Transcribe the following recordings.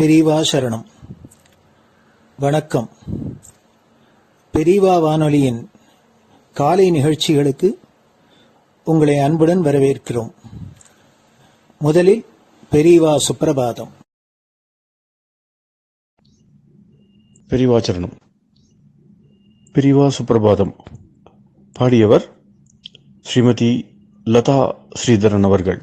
பெரியவா சரணம். வணக்கம். பெரியவா வானொலியின் காலை நிகழ்ச்சிகளுக்கு உங்களை அன்புடன் வரவேற்கிறோம். முதலில் பெரியவா சுப்பிரபாதம். பெரியவா சரணம். பெரியவா சுப்பிரபாதம் பாடியவர் ஸ்ரீமதி லதா ஸ்ரீதரன் அவர்கள்.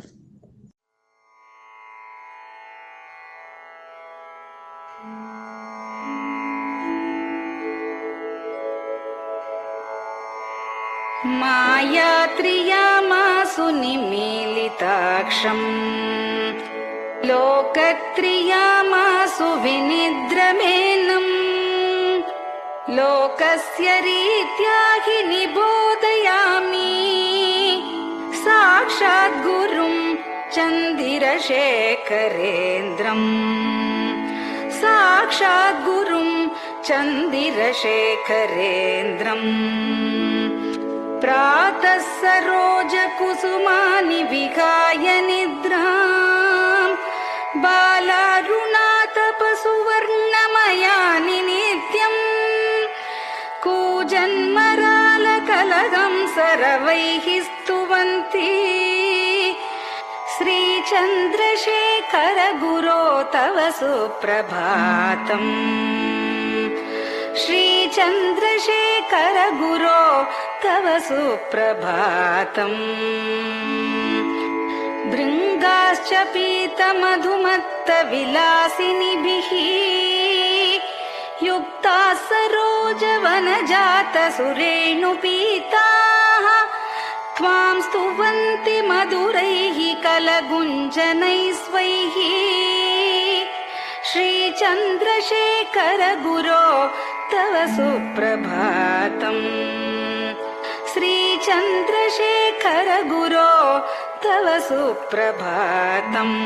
मायात्रियामासु निमीलिताक्षम् लोकत्रियामासु विनिद्रमेनम् लोकस्य रीत्या हि निबोधयामि साक्षात् गुरुं चन्दिरशेखरेन्द्रम् साक्षात् गुरुं चन्दिरशेखरेन्द्रम् प्रातः सरोजकुसुमानि विहाय निद्राम् बालारुणातपसुवर्णमयानि नित्यम् कूजन्मरालकलहं सरवैः स्तुवन्ति श्रीचन्द्रशेखर गुरो तव सुप्रभातम् श्रीचन्द्रशेखर गुरो तव सुप्रभातम् भृङ्गाश्च पीतमधुमत्तविलासिनिभिः युक्ताः सरोजवनजातसुरेणुपीताः त्वां स्तुवन्ति मधुरैः कलगुञ्जनैः स्वैः श्रीचन्द्रशेखर गुरो तव सुप्रभातम् श्रीचन्द्रशेखर गुरो तव सुप्रभातम्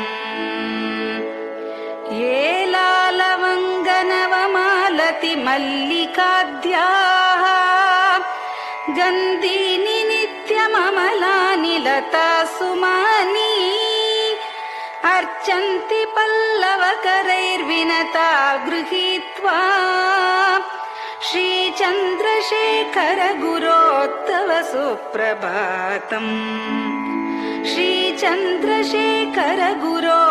ये लालवङ्गनवमालति मल्लिकाद्याः गन्धीनि नित्यममलानि लता सुमानि अर्चन्ति पल्लवकरैर्विनता गृहीत्वा श्रीचन्द्रशेखर गुरो तव सुप्रभातम् श्रीचन्द्रशेखर गुरो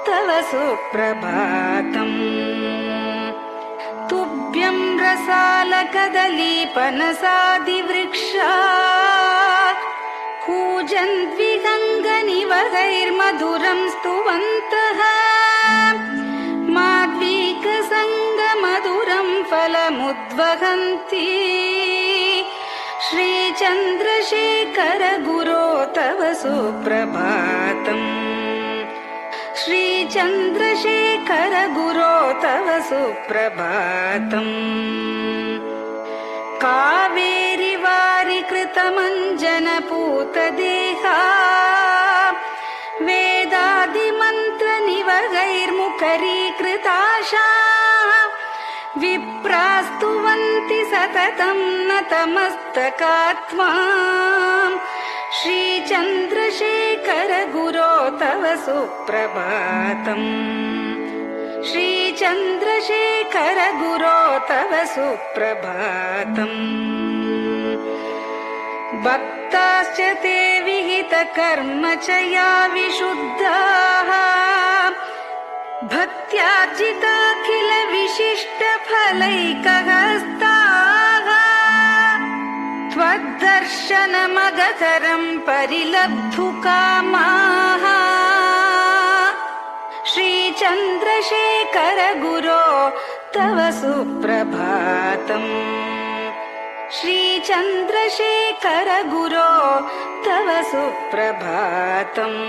तव सुप्रभातम् तुभ्यं रसालकदलीपनसादिवृक्षा कूजन्द्विहङ्गनिवहैर्मधुरं स्तुवन्तः माद्वीकसङ्गमधुरं फलमुद्वहन्ति श्रीचन्द्रशेखर गुरो तव सुप्रभातम् श्रीचन्द्रशेखर गुरो तव सुप्रभातम् कावेरि वारिकृतमञ्जनपूतदेहा वेदादिमन्त्रनिवहैर्मुखरीकृताशा विप्रास्तुवन्ति सततं नतमस्तकात्माम् श्रीचन्द्रशेखर गुरो तव सुप्रभातम् श्रीचन्द्रशेखर गुरो तव सुप्रभातम् भक्ताश्च ते विहितकर्म च या विशुद्धाः भक्त्यार्जिताखिलविशिष्टफलैकहस्ताः त्वद्दर्शनमगतरं परिलब्धुकामाः श्रीचन्द्रशेखर गुरो तव सुप्रभातम् श्रीचन्द्रशेखर गुरो तव सुप्रभातम्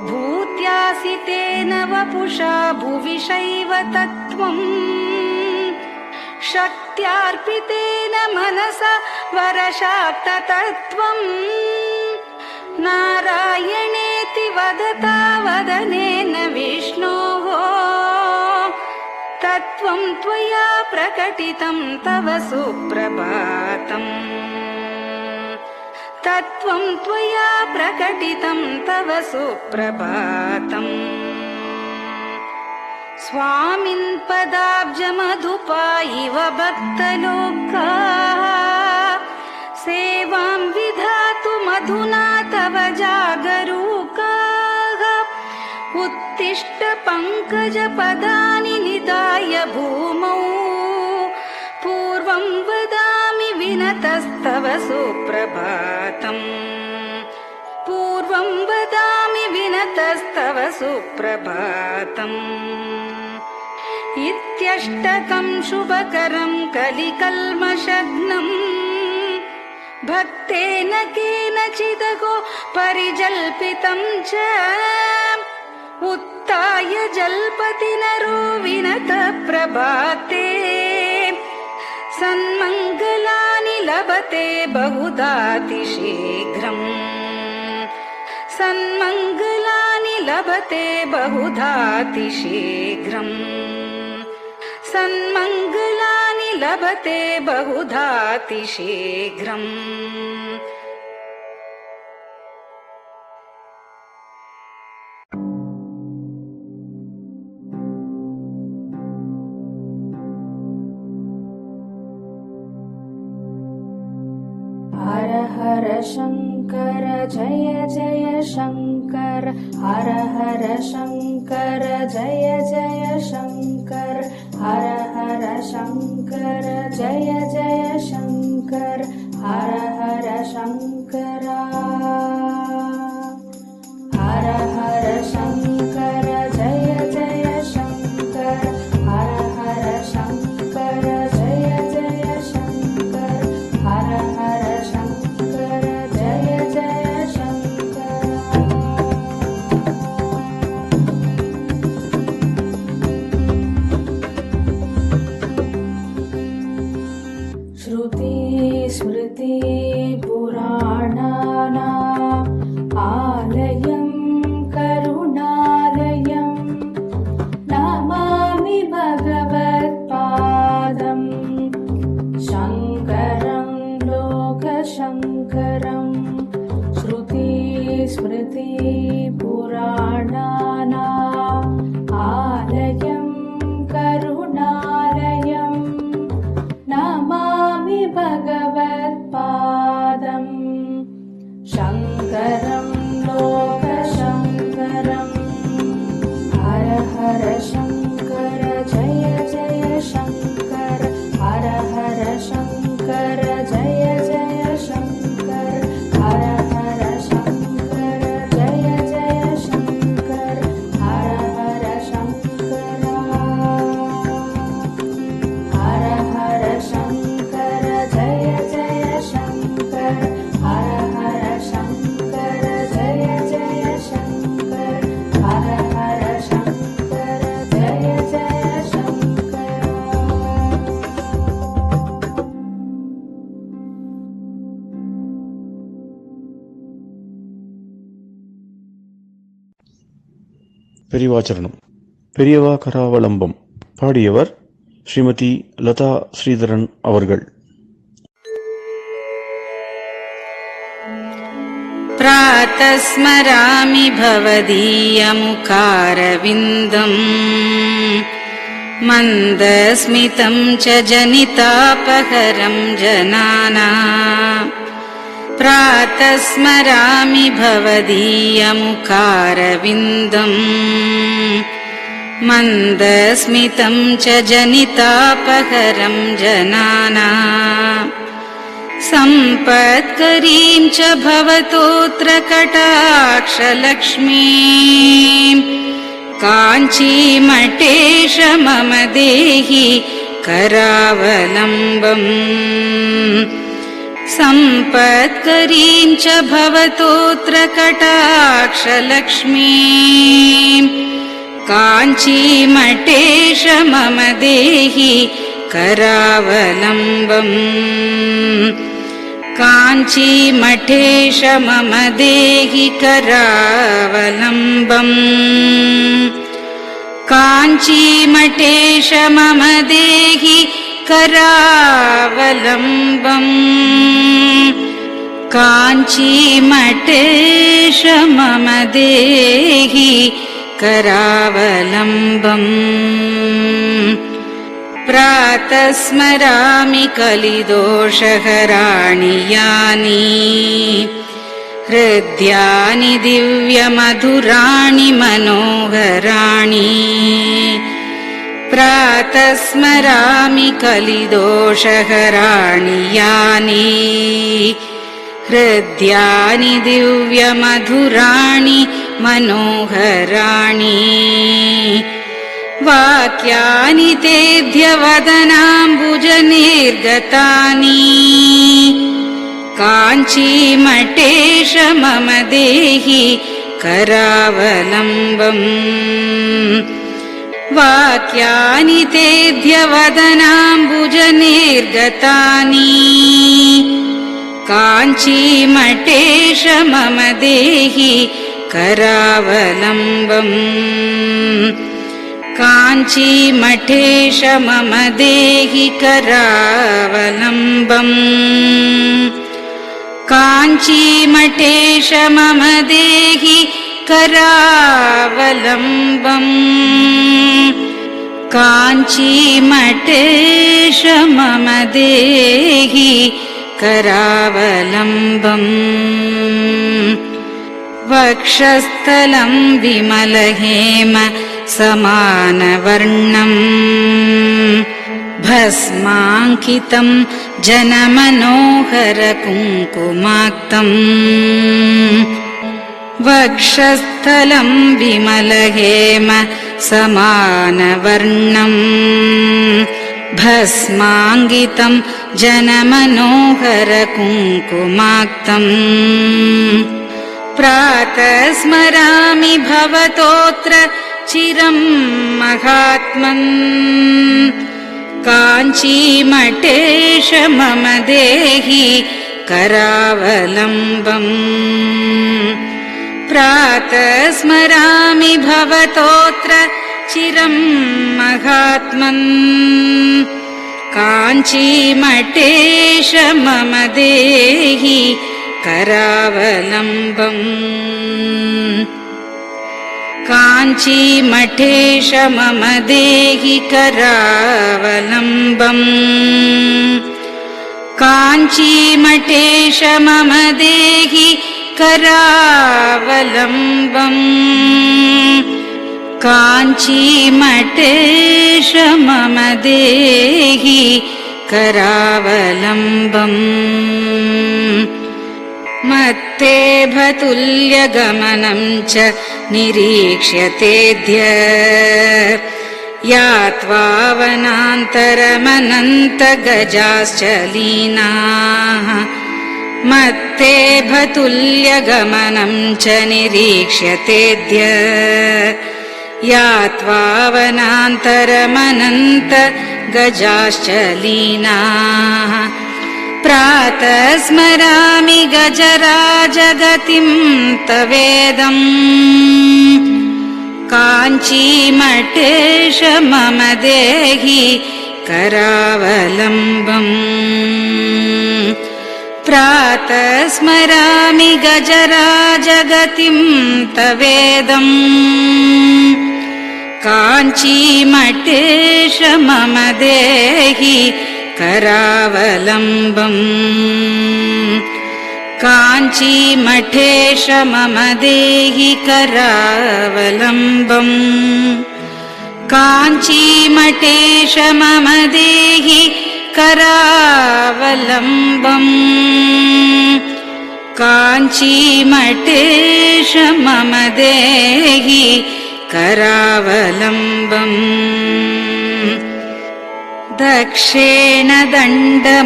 भूत्यासितेन वपुषा भुविशैव तत्त्वम् शक्त्यार्पितेन मनसा वरशाक्ततत्त्वम् नारायणेति वदता वदनेन विष्णोः तत्त्वं त्वया प्रकटितं तव सुप्रभातम् तत्त्वं त्वया प्रकटितं तव सुप्रभातम् स्वामिन् पदाब्जमधुपा इव भक्तलोकाः सेवां विधातुमधुना तव जागरूकाः उत्तिष्ठ पङ्कजपदानि निधाय भूमौ पूर्वं वदामि विनतस्तव सुप्रभातम् पूर्वं वदामि विनतस्तव सुप्रभातम् इत्यष्टकं शुभकरं कलिकल्मषघ्नम् भक्तेन केनचिदगो परिजल्पितं च उत्थाय जल्पति नरो विनत प्रभाते सन्मङ्गलानि लभते बहुधातिशीघ्रम् सन्मङ्गलानि लभते बहुधातिशीघ्रम् सन्मङ्गलानि लभते बहुधातिशीघ्रम् हर हर शङ्कर जय जय शङ्कर हर हर शङ्कर जय जय शङ्कर हर हर शङ्कर जय जय शङ्कर हर हर शङ्कर हर हर शङ्कर जय जय शङ्कर हर हर शङ्कर जय जय शङ्कर हर हर शङ्कर जय जय शङ्कर श्रुति स्मृति पुराणानाम् आलयं करुणालयं नमामि भगवत्पादं शङ्करं लोकशङ्करं श्रुति स्मृति पुराणानाम् आलयं करुणालयं नमामि भगवत्पादं शङ्करं लोकशङ्करम् हर हर शङ्कर जय जय शङ्कर हर हर शङ्कर जय जय शङ्कर हर हर शङ्कर जय जय शङ्कर हर हर शङ्कर हर हर शङ्कर जय जय शङ्कर हर हर शङ्कर जय जय शङ्कर हर हर शङ्कर जय जय शङ्कर பெரியவாச்சரணம். பெரியவா கராவலம்பம். பாடியவர் ஸ்ரீமதி லதா ஸ்ரீதரன் அவர்கள். प्रातः स्मरामि भवदीयमुखारविन्दम् मन्दस्मितं च जनितापहरं जनानाम् प्रातः स्मरामि भवदीयमुखारविन्दम् मन्दस्मितं च जनितापहरं जनानाम् सम्पत्करीं च भवतोऽत्र कटाक्षलक्ष्मीं काञ्चीमठेश मम देहि करावलम्बम् सम्पत्करीं च भवतोऽत्र कटाक्षलक्ष्मीं काञ्चीमठेश मम देहि करावलम्बम् काञ्चीमठेश मम देहि करावलम्बम् काञ्चीमठेश मम देहि करावलम्बम् काञ्चीमठेश मम देहि करावलम्बम् प्रातः स्मरामि कलिदोषहराणि यानि हृद्यानि दिव्यमधुराणि मनोहराणि प्रातः स्मरामि कलिदोषहराणि यानि हृद्यानि दिव्यमधुराणि मनोहराणि वाक्यानि तेऽध्यवदनाम्बुजनिर्गतानि काञ्चीमठेश मम देहि करावलम्बम् वाक्यानि तेऽध्यवदनाम्बुजनिर्गतानि काञ्चीमठेश मम देहि करावलम्बम् काञ्चीमठेश मम देहि करावलम्बम् काञ्चीमठेश मम देहि करावलम्बम् काञ्चीमठेश मम देहि करावलम्बम् वक्षस्थलं विमलहेम समानवर्णम् भस्माङ्कितं जनमनोहर कुङ्कुमाक्तम् वक्षस्थलं विमलहेम समानवर्णम् भस्माङ्कितं जनमनोहर कुङ्कुमाक्तम् प्रातः स्मरामि भवतोऽत्र चिरं महात्मन् काञ्चीमठेश मम देहि करावलम्बम् प्रातः स्मरामि भवतोऽत्र चिरं महात्मन् काञ्चीमठेश मम देहि करावलम्बम् काञ्चीमठेश मम देहि करावलम्बम् काञ्चीमठेश मम देहि करावलम्बम् काञ्चीमठेश मम देहि करावलम्बम् मत्तेभतुल्यगमनं च निरीक्ष्यतेऽद्य यात्वावनान्तरमनन्तगजाश्च लीनाः मत्तेभतुल्यगमनं च निरीक्ष्यतेऽद्य यात्वावनान्तरमनन्तगजाश्च लीनाः प्रातः स्मरामि गजराजगतिं तवेदम् काञ्चीमठेश मम देहि करावलम्बम् प्रातः स्मरामि गजराजगतिं तवेदम् काञ्चीमठेश मम देहि करावलम्बम् काञ्चीमठेश मम देहि करावलम्बम् काञ्चीमठेश मम देहि करावलम्बम् काञ्चीमठेश मम देहि करावलम्बम् दक्षेण दण्डमवलम्ब्य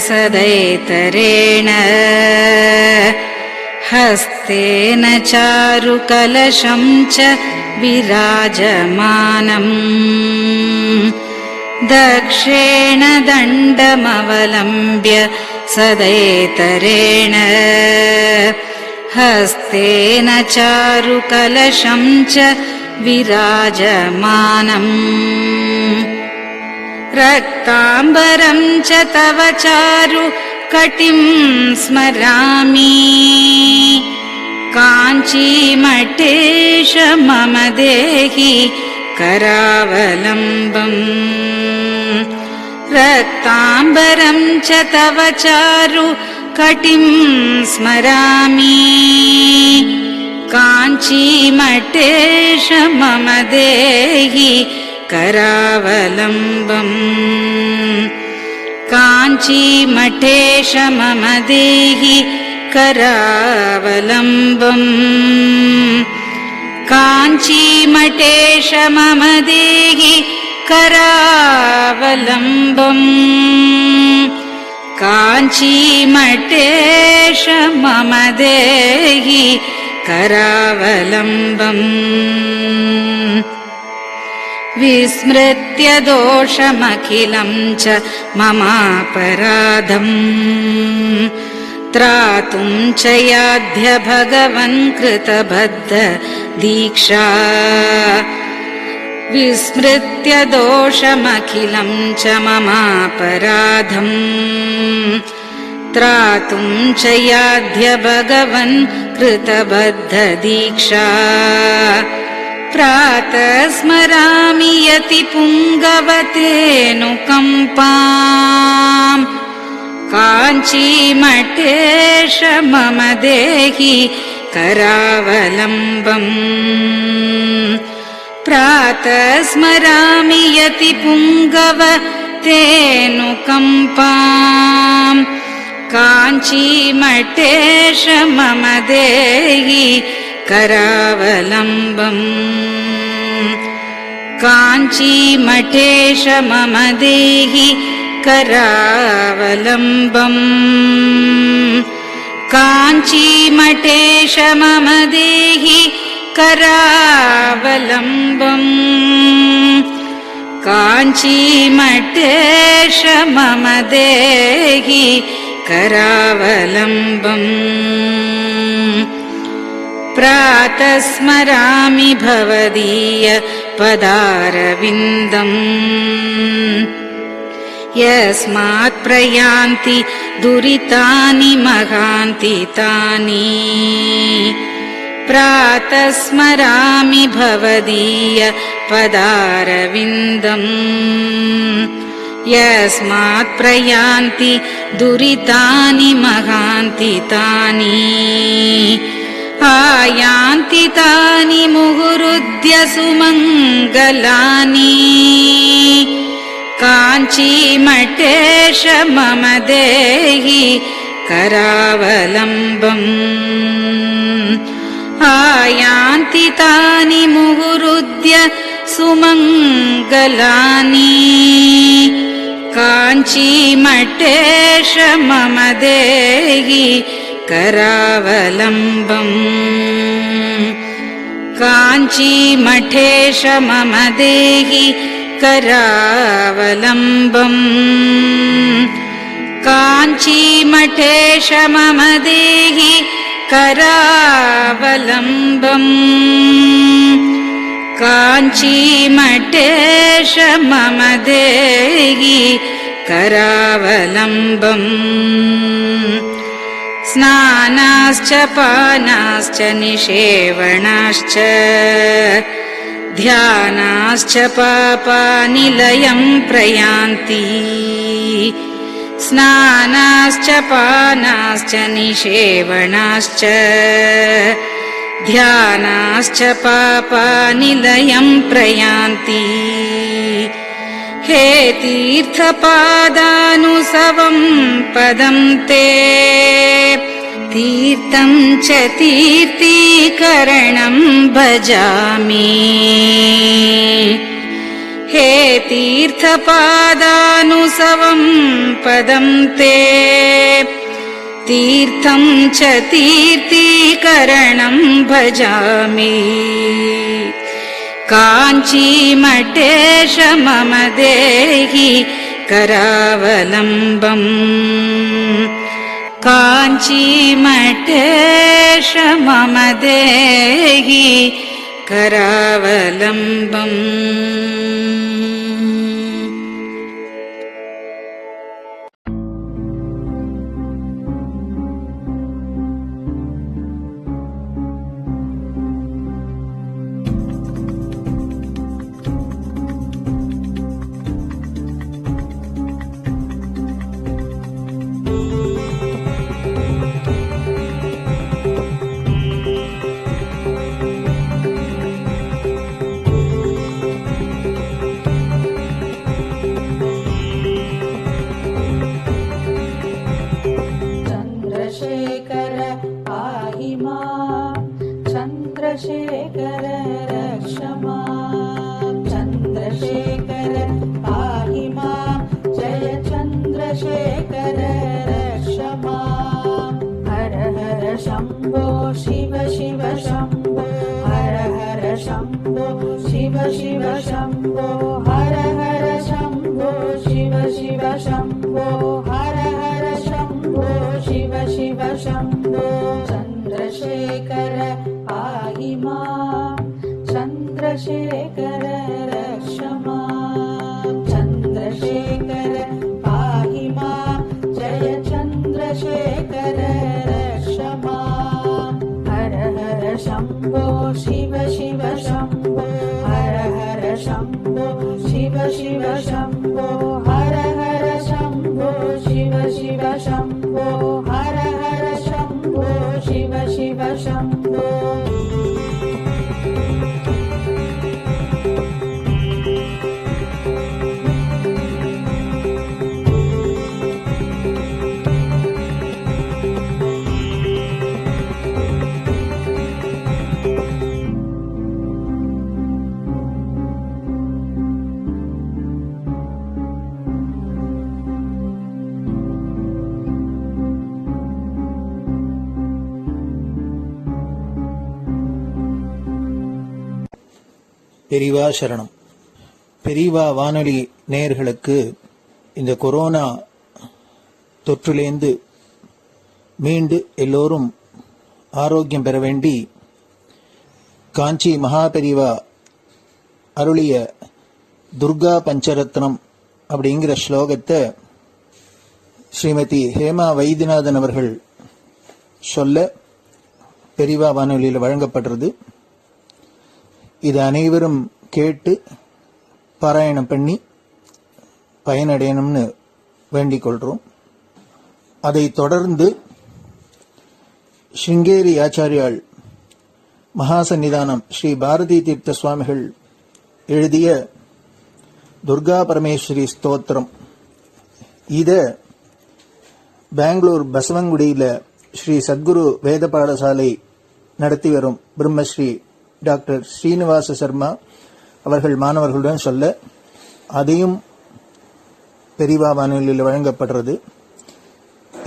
सदैतरेण हस्तेन चारुकलशं च विराजमानम् दक्षेण दण्डमवलम्ब्य सदैतरेण हस्तेन चारुकलशं च विराजमानम् रक्ताम्बरं च तव चारु कटिं स्मरामि काञ्चीमठेश मम देहि करावलम्बम् रक्ताम्बरं च तव चारु कटिं स्मरामि काञ्चीमठेश मम देहि करावलम्बम् काञ्चीमठेश मम देहि करावलम्बम् काञ्चीमठेश मम देहि करावलम्बम् काञ्चीमठेश मम देहि करावलम्बम् विस्मृत्य दोषमखिलं च ममापराधम् त्रातुं च याध्य भगवन् कृतबद्ध दीक्षा विस्मृत्य दोषमखिलं च ममापराधम् त्रातुं च याध्य भगवन् कृतबद्ध दीक्षा प्रातः स्मरामि यति पुङ्गवतेऽनुकम्पाम् काञ्चीमठेश मम देहि करावलम्बम् प्रातः स्मरामि यति पुङ्गवतेऽनुकम्पाम् काञ्चीमठेश मम देहि करावलम्बम् काञ्चीमठेश मम देहि करावलम्बम् काञ्चीमठेश मम देहि करावलम्बम् काञ्चीमठेश मम देहि करावलम्बम् प्रातः स्मरामि भवदीय पदारविन्दम् यस्मात् प्रयान्ति दुरितानि महान्ति तानि प्रातः स्मरामि भवदीय पदारविन्दम् यस्मात् प्रयान्ति दुरितानि महान्ति तानि आयान्ति तानि मुहुरुद्य सुमङ्गलानि काञ्चीमठेश मम देहि करावलम्बम् आयान्ति तानि मुहुरुद्य सुमङ्गलानि काञ्चीमठेश मम देहि करावलम्बम् काञ्चीमठेश मम देहि करावलम्बम् काञ्चीमठेश मम देहि करावलम्बम् काञ्चीमठेश मम देहि करावलम्बम् स्नानाश्च पानाश्च निषेवणाश्च ध्यानाश्च पापानिलयं प्रयान्ति स्नानाश्च पानाश्च निषेवणाश्च ध्यानाश्च पापानिलयं प्रयान्ति हे तीर्थपादानुसवं पदं ते तीर्थं च तीर्थीकरणं भजामि हे तीर्थपादानुसवं पदं ते तीर्थं च तीर्थीकरणं भजामि काञ्चीमठेश मम देहि करावलम्बम् काञ्चीमठेश मम देहि करावलम्बम् चन्द्रशेखर रक्ष माम् चन्द्रशेखर पाहि माम् जय चन्द्रशेखर रक्ष माम् हर हर शम्भो शिव शिव शम्भो हर हर शम्भो शिव शिव शम्भो हर हर शम्भो शिव शिव शम्भो हर हर शम्भो शिव शिव शम्भो चन्द्रशेखर पाहि माम् चन्द्रशेखर रक्ष माम् चन्द्रशेखर पाहि माम् जय चन्द्रशेखर रक्ष माम् हर हर शम्भो शिव शिव शम्भो हर हर शम्भो शिव शिव शम्भो हर हर शम्भो शिव शिव शम्भो हर हर शम्भो शिव शिव शम्भो பெரிவா சரணம். பெரிவா வானொலி நேயர்களுக்கு இந்த கொரோனா தொற்றிலேந்து மீண்டு எல்லோரும் ஆரோக்கியம் பெற வேண்டி காஞ்சி மகாபெரிவா அருளிய துர்கா பஞ்சரத்னம் அப்படிங்கிற ஸ்லோகத்தை ஸ்ரீமதி ஹேமா வைத்தியநாதன் அவர்கள் சொல்ல பெரிவா வானொலியில் வழங்கப்படுறது. இது அனைவரும் கேட்டு பாராயணம் பண்ணி பயனடையணும்னு வேண்டிக் கொள்றோம். அதைத் தொடர்ந்து ஸ்ருங்கேரி ஆச்சாரியால் மகாசன்னிதானம் ஸ்ரீ பாரதி தீர்த்த சுவாமிகள் எழுதிய துர்கா பரமேஸ்வரி ஸ்தோத்திரம், இத பெங்களூர் பசவங்குடியில் ஸ்ரீ சத்குரு வேத பாடசாலை நடத்தி வரும் பிரம்மஸ்ரீ டாக்டர் ஸ்ரீனிவாச சர்மா அவர்கள் மாணவர்களுடன் சொல்ல அதையும் பெரிவா வானொலியில் வழங்கப்படுறது.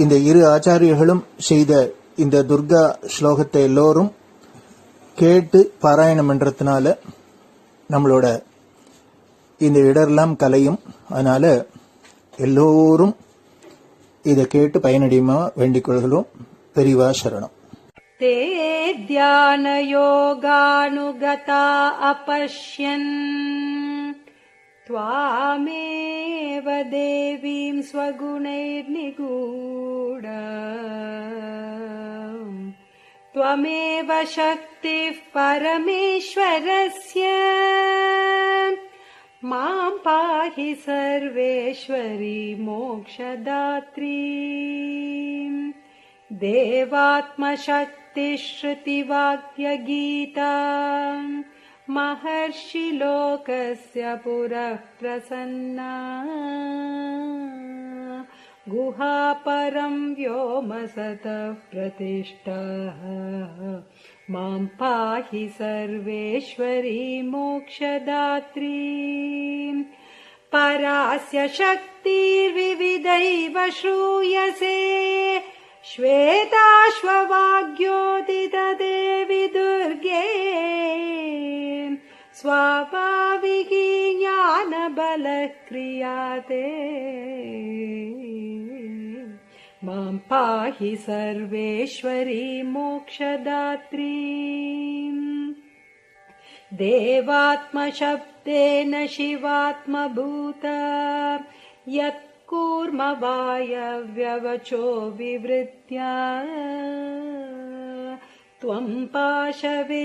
இந்த இரு ஆச்சாரியர்களும் செய்த இந்த துர்கா ஸ்லோகத்தை எல்லோரும் கேட்டு பாராயணம் பண்றதுனால நம்மளோட இந்த இடரெல்லாம் கலையும். அதனால எல்லோரும் இதை கேட்டு பயனடையுமா வேண்டிக் கொள்கிறோம். பெரிவா சரணம். ते ध्यानयोगानुगता अपश्यन् त्वामेव देवीं स्वगुणैर्निगूढ त्वमेव शक्तिः परमेश्वरस्य मां पाहि सर्वेश्वरी मोक्षदात्री देवात्मशक्तिश्रुतिवाक्यगीता महर्षिलोकस्य पुरः प्रसन्ना गुहापरं व्योमसतः प्रतिष्ठः मां पाहि सर्वेश्वरी मोक्षदात्री परास्य शक्तिर्विविधैव श्रूयसे श्वेताश्ववाग्योदितदेवि दुर्गे स्वाभाविकी ज्ञानबलक्रियाते मां पाहि सर्वेश्वरी मोक्षदात्री देवात्मशब्देन शिवात्मभूता यत् कूर्मवायव्यवचो विवृत्या त्वं पाशविच्छेदकरी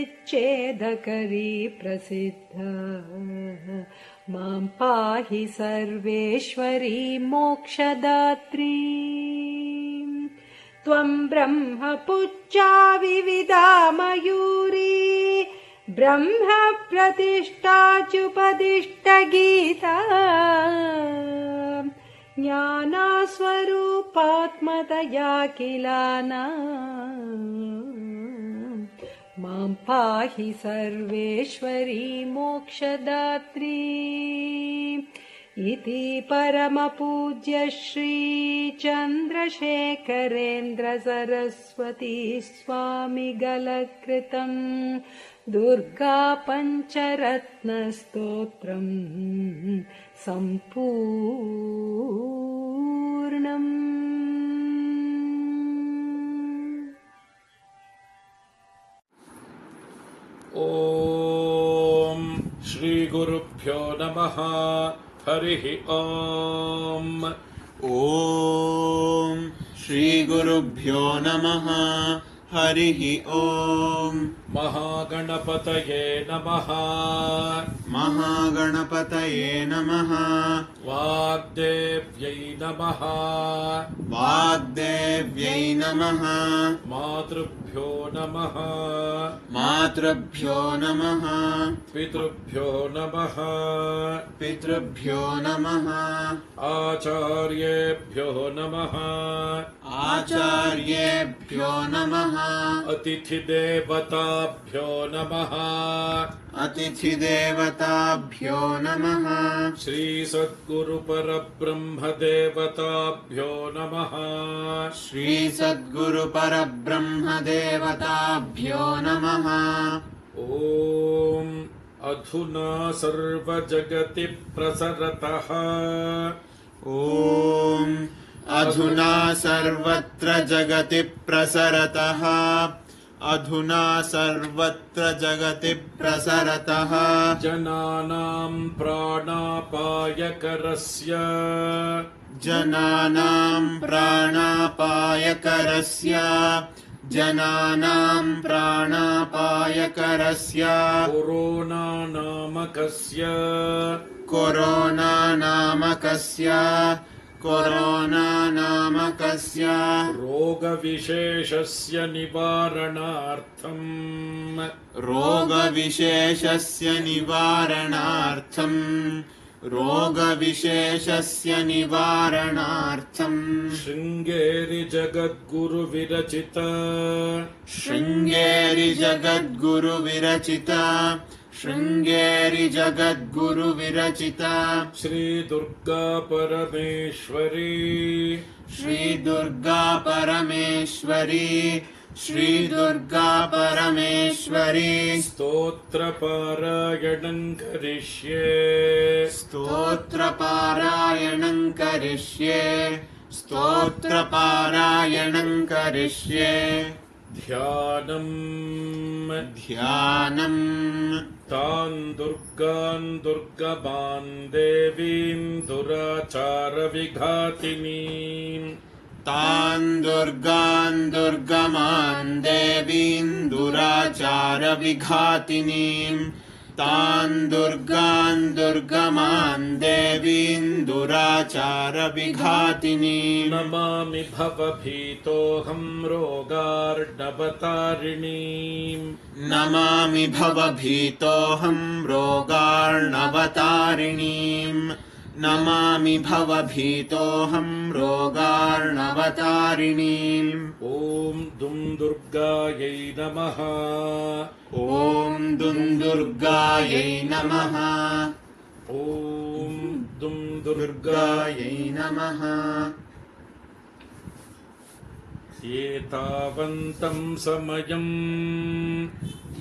प्रसिद्धा मां पाहि सर्वेश्वरी मोक्षदात्री त्वं ब्रह्मपुच्छा विविधा मयूरी ब्रह्म प्रतिष्ठाच्युपदिष्टगीता ज्ञानस्वरूपात्मतया किलाना मां पाहि सर्वेश्वरी मोक्षदात्री इति परमपूज्य श्री चन्द्रशेखरेन्द्र सरस्वती स्वामी गलकृतम् दुर्गा पञ्चरत्नस्तोत्रम् सम्पूर्णम्। ॐ श्रीगुरुभ्यो नमः। हरिः ॐ। ॐ श्रीगुरुभ्यो नमः। हरिः ॐ। महागणपतये नमः। महागणपतये नमः। वाग्देव्यै नमः। वाग्देव्यै नमः। मातृभ्यो नमः। मातृभ्यो नमः। पितृभ्यो नमः। पितृभ्यो नमः। आचार्येभ्यो नमः। आचार्येभ्यो नमः। अतिथिदेवताभ्यो नमः। अतिथिदेवताभ्यो नमः। श्रीसद्गुरुपरब्रह्मदेवताभ्यो नमः। श्रीसद्गुरुपरब्रह्मदेवताभ्यो नमः। ॐ अधुना सर्वजगति प्रसरतः। ॐ अधुना सर्वत्र जगति प्रसरतः। अधुना सर्वत्र जगति प्रसरतः। जनानां प्राणापायकरस्य। जनानां प्राणापायकरस्य। जनानां प्राणापायकरस्य। Corona नामकस्य। Corona नामकस्य। Corona नामकस्य रोगविशेषस्य निवारणार्थम्। रोगविशेषस्य निवारणार्थम्। रोगविशेषस्य निवारणार्थम्। Sringeri जगद्गुरुविरचित। Sringeri जगद्गुरुविरचित। Sringeri जगद्गुरुविरचित। Shri Durga परमेश्वरी। श्रीदुर्गा परमेश्वरी। श्रीदुर्गा परमेश्वरी। स्तोत्रपारायणं करिष्ये। स्तोत्रपारायणं करिष्ये। स्तोत्रपारायणं करिष्ये। ध्यानम्। ध्यानम्। तान् दुर्गान् दुर्गमान् देवीन् दुराचारविघातिनीम्। तान् दुर्गान् दुर्गमान् देवीन् दुराचारविघातिनीम्। तान् दुर्गान् दुर्गमान् देवीन् दुराचारविघातिनीम्। नमामि भवभीतोऽहं रोगार्णवतारिणीम्। नमामि भवभीतोऽहं रोगार्णवतारिणीम्। नमामि भवभीतोऽहं रोगार्णवतारिणीम्। ॐ दुं दुर्गायै नमः। ॐ दुं दुर्गायै नमः। ॐ दुं दुर्गायै नमः। एतावन्तं समयम्।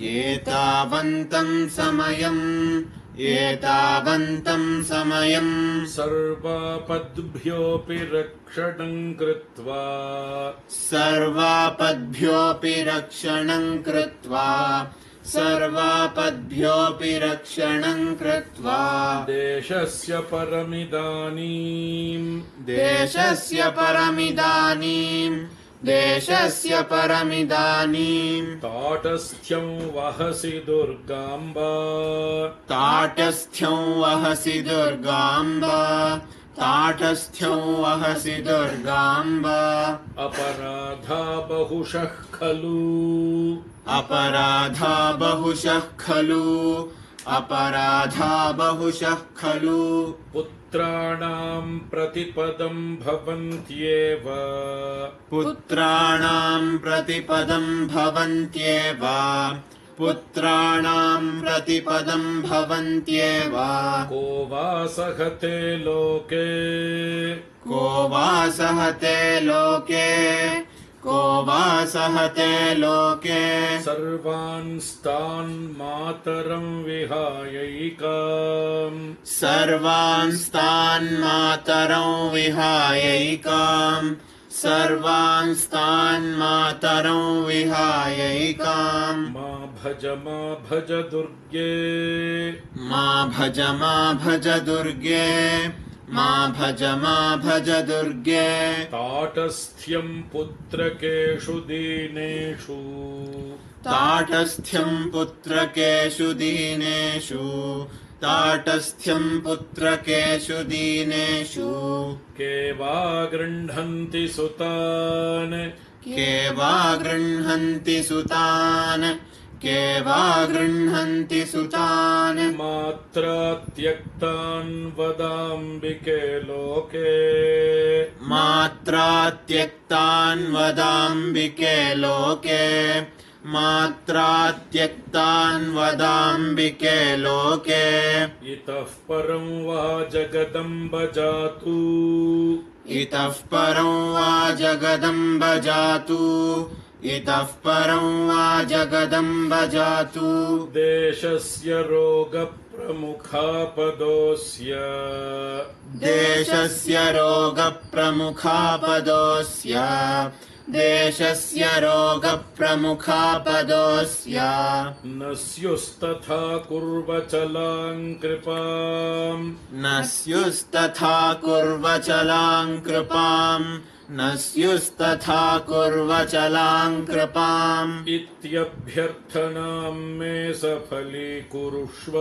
एतावन्तं समयम्। एतावन्तं समयम्। सर्वापद्भ्योऽपि रक्षणं कृत्वा। सर्वापद्भ्योऽपि रक्षणं कृत्वा। सर्वापद्भ्योऽपि रक्षणं कृत्वा। देशस्य परमिदानीम्। देशस्य परमिदानीम्। देशस्य परमिदानीम्। ताटस्थ्यं वहसि दुर्गाम्बा। ताटस्थ्यं वहसि दुर्गाम्बा। ताटस्थ्यं वहसि दुर्गाम्बा। अपराधा बहुशः खलु। अपराधा बहुशः खलु। अपराधा बहुशः खलु पुत्राणां प्रतिपदं भवन्त्येव पुत्राणां प्रतिपदं भवन्त्येव पुत्राणां प्रतिपदं भवन्त्येव को वा सहते लोके को वा सहते लोके को वा सहते लोके सर्वांस्तान् मातरं विहायैकाम् सर्वांस्तान् मातरं विहायैकाम् सर्वांस्तान् मातरं विहायैकाम् मा भज दुर्गे मा भज दुर्गे मा भज दुर्गे ताटस्थ्यं पुत्रकेषु दीनेषु ताटस्थ्यं पुत्रकेषु दीनेषु ताटस्थ्यं पुत्रकेषु दीनेषु के वा गृह्णन्ति सुतान् के वा गृह्णन्ति सुतान् के वा गृह्णन्ति सुतान् मात्रा त्यक्तान् वदाम्बिके लोके मात्रा त्यक्तान् वदाम्बिके लोके मात्रा त्यक्तान् वदाम्बिके लोके इतः परं वा जगदम्ब जातु इतः परं वा जगदम्ब जातु इतः परं वा जगदम्ब जातु देशस्य रोगप्रमुखापदोऽस्य देशस्य रोगप्रमुखापदोऽस्य देशस्य रोगप्रमुखापदोऽस्य न स्युस्तथा कुर्वचलां कृपाम् न स्युस्तथा कुर्वचलां कृपाम् न स्युस्तथा कुर्वचलां कृपाम् इत्यभ्यर्थनां मे सफलीकुरुष्व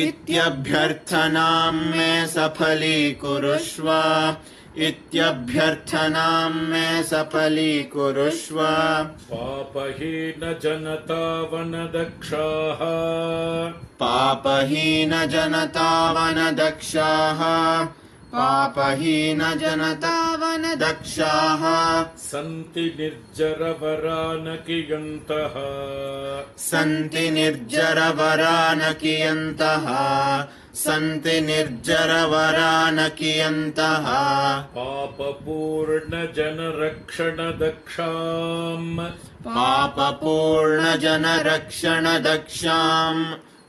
इत्यभ्यर्थनां मे सफलीकुरुष्व इत्यभ्यर्थनां मे सफलीकुरुष्व पापहीनजनतावनदक्षाः पापहीनजनतावनदक्षाः पापहीनजनतावनदक्षाः सन्ति निर्जरवरानकियन्तः सन्ति निर्जरवरानकियन्तः सन्ति निर्जरवरानकियन्तः पापपूर्णजनरक्षणदक्षाम् पापपूर्णजनरक्षणदक्षाम्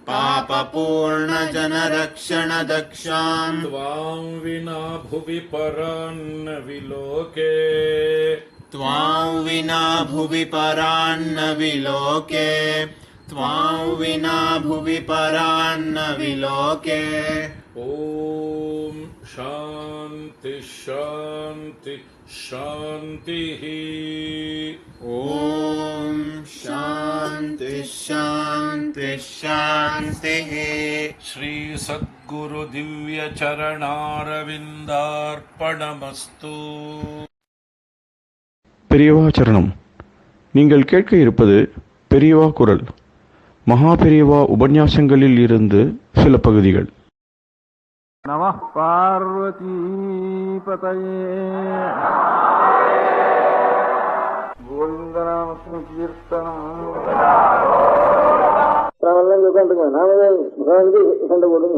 पापपूर्णजनरक्षणदक्षाम् त्वां विना भुवि परान्न विलोके त्वां विना भुवि परान्न विलोके त्वां विना भुवि परान्न विलोके ॐ शान्ति शान्ति शान्तिः ॐ शान्ति शान्ति शान्तिः श्री सद्गुरु दिव्य चरणारविन्दार्पणमस्तु பெரியவா சரணம். நீங்கள் கேட்க இருப்பது பெரியவா குரல். மகா பெரியவா உபன்யாசங்களில் இருந்து சில பகுதிகள். நமः பார்வதி பதயே கோவிந்தநாம கீர்த்தனம். நாமெல்லாம் உட்காந்துங்க, நாமளே உட்காந்து சண்டை போடுங்க.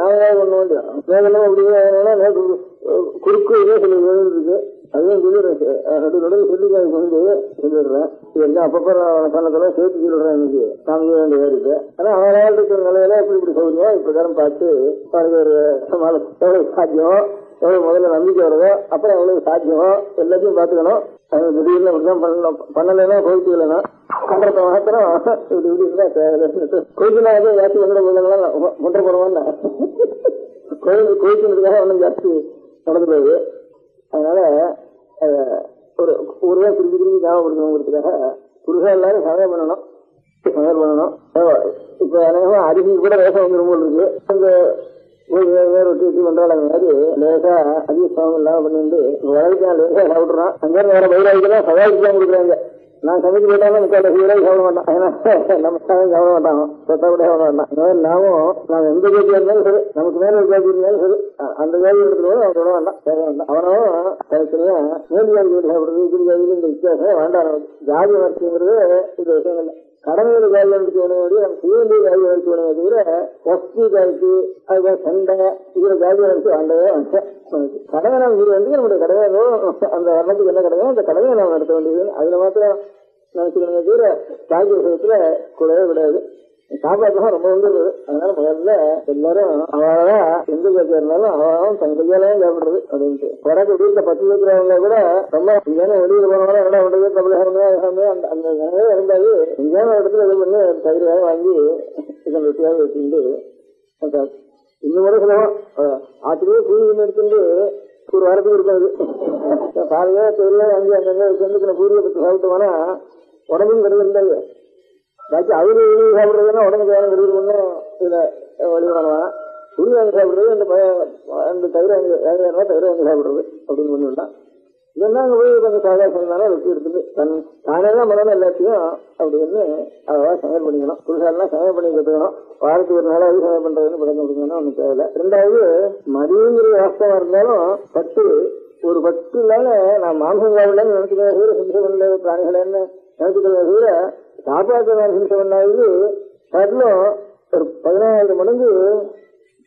நாமளே ஒண்ணு வேண்டிய வேகமா அப்படியே குறுக்கு இதே சில வேலை இருக்கு. அதையும் சொல்லி நடுவில் சொல்லி சொல்லிடுறேன். எல்லாம் அப்பப்போ பண்ணதெல்லாம் சேர்த்து சொல்லிடுறேன். இன்னைக்கு நாம வேண்டிய இருக்கு. ஆனா அவரால் இருக்கிற நிலையில இப்படி சௌரியம் இப்பிரகாரம் பார்த்து ஒரு எவ்வளவு சாத்தியம், எவ்வளவு முதல்ல நம்பிக்கை வருதோ அப்புறம் எவ்வளவு சாத்தியம் எல்லாத்தையும் பார்த்துக்கணும். திடீர்னு இப்படிதான் பண்ணலைன்னா போயிட்டு இல்லைன்னா பண்றத மாத்திரம் இப்படி இருந்தா கோயிலாக ஜாஸ்தி வந்துட போதுங்களா முட்டை போடுவான்னு கோயிலுக்காக ஒன்றும் ஜாஸ்தி நடந்து போகுது. அதனால ஒரு ஊருதான் திருப்பி ஞாபகப்படுத்தணுங்கிறதுக்காக புருஷா எல்லாரும் சமையல் பண்ணணும். இப்ப அநேகமா அரிசிக்கு கூட வேஷம் வந்துடும் போல் இருக்கு. அந்த ரொட்டி வச்சு பண்றாள். அந்த மாதிரி லேசா அதிக சமம் இல்லாம பண்ணிட்டு வளர்க்கலாம். லேசா சாப்பிடுறான். அங்கே வேற பயிராய்க்கெல்லாம் சவாலுக்கு தான் கொடுக்குறாங்க. நான் சமைச்சு போட்டாலும் முக்கால் கூட சாப்பிட மாட்டான். ஏன்னா நம்ம சாப்பிட மாட்டாங்க, சொத்தா கூட சாப்பிட மாட்டான். நாம எந்த ஜாதியா இருந்தாலும் சரி, நமக்கு மேல ஒரு ஜாதி இருந்தாலும் சரி, அந்த ஜாதி எடுத்துக்கோ அவன் விட வேண்டாம், தேவை வேண்டாம். அவனும் தனித்தனியா மேல் ஜாதி சாப்பிடுறது, இப்படி ஜாதியில் இந்த வித்தியாசமே வேண்டாம். ஜாதி வரிசைங்கிறது இந்த விஷயம் இல்லை. கடமையில ஜாதி வளர்ச்சி வேணும்போது நம்ம செய்ய வேண்டிய ஜாதி வளர்ச்சி வேணுமே தவிர வசதி ஜாதிக்கு அதுதான் சண்டை இதுல ஜாதி வளர்ச்சி வேண்டவே வேண்டாம். கடமை நாம் இது வந்து நம்முடைய கடமையோ அந்த வர்ணத்துக்கு என்ன கடமையோ அந்த கடமையை நாம் நடத்த வேண்டியது. அதுல மாத்திரம் நினைச்சுக்கணுமே தவிர ஜாதி விஷயத்துல கூடவே விடாது. சாப்பாடுலாம் ரொம்ப வந்துருது. அதனால முதல்ல எல்லாரும் அவதான் எந்த ஜாதியா இருந்தாலும் அவன் தன் கையாலையும் சாப்பிடுறது அப்படின்ட்டு. பிறகு வீட்டுல 10 இருக்கிறவங்க கூட ரொம்ப இங்கே வெளியில போனவங்க என்ன பண்றது தமிழக அந்த நிலையே இருந்தாது. எங்கேயான இடத்துல இது பண்ணி தயிராக வாங்கி இதன் வெட்டியாக வச்சுட்டு இன்னும் முறை சொல்லுவோம். ஆற்றுலேயே பூரி எடுத்துட்டு ஒரு வாரத்துக்கு இருக்காது. காலையில தொழில வாங்கி அங்கங்க சேர்ந்து பூரியை பற்றி சாப்பிட்டோம்னா உடம்பும் கிடையாது. பாக்கி அவரு சாப்பிடுறதுன்னா உடம்புக்கு வேணும் கிடையாது. இதுல வழிபடலாம். புளி வாங்கி சாப்பிடுறது அந்த தயிர் வாங்கி 5000 ரூபாய் தயிர் வாங்கி சாப்பிடுறது அப்படின்னு பண்ணிவிடலாம். இதெல்லாம் அங்கே போய் கொஞ்சம் சாதாரண வெட்டி எடுத்துட்டு தானே தான் மரம் எல்லாத்தையும் அப்படின்னு அவ்வளவா சமையல் பண்ணிக்கணும். புதுசாலாம் சமையல் பண்ணி கற்றுக்கணும். வாரத்துக்கு ஒரு நாளாவது சமையல் பண்றதுன்னு பழக்கம் கொடுக்கணும். ஒன்றும் தேவையில்லை. 2வது மதியங்கிற வாஸ்தவம் இருந்தாலும் பட்டு ஒரு பட்டு இல்லாம நான் மாம்சம் சாப்பிடலன்னு நினைச்சுக்கிறேன். ஹிம்சை பண்ண பிராணிகளன்னு நினைச்சுக்கிறேன் தவிர சாப்பாட்டு ஹிம்சை பண்ணாது பட்டிலும் ஒரு 15000 மடங்கு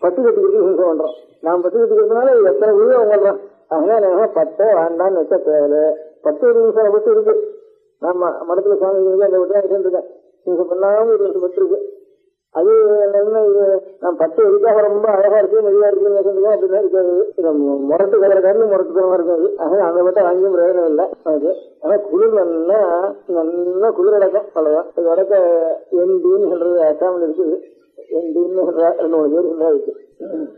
பட்டு கட்டிக்கிட்டு ஹிம்சை பண்றோம். நாம் பட்டு கட்டிக்கிறதுனால எத்தனை வீடு அவங்கள்றான். அதனால பட்டை வேண்டான்னு வச்சா தேவை. 10 நிமிஷம் பட்டு இருக்கு. நம்ம மடத்துல சாமி அந்த விட்டு இருக்கேன். ஹிம்சை பண்ணாம 20 பட்டு இருக்கு. அது என்ன இது நான் பட்டு எதுக்காக ரொம்ப அழகா இருக்கு மெதுவா இருக்குன்னு அப்படின்னா இருக்காது. முரட்டு கலர்காரன்னு முரட்டுத்தனமா இருக்காது. அதனால அந்த மட்டும் வாங்கியும் பிரயோஜனம் இல்லை. அது ஆனா குளிர் நல்லா குளிர் அடக்கம் அவ்வளவுதான். அது வடக்க எண்டின்னு சொல்றது அசாமில் இருக்குது. எண்டின்னு சொல்ற 2-3 பேர் இருந்தா இருக்கு.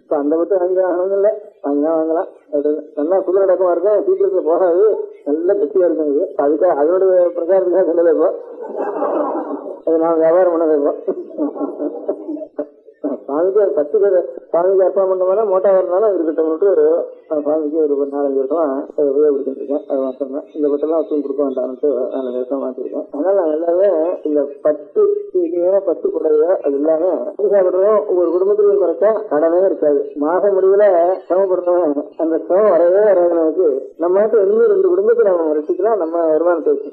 இப்ப அந்த மட்டும் வாங்கி ஆகணும் இல்லை, வாங்கலாம். நல்லா குளிர் அடக்கமா இருக்கும். சீக்கிரத்துல போகாது, நல்லா கட்டியா இருக்கும். இது அதுக்காக அதோட பிரச்சாரத்துக்காக சொல்லலை. இப்போ அது நான் வியாபாரம் பண்ணதை இப்போ சுவாமிக்கு 10 பேர் சுவாமிக்கு அர்ப்பணம் பண்ணோம்னா மோட்டா வரனாலும் இருக்கட்டும். சுவாமிக்கு ஒரு 4-5 வருஷமா உபயோகப்படுத்திருக்கேன். அது மாத்திரம் தான். இந்த பட்டெல்லாம் வச்சு கொடுக்க வேண்டாம்னு 4 வருஷம் மாற்றிருக்கேன். அதனால நான் எல்லாமே இந்த பட்டு புடவை அது இல்லாம சாப்பிடுறோம். ஒவ்வொரு குடும்பத்திலையும் குறைச்சா கடனே இருக்காது. மாத முடிவுல சிரமப்படுறவன் அந்த சிரமம் வரவே வராது. நமக்கு நம்ம இன்னும் 2 குடும்பத்தை நம்ம ரசிக்கலாம். நம்ம வருமானத்தை வச்சு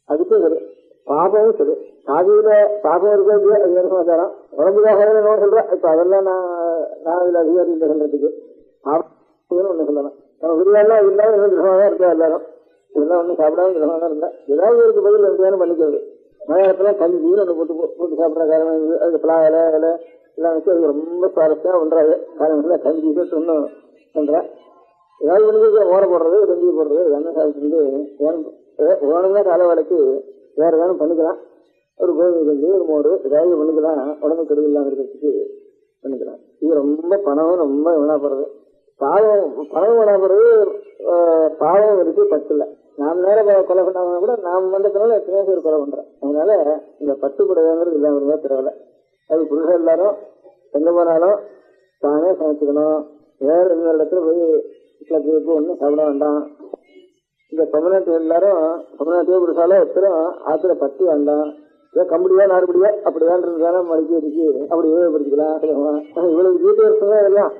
அதுக்கும் சரி, பாபமும் சரி. சாதியில பாபம் இருக்கா இல்லையா அது வேணும் சமாச்சாரம். உடம்புக்காக என்ன சொல்றேன். இப்ப அதெல்லாம் நான் இதுல அதிகாரி இல்லை சொல்றதுக்கு. ஒண்ணு சொல்லலாம். நம்ம விரிவாலாம் இல்லாம இன்னும் கிரகமா தான் இருக்கா எல்லாரும். இதெல்லாம் ஒன்றும் சாப்பிடாம கிரகமா தான் இருந்தா ஏதாவது ஒரு பதில் வேணும் பண்ணிக்கிறது. மலையாளத்துல கஞ்சின்னு ஒண்ணு போட்டு சாப்பிட்ற காரணம். அது பலா இலை எல்லாம் வச்சு அது ரொம்ப சுவாரஸ்யா பண்றாரு. காரணத்துல கஞ்சி ஒன்னும் பண்றேன். ஏதாவது பண்ணிக்க ஓர போடுறது கஞ்சி போடுறது இதெல்லாம் சாப்பிட்டு ஓனம்னா கால வேலைக்கு வேற ஏதாவது பண்ணிக்கலாம். ஒரு கோவில் கஞ்சி ஒரு மோர் ஏதாவது பண்ணிக்கலாம். உடம்பு கெடுதல் இல்லாம இருக்கிறதுக்கு பண்ணிக்கலாம். இது ரொம்ப பணமும் ரொம்ப வீணாப்படுறது. பணம் வீணாப்படுறது பாவம் இருக்கு பட்டுல. நாம் நேரம் கொலை பண்ணாம கூட நாம் பண்றதுனால எத்தனையோ பேர் கொலை பண்றோம். அதனால இந்த பட்டு புடவைங்கிறது இல்லாம இருந்தா தேவையில்லை. அது புருஷன் எல்லாரும் எங்க போனாலும் தானே சமைச்சுக்கணும். வேற எந்த இடத்துல போய் ஒன்றும் சாப்பிட வேண்டாம். இந்த தமிழ்நாட்டு எல்லாரும் தமிழ்நாட்டையே புருஷாலும் எத்தரும் ஆத்துல பட்டு வேண்டாம். ஏன் கம்படியா நாடுபடியா அப்படிதான்றதுதானே மடிக்க இருக்கு. அப்படி உபயோகப்படுத்திக்கலாம். இவ்வளவு டீட்டெயில்ஸ் எல்லாம்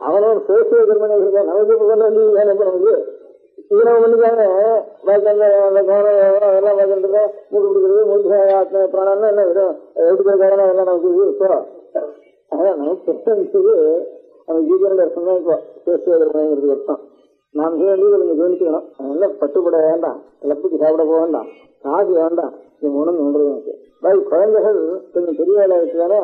அவனோட சோசியோ கர்மனை இருக்கா. நமக்கு நமக்கு இதெல்லாம் பண்ணிக்காங்க. அதெல்லாம் பார்க்கறதுக்கு மூட்டு பிடிக்கிறது மூச்சு பிராணம்னா என்ன விடும் எடுக்கிறதுக்காக அதெல்லாம் நமக்கு இப்போ அதான் நமக்கு பெருசு. நம்ம ஜீவனோட அர்த்தம் தான் இப்போ சோசியோ கர்மனைங்கிறது அர்த்தம். நாம் செய்ய கொஞ்சம் கவனிச்சுக்கணும். அதனால பட்டுப்பட வேண்டாம், கிளப்புக்கு சாப்பிட போக வேண்டாம், காசு வேண்டாம். இது மூணு ஒன்றது எனக்கு பாய். குழந்தைகள் கொஞ்சம் பெரிய வேலை வச்சுதானே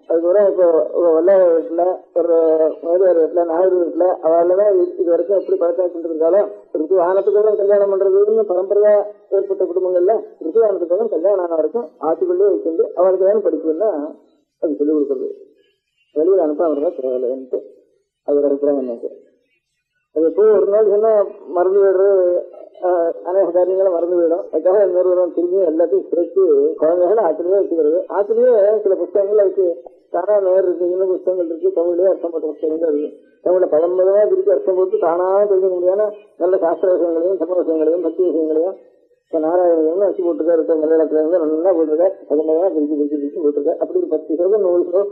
அதுக்கு வர இப்போ வெள்ளாய வீட்டுல ஒரு மதுரை வீட்டுல நாயுடு வீட்டுல அவெல்லாமே இது வரைக்கும் எப்படி பழக்கம் வச்சுருந்தாலும் ரித்து வாகனத்துக்காக கல்யாணம் பண்றதுன்னு பரம்பரையா ஏற்பட்ட குடும்பங்கள்ல ரித்து வாகனத்துக்காக கல்யாணம் ஆன வரைக்கும் ஆற்றுக்குள்ளே வச்சுட்டு அவளுக்கு வேணும் படிப்புன்னா அது சொல்லிக் கொடுக்குறது. வெளியில் அனுப்பாம தேவையில்லைன்ட்டு அது ஒரு அபிப்பிராயம் எனக்கு. அது எப்போ ஒரு நாள் சொன்னா மறந்து விடுறது, அநேக காரியங்களை மறந்து விடும். அதுக்காக இன்னொரு திரும்பி எல்லாத்தையும் சேர்த்து குழந்தைகளை ஆத்திலேயே வச்சுக்கிறது. ஆத்திலேயே சில புத்தகங்கள் அதுக்கு தானா நேர் இருக்கு, இன்னும் புத்தகங்கள் இருக்கு. தமிழ்லயே அர்த்தம் போட்ட புத்தகங்கள் இருக்கு. தமிழ்ல 19 திருப்பி அர்த்தம் போட்டு தானா தெரிஞ்சுக்க முடியாத நல்ல சாஸ்திர விஷயங்களையும் சம விஷயங்களையும் பக்தி விஷயங்களையும் இப்ப நாராயணன் வச்சு போட்டிருக்காரு, மலையாளத்துல இருந்து நல்லா போட்டிருக்காரு, அதனால பிரிச்சு போட்டிருக்காரு. அப்படி ஒரு 10 ஸ்லோகம் 100 ஸ்லோகம்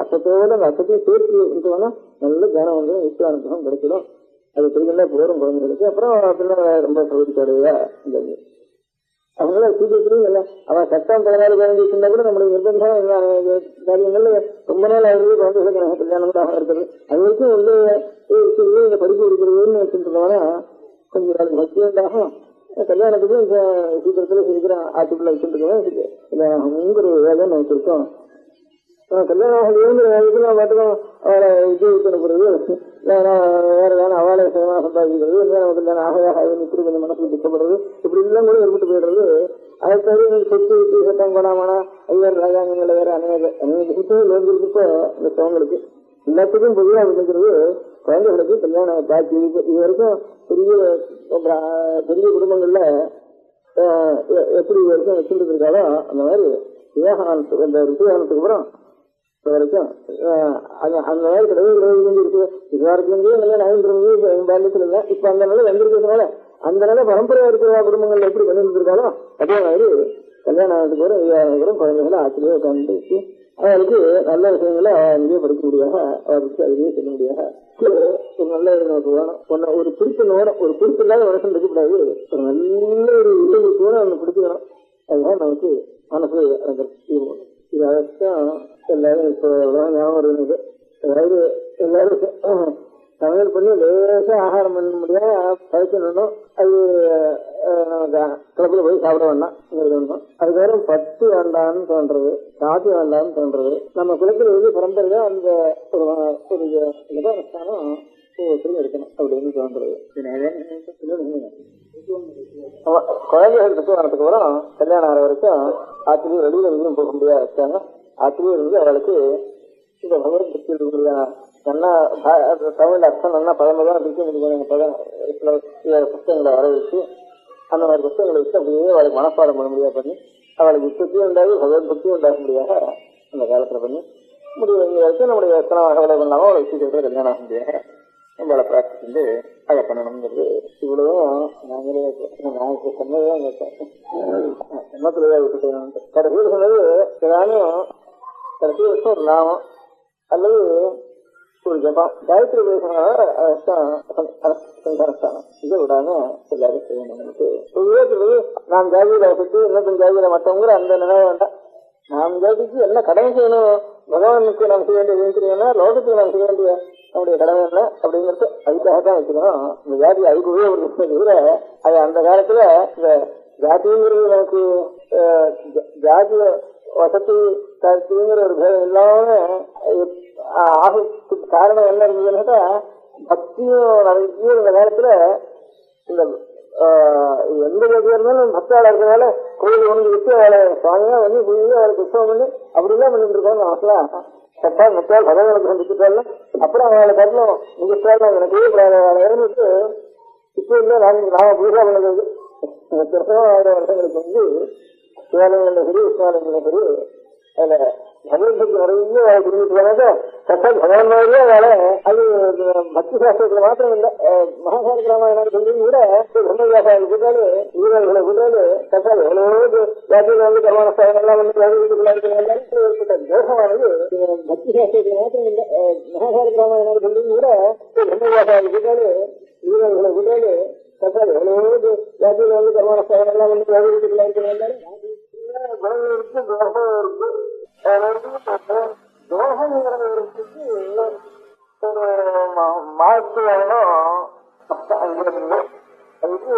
அசத்தோட அந்த அசத்தையும் சேர்த்து நல்ல தியானம் வந்து ஈஸ்வர அனுகிரகம் கிடைச்சிடும். அது திரும்ப போரும் குழந்தைகளுக்கு. அப்புறம் ரொம்ப சௌகரியப்படுவா இந்த அவங்களால சீக்கிரத்திலையும் இல்லை. அவன் சட்டம் 16 15 சொன்னா கூட நம்மளுடைய நிர்பந்தம் காரியங்கள்ல ரொம்ப நாள் ஆகுது. குழந்தைகளுக்கு நாங்கள் கல்யாணம் இருக்கிறது அது வரைக்கும் வந்து இந்த படிப்பு இருக்கிறதுன்னு வச்சுருந்தோம்னா கொஞ்சம் நாள் பக்தி உண்டாகும். கல்யாணத்துக்கு சீக்கிரத்துல சீக்கிரம் ஆட்டுக்குள்ள வச்சுருக்கோங்கிற வேலை நம்ம வச்சிருக்கோம். கல்யாணம் வேகத்துல மட்டும் அவளை விஜயிக்கிற பிறகு வேற வேணும் அவளை சேவனா சம்பாதிக்கிறது, நமக்கு கல்யாணம் ஆகையாக நிற்கிறது, கொஞ்சம் மனசுக்கு திட்டப்படுறது, இப்படி எல்லாம் கூட ஏற்பட்டு போயிடுறது. அதை தவிர சொத்து விட்டு சட்டம் கொடாமனா ஐயர் ராஜாங்கங்கள வேற அநேக லோன்களுக்கு இந்த சவங்களுக்கு எல்லாத்துக்கும் பொதுவாக நினைக்கிறது குழந்தைகளுக்கு கல்யாணம் காட்சி. இது வரைக்கும் பெரிய குடும்பங்கள்ல எப்படி இது வரைக்கும் வச்சுட்டு இருக்காரோ அந்த மாதிரி விவேகானந்தத்துக்கு அந்த ரிஷியானத்துக்கு அப்புறம் வரைக்கும் அந்த மாதிரி கிடையாது இருக்கு. இது வரைக்கும் நல்லா நயன்றது பாலியத்தில் இல்லை. இப்ப அந்த நிலை வந்திருக்கிறதுனால அந்த நிலை பரம்பரையா இருக்கிற குடும்பங்கள்ல எப்படி பண்ணிட்டு இருக்காலும் அதே மாதிரி கல்யாணம் ஆனதுக்கு வரும் விவாகம் குழந்தைகளை ஆச்சரியம் உட்காந்து வச்சு அவளுக்கு நல்ல விஷயங்களை அங்கேயே படிக்க முடியாத அவருக்கு அதுலேயே சொல்ல முடியாத ஒரு நல்ல நமக்கு வேணும். ஒரு பிடிப்பு வேணும். ஒரு பிடிப்பு இல்லாத மனசு இருக்கக்கூடாது. ஒரு நல்ல ஒரு விஷயத்துக்கு வேணும் நம்ம பிடிச்சிக்கணும். அதுதான் நமக்கு மனசு இது அதைத்தான் எல்லாரும் இப்போ ஞாபகம் இருந்தது. அதாவது எல்லாரும் சமையல் பண்ணி லேசாக ஆகாரம் பண்ண முடியாம பழக்கணும். அது நமக்கு கிளப்புல போய் சாப்பிட வேண்டாம். அதுக்கப்புறம் பத்து வேண்டாம்னு தோன்றது, காப்பி வேண்டாம்னு தோன்றது. நம்ம குலத்துல பரம்பரை அந்த ஒரு நிதானஸ்தானம் ஒவ்வொருத்தரும் இருக்கணும் அப்படின்னு தோன்றது. குழந்தைகள் வரதுக்கு அப்புறம் கல்யாணம் ஆகிற வரைக்கும் ஆத்திரியை வெளியில எங்கேயும் போக முடியாது வச்சாங்க. ஆத்திரியை இருந்து அவளுக்கு இந்த பகவத் பக்தி நல்லா தமிழ் அர்த்தம் நல்லா பழமைதான் புத்தகங்களை வர வச்சு அந்த மாதிரி புத்தகங்களை வச்சு அப்படியே அவளுக்கு மனப்பாடம் பண்ண முடியாது பண்ணி அவளுக்கு யுத்தத்தையும் உண்டாகி பகவத் பக்தியும் உண்டாக முடியாத அந்த காலத்துல பண்ணி முடிவு வரைக்கும் நம்முடைய எத்தனை வேலை பண்ணாமோ அவளை சீக்கிரத்தில் கல்யாணம் ஆக முடியாது. நம்மளை பிராக்டிஸ் வந்து அதை பண்ணணுங்கிறது இவ்வளவும் நாங்களே சொன்னதுதான் கேட்டேன். எண்ணத்துலதான் விட்டுட்டேன். கடைசியில் சொன்னது ஏதானும் கடைசி வருஷம் ஒரு நாமம் அல்லது ஒரு ஜபம் காயத்ரி பேசுறதுதான் இதை விடாம எல்லாரும் செய்யணும். நமக்கு நாம் ஜாதியில வசதி இன்னும் ஜாதியில மற்றவங்கிற அந்த நினைவு வேண்டாம். நாம் ஜாதிக்கு என்ன கடமை செய்யணும், பகவானுக்கு நாம் செய்ய வேண்டிய இருக்கிறீங்கன்னா லோகத்துக்கு நாம் செய்ய வேண்டிய நம்முடைய கடமை என்ன அப்படிங்கிறது அதுக்காகத்தான் வச்சுக்கணும். இந்த ஜாதி அதுக்கு உபயோகப்படுத்த தவிர அது அந்த காலத்துல இந்த ஜாதிங்கிறது நமக்கு ஜாதி வசதி கருத்துங்கிற ஒரு பேதம் இல்லாம ஆகிறதுக்கு காரணம் என்ன இருந்ததுன்னாக்கா பக்தியும் நிறைய இந்த நேரத்துல இந்த எந்த ஜாதியா இருந்தாலும் பக்தாளா இருக்கிறதால கோயில் ஒன்று வச்சு அவளை சுவாமியா பண்ணி புரிஞ்சு அவளுக்கு உற்சவம் பண்ணி அப்படிலாம் பண்ணிட்டு இருக்கோம். நமக்குலாம் சட்டா மெட்டால் பகவானுக்கு சந்திச்சுட்டால அப்புறம் அவளை கட்டணும் மிகத்தால எனக்கு இருந்து இப்போ இல்லை நாம பூஜா பண்ணது வருஷங்களுக்கு வந்து சிவாலயங்கள்ல சரி விஸ்வாலயங்கள்ல சரி அதுல பகவத்பக்தி நிறைய புரிஞ்சுட்டு போனாக்க கஷ்ட பகவான் மாதிரியே வேலை. அது பக்தி சாஸ்திரத்துல மாத்திரம் இல்லை, மகாபாரத ராமாயணம் சொல்லி கூட பிரம்மவியாசாரிகள் கூட்டாளு வீரர்களை கூட்டாளு கஷ்டம் எவ்வளவு ஜாதியில வந்து கர்மானஸ்தானங்கள்லாம் வந்து ஏற்பட்ட தோஷமானது பக்தி சாஸ்திரத்துல மாத்திரம் இல்லை, மகாபாரத ராமாயணம் சொல்லி கூட பிரம்மவியாசாரிகள் கூட்டாளு வீரர்களை கூட்டாளு கஷ்டம் எவ்வளவு ஜாதியில வந்து கர்மானஸ்தானங்கள்லாம் வந்து குணம் இருக்கு, தோஷம் இருக்கு. தோஷங்கிறதுக்கு ஒரு மாற்று வேணும். அதுக்கு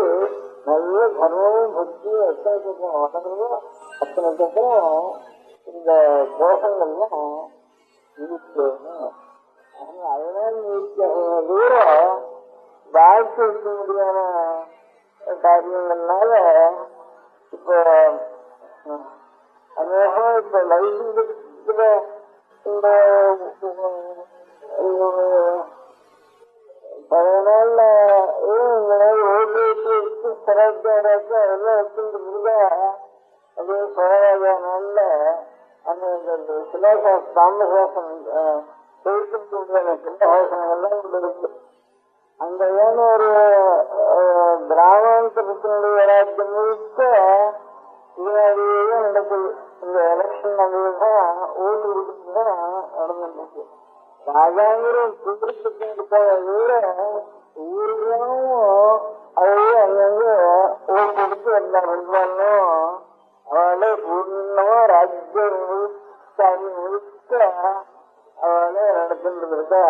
நல்ல தர்மமும் பக்தியும் எத்தனை அத்தனைக்கப்புறம் இந்த தோஷங்கள்லாம் இருக்கணும். அதனால தூரம் வாழ்க்கை இருக்க முடியாத காரியங்கள்னால இப்போ அநேகமா இப்ப லைஃப்ல இந்த 10 நாள்ல எல்லாம் எடுத்துட்டு முடிஞ்சா அதே 15 நாள்ல அந்த சிலாசாசம் தாமசாசனம் சிலாசாசனங்கள்லாம் இருக்கு. அந்த ஒரு கிராமாந்தரத்தினுடைய ராஜ்யம் முழுக்க இதனாலேயே நடக்குது. இந்த எலெக்ஷன் நடந்துதான் ஓட்டு கொடுத்துதான் நடந்துருக்கு. ராஜாங்கிற குதிரத்துக்கு இருக்காத ஊர்களும் அதையே அங்கங்க ஓட்டு கொடுத்து எல்லாம் இருந்தாலும் அவளை பூர்ணமா ராஜ்யம் முழுக்க முழுக்க அவளை நடத்துட்டு இருக்கா.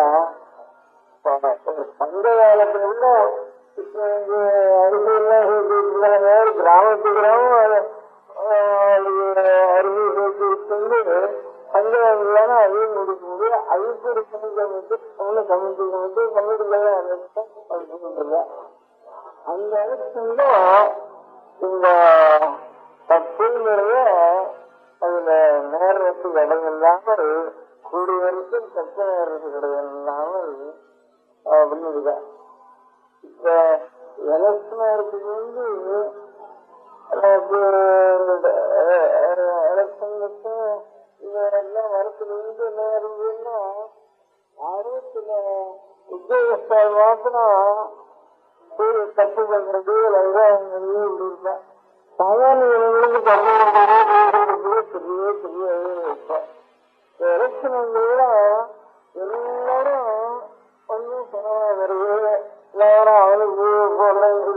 சங்க காலத்துல அருமையெல்லாம் கிராமத்து கிராமம் அருமை சேர்த்து சங்கதான அதையும் முடிக்க முடியும். அதுக்கு ஒரு கமிட்டி அந்த இடத்துல இந்த தப்புங்கிறத அதுல நேரத்துக்கு இடம் இல்லாமல் கூடிய வரைக்கும் தப்பு நேரத்துக்கு இடம் இல்லாமல் பண்ணிருக்கா. இப்ப எலெக்ஷனுக்கு எலெக்ஷனுக்கு இதெல்லாம் வரத்துல இருந்து என்ன இருந்ததுன்னா யாரும் சில உத்தியோகஸ்தால் மாத்திரம் தப்பு பண்றது லங்காங்கிறது இப்படி இருக்கா. சாதாரண இனங்களுக்கு பெரிய பெரிய எலெக்ஷனுங்கள எல்லாரும் ஒன்றும் பணமா வருது. எல்லாரும் அவனுக்கு போடுறது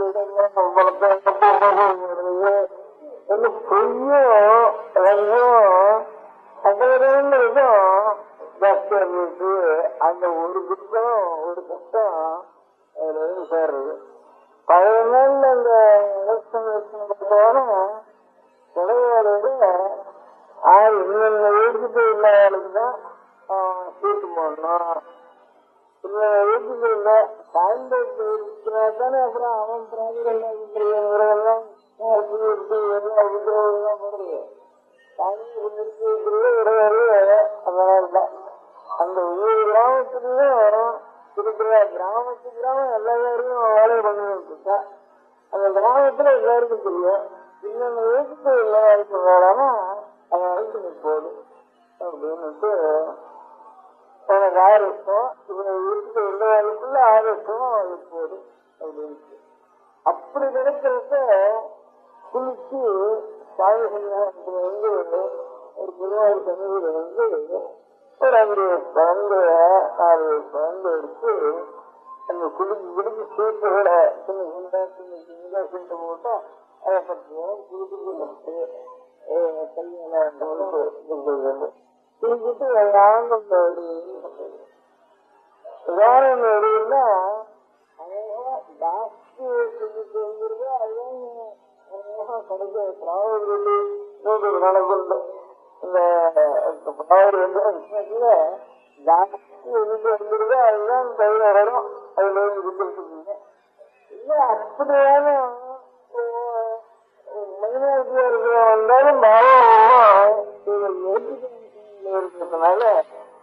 பொய்யும் சகலங்களுக்கும் ஜாஸ்தியா இருந்துச்சு. அந்த ஒரு குற்றம் ஒரு கஷ்டம் அதுல வந்து சேர்றது. பழைய நாள்ல அந்த எலெக்ஷன் கிடையாது. இன்னொன்னு எழுதிட்டு இல்லாததான் சீட்டு போடணும். இன்னொன்னு எழுதிட்டு இல்லை சாயந்தரத்து இருக்கிறாதானே அப்புறம் அவன் பிராதிகள்லாம் போடுறது. அந்த ஒவ்வொரு கிராமத்துலயும் இருக்கிற கிராமத்து கிராமம் எல்லா பேரையும் வேலை பண்ணிட்டு அந்த கிராமத்துல எல்லாருக்கும் தெரியும். இன்னொன்னு எழுத்து எல்லாருக்கும் வேலைன்னா அவன் எழுத்துக்கு போடும் அப்படின்னுட்டு எனக்கு ஆரோக்கியம் இவனை இருக்கிற எல்லாருக்குள்ள ஆரோக்கியம் அது போடும் அப்படின்ட்டு அப்படி கிடைக்கிறத குளிச்சு சாமி சன்னிதானத்துல வந்து ஒரு பெருமாள் சன்னதியில வந்து ஒரு 5 குழந்தை 4 குழந்தை எடுத்து அந்த குளிச்சு குடிச்சு சீட்டுகளை சின்ன சின்ன சீட்டு போட்டா அதை பற்றி குளிச்சுட்டு குளிச்சுட்டு ஆனந்தம் உதாரணம் எப்படின்னா ஜாஸ்தி குளிச்சுட்டு வந்துருது. அதுதான் கிடைக்க பிராவதி நடக்குது. இந்த பிராவதி விஷயத்துல ஜாஸ்தி இருந்து வந்துருது. அதுதான் கையில வரும். அதுல இருந்துருக்குங்க. இல்ல அப்படியான மைனாரிட்டியா இருக்கிற வந்தாலும் பாவம் இருக்கிறதுனால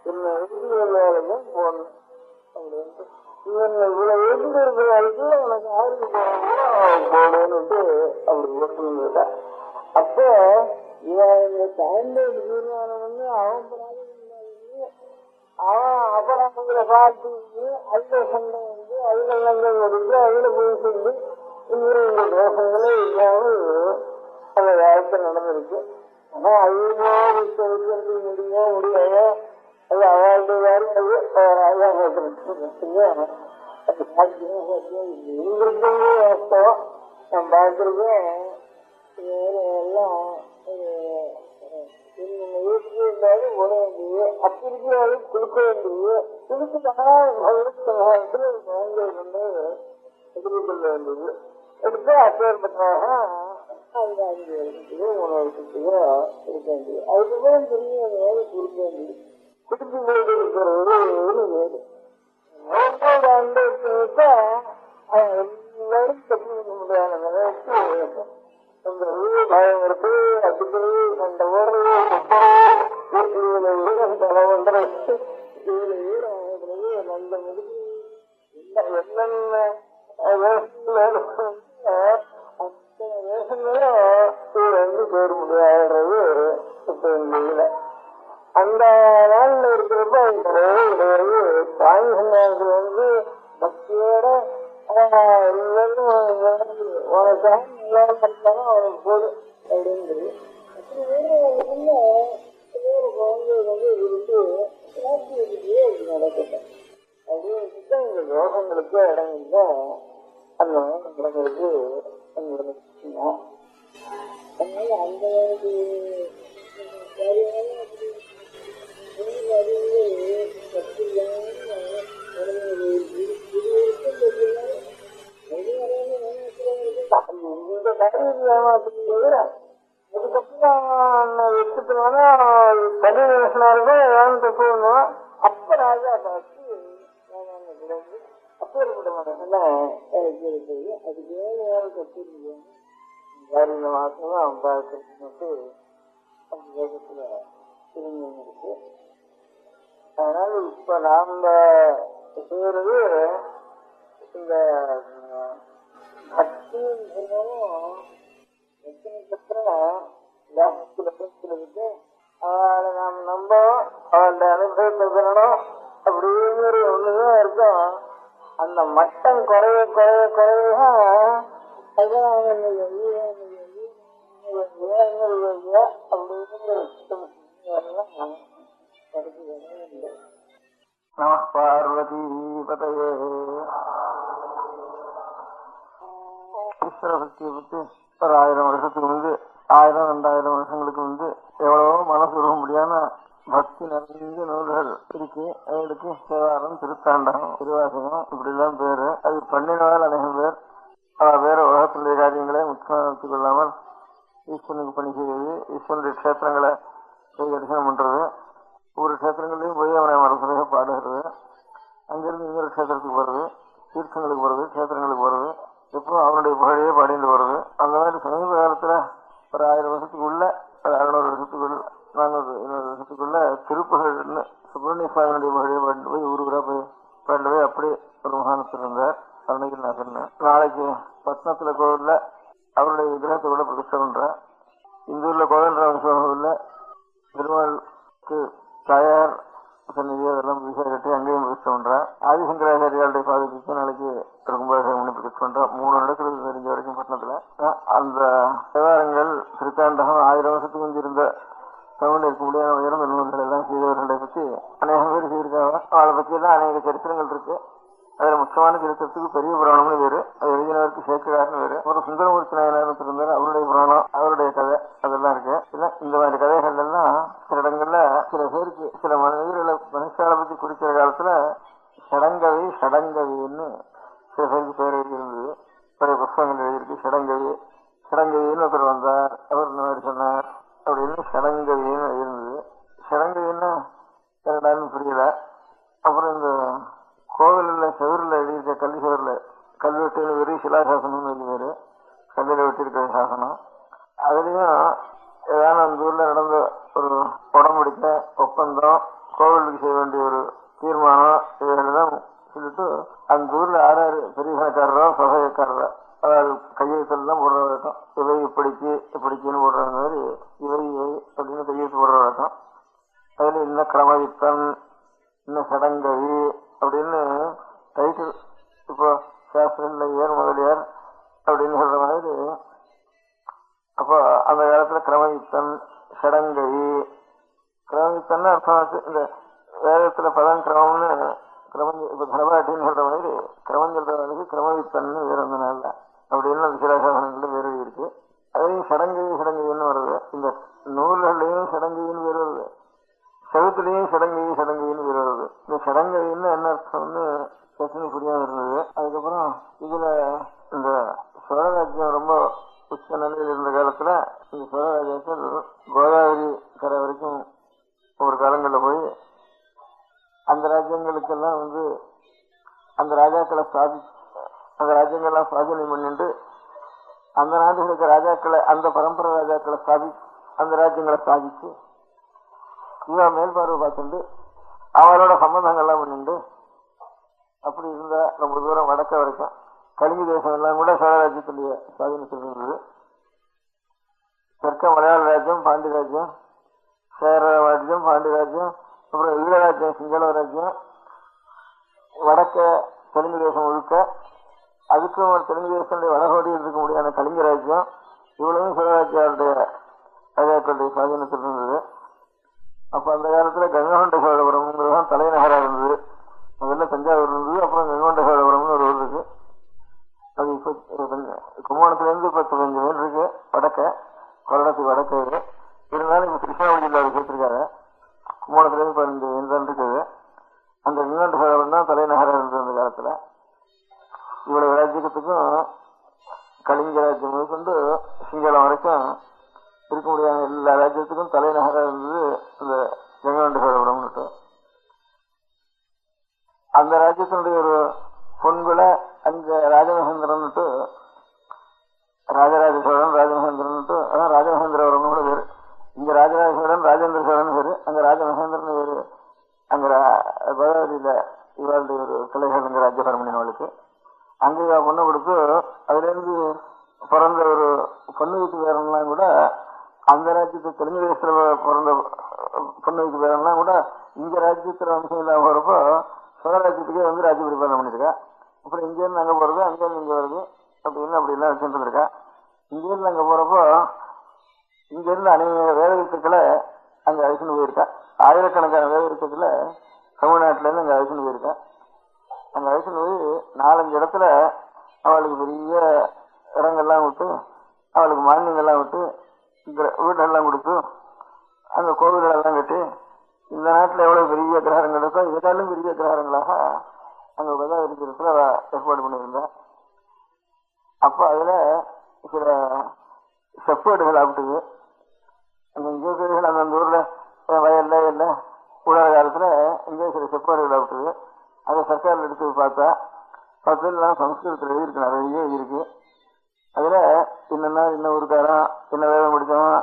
என்ன எழுதியதான் போடணும் அப்படின்ட்டு இவ்வளவு எழுதி இருக்கிறாளுக்கு உனக்கு ஆறுக்கு போடணும்ட்டு அப்படி ஓட்டுங்க. அப்போ இவன் இந்த ஸ்டாண்டர்ட் தீர்மானம் வந்து அவன் அவன் அபராதங்களை பார்த்து அதுல சண்டை வந்து அதுல லங்கம் எடுத்து அதுல போய் சொல்லி இந்த தோஷங்களே இல்லாமல் அந்த வேலைக்கு நடந்திருக்கு. ஆனா அதுவோ வைக்கிறது முடியாதோ அது அவளுடைய வேலை. அது நான் பார்த்திருக்கேன். எல்லாம் வீட்டுக்கு இருந்தாலும் போட வேண்டியது அப்படி இருக்கிறாரு கொடுக்க வேண்டியது கொடுத்துட்டா குழந்தை வந்து எதிர்கொள்ள வேண்டியது எடுத்து அப்பேற்பட்டாக 5 வருஷத்துக்கோ 3 வருஷத்துக்கோ இருக்க வேண்டியது. அதுக்கப்புறம் திரும்பி அந்த வேலை கொடுக்க வேண்டியது. குடிச்சு போயிட்டு இருக்கிறது வேறு 4 ஆண்டு எல்லாரும் தப்பு பண்ண முடியாத நிலைக்கு அந்த பயம் இருக்கு. அதுக்கு அந்த ஓடுறது பண்றது நல்ல முடிவு என்னென்ன அத்தனை வேஷங்களும் வந்து சேர முடியாதுன்றது இப்ப இந்த அந்த நாள்ல இருக்கிறப்ப கிடையாது. சாமி சன்னியாசத்துல வந்து பக்தியோட உனக்காக எல்லாரும் படித்தாலும் அவனுக்கு போதும் அப்படிங்கிறது. அப்படி வேணும்னா நடக்கட்டும் அப்படின்னு இந்த யோகங்களுக்கு இடம் இல்லை. அந்த நடக்கிறது அதனால அந்த இந்த காரியம் ஏமாத்துக்கு அதுக்கப்புறம் வச்சுட்டோம்னா கல்வி நேசனாருக்கும் ஏன் தப்புவோம். அப்ப ராஜா பார்த்து அப்ப இருக்க மாட்டேன் அதுக்கு ஏன் தப்பு இந்த மாசம் ஐம்பது மட்டும் அந்த வேகத்துல திரும்பி இருக்கு. அதனால இப்ப நாம செய்யறது இந்த பக்தின்னு சொன்னாலும் இருக்கு. அவளை நாம் நம்ப அவளோட அனுபவத்தை பெறணும் அப்படிங்கிற ஒண்ணுதான் இருக்கும். அந்த மட்டம் குறைய குறைய குறைய நம பார்வதி பதையே. ஈஸ்வர பக்தியை பத்தி ஒரு 1000 வருஷத்துக்கு முன்பு 1000-2000 வருஷங்களுக்கு முன்பு எவ்வளவோ மனசு உருவ முடியாம பக்தி நிறைஞ்ச நூல்கள் இருக்கு. அதுக்கு தேவாரம், திருத்தாண்டகம், திருவாசகம் இப்படி எல்லாம் பேரு. அது பண்ணினவால் அநேகம் பேர் வேற உலகத்தினுடைய காரியங்களை முக்கியமாக வைத்துக் கொள்ளாமல் ஈஸ்வரனுக்கு பணி செய்வது, ஈஸ்வரனுடைய கஷேத்திரங்களை போய் தரிசனம் பண்றது, ஒவ்வொரு கஷேத்திரங்களையும் போய் அவனை மனசுரையாக பாடுகிறது, அங்கிருந்து இன்னொரு கஷேத்திரத்துக்கு போறது, தீர்த்தங்களுக்கு போறது, கஷேத்திரங்களுக்கு போறது, எப்போ அவனுடைய புகழையே பாடிட்டு வருது. அந்த மாதிரி சமீப காலத்துல ஒரு 1000 வருஷத்துக்குள்ள 600 வருஷத்துக்குள்ள 400 வருஷத்துக்குள்ள திருப்புகழ்னு சுப்பிரமணிய சுவாமியுடைய புகழையே பாடிட்டு போய் ஊருக்குறா போய் பாடிட்டு போய் அப்படி ஒரு மகானத்தில் இருந்தார் அருணகிரிநாதன். நாளைக்கு பத்னத்துல கோவில்ல அவருடைய விக்கிரகத்தை கூட பிரதிஷ்டை பண்றேன். இந்தூர்ல கோவில்ராம கோவில்ல திருமாலுக்கு தாயார் சன்னிதி அதெல்லாம் பிரதிஷ்டை கட்டி அங்கேயும் பிரதிஷ்டை பண்றேன். ஆதிசங்கராச்சாரியாருடைய பாதத்துக்கு நாளைக்கு கும்பாபிஷேகம் பண்ணி பிரதிஷ்டை பண்றேன். 3 நடக்கிறது தெரிஞ்ச வரைக்கும் பட்டணத்துல. அந்த தேவாரங்கள் திருத்தாண்டகம் 1000 வருஷத்துக்கு முந்தி இருந்த தமிழ் இருக்க முடியாத உயர்ந்த நூல்கள் எல்லாம் செய்தவர்களை பத்தி அநேகம் பேர் செய்திருக்காங்க. அவளை பத்தி எல்லாம் அநேக சரித்திரங்கள் இருக்கு. அதுல முக்கியமான சரித்திரத்துக்கு பெரிய புராணம்னு பேரு, அது எழுதினவருக்கு சேக்கிழார்னு பேரு. ஒரு சுந்தரமூர்த்தி நாயனார் இருந்தார், அவருடைய புராணம், அவருடைய கதை அதெல்லாம் இருக்கு. இந்த மாதிரி கதைகள் எல்லாம் சில இடங்கள்ல சில பேருக்கு சில மனிதர்களை மனுஷாலை பத்தி குறிக்கிற காலத்துல ஷடங்கவி ஷடங்கவின்னு சில பேருக்கு பேர் எழுதியிருந்தது. பழைய புத்தகங்கள் எழுதியிருக்கு. ஷடங்கவின்னு ஒருத்தர் வந்தார், அவர் இந்த மாதிரி சொன்னார் அப்படின்னு ஷடங்கவின்னு எழுதியிருந்தது. ஷடங்கவின்னு என்னடான்னு புரியல. அப்புறம் இந்த கோவில்ல செவரில் எழுதியிருக்க கல்வி செவரில் கல்வெட்டுன்னு வெறும் சிலாசாசனம்னு எழுதிவாரு, கல்லில் வெட்டியிருக்கிற சாசனம். அதுலயும் ஏதாவது அந்த ஊர்ல நடந்த ஒரு உடம்படிக்க ஒப்பந்தம், கோவிலுக்கு செய்ய வேண்டிய ஒரு தீர்மானம் இவைகளெல்லாம் சொல்லிட்டு அந்த ஊர்ல 6 பெரிய கணக்காரரோ சபைக்காரரோ அதாவது கையெழுத்தெல்லாம் போடுற வழக்கம். இவை இப்படிக்குன்னு போடுற மாதிரி இவை அப்படின்னு கையெழுத்து போடுற வழக்கம். அதுல இன்ன கிரமவித்தன், இன்ன சடங்கவி அப்படின்னு டைட்டில். இப்போ சாஸ்திரர் முதலியார் அப்படின்னு சொல்ற மாதிரி. அப்போ அந்த காலத்துல கிரமயுக்தன் ஷடங்கவி. கிரமயுக்தன்னு அர்த்தம் இந்த வேதத்துல பதம் கிரமம்னு இப்ப தனபாட்டின்னு சொல்ற மாதிரி கிரமம் சொல்றவனுக்கு கிரமயுக்தன்னு வேற வந்த நாள்ல அப்படின்னு அந்த சிலாசாசனங்கள்ல வேறு இருக்கு. அதையும் ஷடங்கவின்னு வருது. இந்த நூல்கள்லயும் ஷடங்கவின்னு வேறு வருது, செவத்துலயும் சடங்கவின்னு பேர் வருது. இந்த சடங்கவின்னு என்ன அர்த்தம்னு பிரச்சனை புரியாம இருந்தது. அதுக்கப்புறம் இதுல இந்த சோழராஜ்யம் ரொம்ப உச்ச நிலையில் இருந்த காலத்துல இந்த சோழராஜ்யத்தில் கோதாவரி கரை வரைக்கும் ஒரு காலங்கள்ல போய் அந்த ராஜ்யங்களுக்கெல்லாம் அந்த ராஜ்யங்கள்லாம் சுவாதீனம் பண்ணிட்டு அந்த நாடுகளுக்கு ராஜாக்களை, அந்த பரம்பரை ராஜாக்களை அந்த ராஜ்யங்களை ஸ்தாபிச்சு இவன் மேல்பார்வை பார்த்துட்டு அவளோட சம்பந்தங்கள்லாம் பண்ணிட்டு அப்படி இருந்த ரொம்ப தூரம் வடக்க வரைக்கும் கலிங்க தேசம் எல்லாம் கூட சோழராஜ்யத்துடைய சுவாதீனத்தில் இருந்தது. தெற்க மலையாள ராஜ்யம், பாண்டி ராஜ்யம், சேர ராஜ்யம், பாண்டி ராஜ்யம், அப்புறம் ஈழராஜ்யம், சிங்கள ராஜ்யம், வடக்க தெலுங்கு தேசம் முழுக்க, அதுக்கும் தெலுங்கு தேசத்துடைய வடகோடியில் இருக்க முடியாத கலிங்க ராஜ்யம், இவ்வளவும் சிவராஜ்யாருடைய ராஜாக்களுடைய சுவாதீனத்தில் இருந்தது. அப்ப அந்த காலத்துல கங்ககொண்ட சோழபுரம்ங்கிறதான் தலைநகராக இருந்தது. முதல்ல தஞ்சாவூர் இருந்தது, அப்புறம் கங்ககொண்ட சோழபுரம்னு ஒரு ஊர் இருக்கு. அது இப்ப கும்பகோணத்துல இருந்து 15 மைல் இருக்கு வடக்க, கொரடத்துக்கு வடக்க இது. இருந்தாலும் இப்ப கிருஷ்ணாவளி ஜில்லாவில் சேர்த்திருக்காங்க. கும்பகோணத்துல இருந்து 15 மைல் தான் இருக்குது. அந்த கங்ககொண்ட சோழபுரம் தான் தலைநகராக இருந்தது அந்த காலத்துல. இவ்வளவு ராஜ்யத்துக்கும் கலிங்க ராஜ்யம் முதற்கொண்டு சிங்களம் வரைக்கும் இருக்க முடியாத எல்லா ராஜ்யத்துக்கும் தலைநகராக இருந்தது அந்த கங்ககொண்ட சோழபுரம். அந்த ராஜ்யத்தினுடைய ஒரு பொன்விழ அங்க ராஜமகேந்திரன் ராஜராஜ சோழன் ராஜமகேந்திரன், அதான் ராஜமகேந்திரவரம் கூட பேரு. இங்க ராஜராஜ சோழன் ராஜேந்திர சோழன் பேரு, அங்க ராஜமகேந்திரன் பேரு. அங்க கோதாவரியில இவருடைய ஒரு கிளைகள் அங்க ராஜ்யபாரம் பண்ணினவளுக்கு அங்க இவ பொண்ணு கொடுத்து, அதுல இருந்து பிறந்த ஒரு பொண்ணு வீட்டு பேரெல்லாம் கூட அந்த ராஜ்யத்தை தெலுங்கு தேசத்துல பிறந்த பொண்ணு வீட்டு பேரெல்லாம் கூட இங்க ராஜ்யத்துல வம்சம் இல்லாம போறப்போ சோழராஜ்யத்துக்கே வந்து ராஜ்ய பரிபாலனை பண்ணிருக்கா. அப்புறம் இங்க இருந்து அங்க போறது, அங்க இருந்து இங்க வருது அப்படின்னு அப்படி எல்லாம் வச்சுட்டு இருக்கா. இங்க இருந்து அங்க போறப்போ இங்க இருந்து அநேக வேத வித்துக்களை அங்க அழைச்சுன்னு போயிருக்கா. ஆயிரக்கணக்கான வேத வித்துக்களை தமிழ்நாட்டுல இருந்து அங்க அழைச்சுன்னு போயிருக்கா. அங்க அழைச்சுன்னு போய் 4-5 இடத்துல அவளுக்கு பெரிய இடங்கள்லாம் விட்டு, அவளுக்கு மானியங்கள்லாம் விட்டு, வீட்டெல்லாம் கொடுத்து, அங்க கோவில்கள் எல்லாம் கட்டி, இந்த நாட்டுல எவ்வளவு பெரிய கிரகங்கள் இருக்கோ இதனாலும் பெரிய கிரகங்களாக அங்க இருக்கிறதுல ஏற்பாடு பண்ணியிருந்தேன். அப்ப அதுல சில செப்பேடுகள் ஆப்பிட்டுது. அந்த இங்கே அந்தந்த ஊர்ல வயல்ல இல்ல உலக காலத்துல இங்கே சில செப்பேடுகள் ஆப்பிட்டுது. அதை சர்க்காரில் எடுத்து பார்த்ததுலாம் சம்ஸ்கிருதத்தில் எழுதியிருக்கு, நிறைய எழுதியிருக்கு. அதுல இன்ன ஊருக்காரன், என்ன வேதம் படித்தவன்,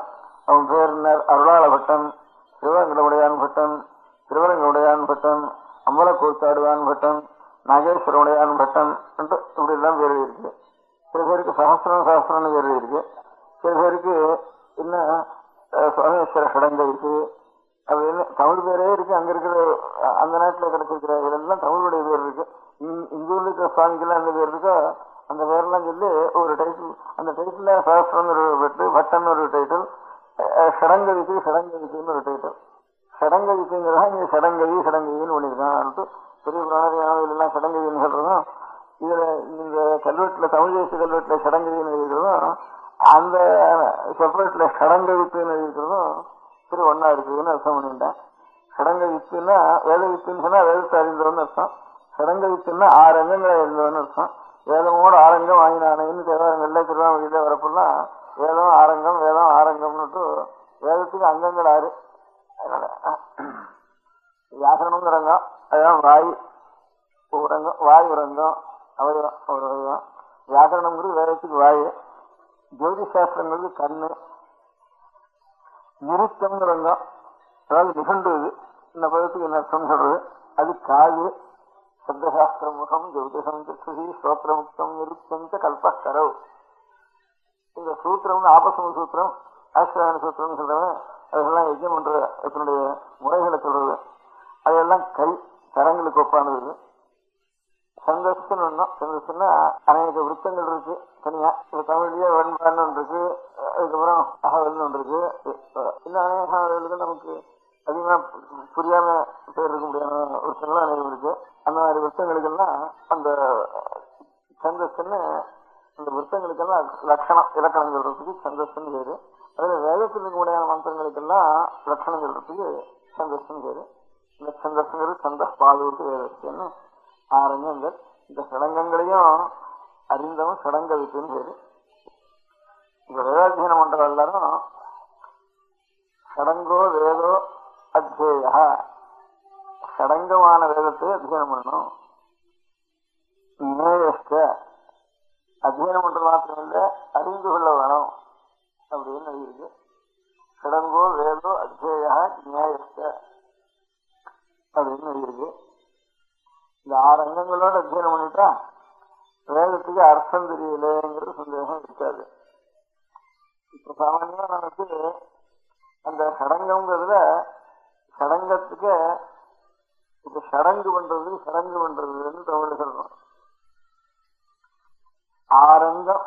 அவன் பேர் என்ன, அருளாள பட்டன், சிவகங்கடமுடையான் பட்டன், திருவரங்கமுடையான் பட்டன், அம்பலக்கூத்தாடுவான் பட்டன், நாகேஸ்வரமுடையான் பட்டன், இப்படி எல்லாம் பேர் எழுதியிருக்கு. சில பேருக்கு சஹஸ்ரம்னு பேர் எழுதியிருக்கு. சில பேருக்கு என்ன சுவாமேஸ்வர சடங்க இருக்கு அப்படின்னு தமிழ் பேரே இருக்கு. அங்க இருக்கிற அந்த நாட்டுல கிடைச்சிருக்கிற இதெல்லாம் தமிழுடைய பேர் இருக்கு. இங்க உள்ள இருக்கிற சுவாமிக்கெல்லாம் அந்த பேர் இருக்கோ அந்த பேரெல்லாம் சொல்லி ஒரு டைட்டில், அந்த டைட்டில் சஹஸ்ரம் ஒரு பெட்டு, பட்டன் ஒரு டைட்டில், சடங்கவித்துன்னு ஒரு டைட்டில். சடங்கவித்துங்கிறதா இங்க சடங்கவின்னு பண்ணிருக்கான். பெரிய பிராணரியான எல்லாம் சடங்கவின்னு சொல்றதும், இதுல இந்த கல்வெட்டுல தமிழ் தேசிய கல்வெட்டுல சடங்கவின்னு எழுதிக்கிறதும், அந்த செப்பரேட்ல சடங்கவித்துன்னு எழுதிக்கிறதும் சரி ஒன்னா இருக்குதுன்னு அர்த்தம் பண்ணிட்டேன். சடங்க வித்துன்னா வேத வித்துன்னு சொன்னா வேதத்தை அறிந்தவன்னு அர்த்தம். சடங்க வித்துன்னா 6 அங்கங்களை அறிந்தவன்னு அர்த்தம். வேதமோட ஆரங்கம் வாங்கினானேன்னு தேவாரங்கள்ல திருவாமொழியில வரப்பெல்லாம் வேதம் ஆரங்கம்னுட்டு வேதத்துக்கு அங்கங்கள் 6. அதனால வியாக்கரணம்ங்கிறங்கம், அதுதான் வாய் உரங்கம் அவயவம். வியாக்கரணம்ங்கிறது வேதத்துக்கு வாய், ஜோதிஷாஸ்திரங்கிறது கண்ணு, நிருத்தம்ங்கிறங்கம் அதாவது நிகழ்ந்தது, இந்த பதத்துக்கு என்ன அர்த்தம் சொல்றது, அது காது. சப்தசாஸ்திர முகம் ஜோதிஷம் சுகி ஸ்தோத்திரமுக்தம் நிருத்தம் கல்பக்கரவ். இந்த சூத்திரம்னு ஆபசம சூத்திரம், ஆசிராயண சூத்திரம் சொல்றவன் அதெல்லாம் யஜ்யம் பண்ற இதனுடைய முறைகளை சொல்றது. அதெல்லாம் கை தரங்களுக்கு ஒப்பானது. சந்தஸ்துன்னு ஒன்றும், சந்தஸ்துன்னா அநேக விருத்தங்கள் இருக்கு தனியா. இப்ப தமிழ்லயே வெண்பான்னு ஒன்று இருக்கு, அதுக்கப்புறம் அகவல்னு ஒன்று இருக்கு. இன்னும் அநேக அகவல்கள் நமக்கு அதிகமா புரியாம பேர் இருக்க முடியாத விருத்தங்கள்லாம் அநேகம் இருக்கு. அந்த மாதிரி விருத்தங்களுக்கெல்லாம் அந்த சந்தஸ்துன்னு, அந்த விருத்தங்களுக்கெல்லாம் இலக்கணம் சொல்றதுக்கு சந்தஸ்துன்னு பேரு. அதுல வேதத்தில் இருக்க முடியாத மந்திரங்களுக்கெல்லாம் லட்சணம் சொல்றதுக்கு சந்தஸ்துன்னு பேரு. இந்த சந்தஸ்துங்கிறது சந்த பாதூருக்கு வேதத்துன்னு 6 அங்கங்கள். இந்த சடங்கங்களையும் அறிந்தவன் சடங்க வித்துன்னு பேரு. இந்த வேதாத்தியனம் பண்ற எல்லாரும் சடங்கோ வேதோ அத்தியேய, சடங்கமான வேதத்தை அத்தியனம் பண்ணணும். நேயஸ்ட, அத்தியனம் பண்ற மாத்திரம் இல்ல அறிந்து கொள்ள வேணும் அப்படின்னு எழுதியிருக்கு. சடங்கோ வேதோ அத்தியேய நேயஸ்ட அப்படின்னு எழுதியிருக்கு. இந்த 6 அங்கங்களோட அத்தியனம் பண்ணிட்டா வேதத்துக்கு அர்த்தம் தெரியலேங்கிறது சந்தேகம் இருக்காது. இப்ப சாமானியமா நமக்கு அந்த சடங்கம்ங்கிறதுல சடங்கத்துக்கு இப்ப சடங்கு பண்றதுன்னு தமிழ்ல சொல்றோம். ஆரங்கம்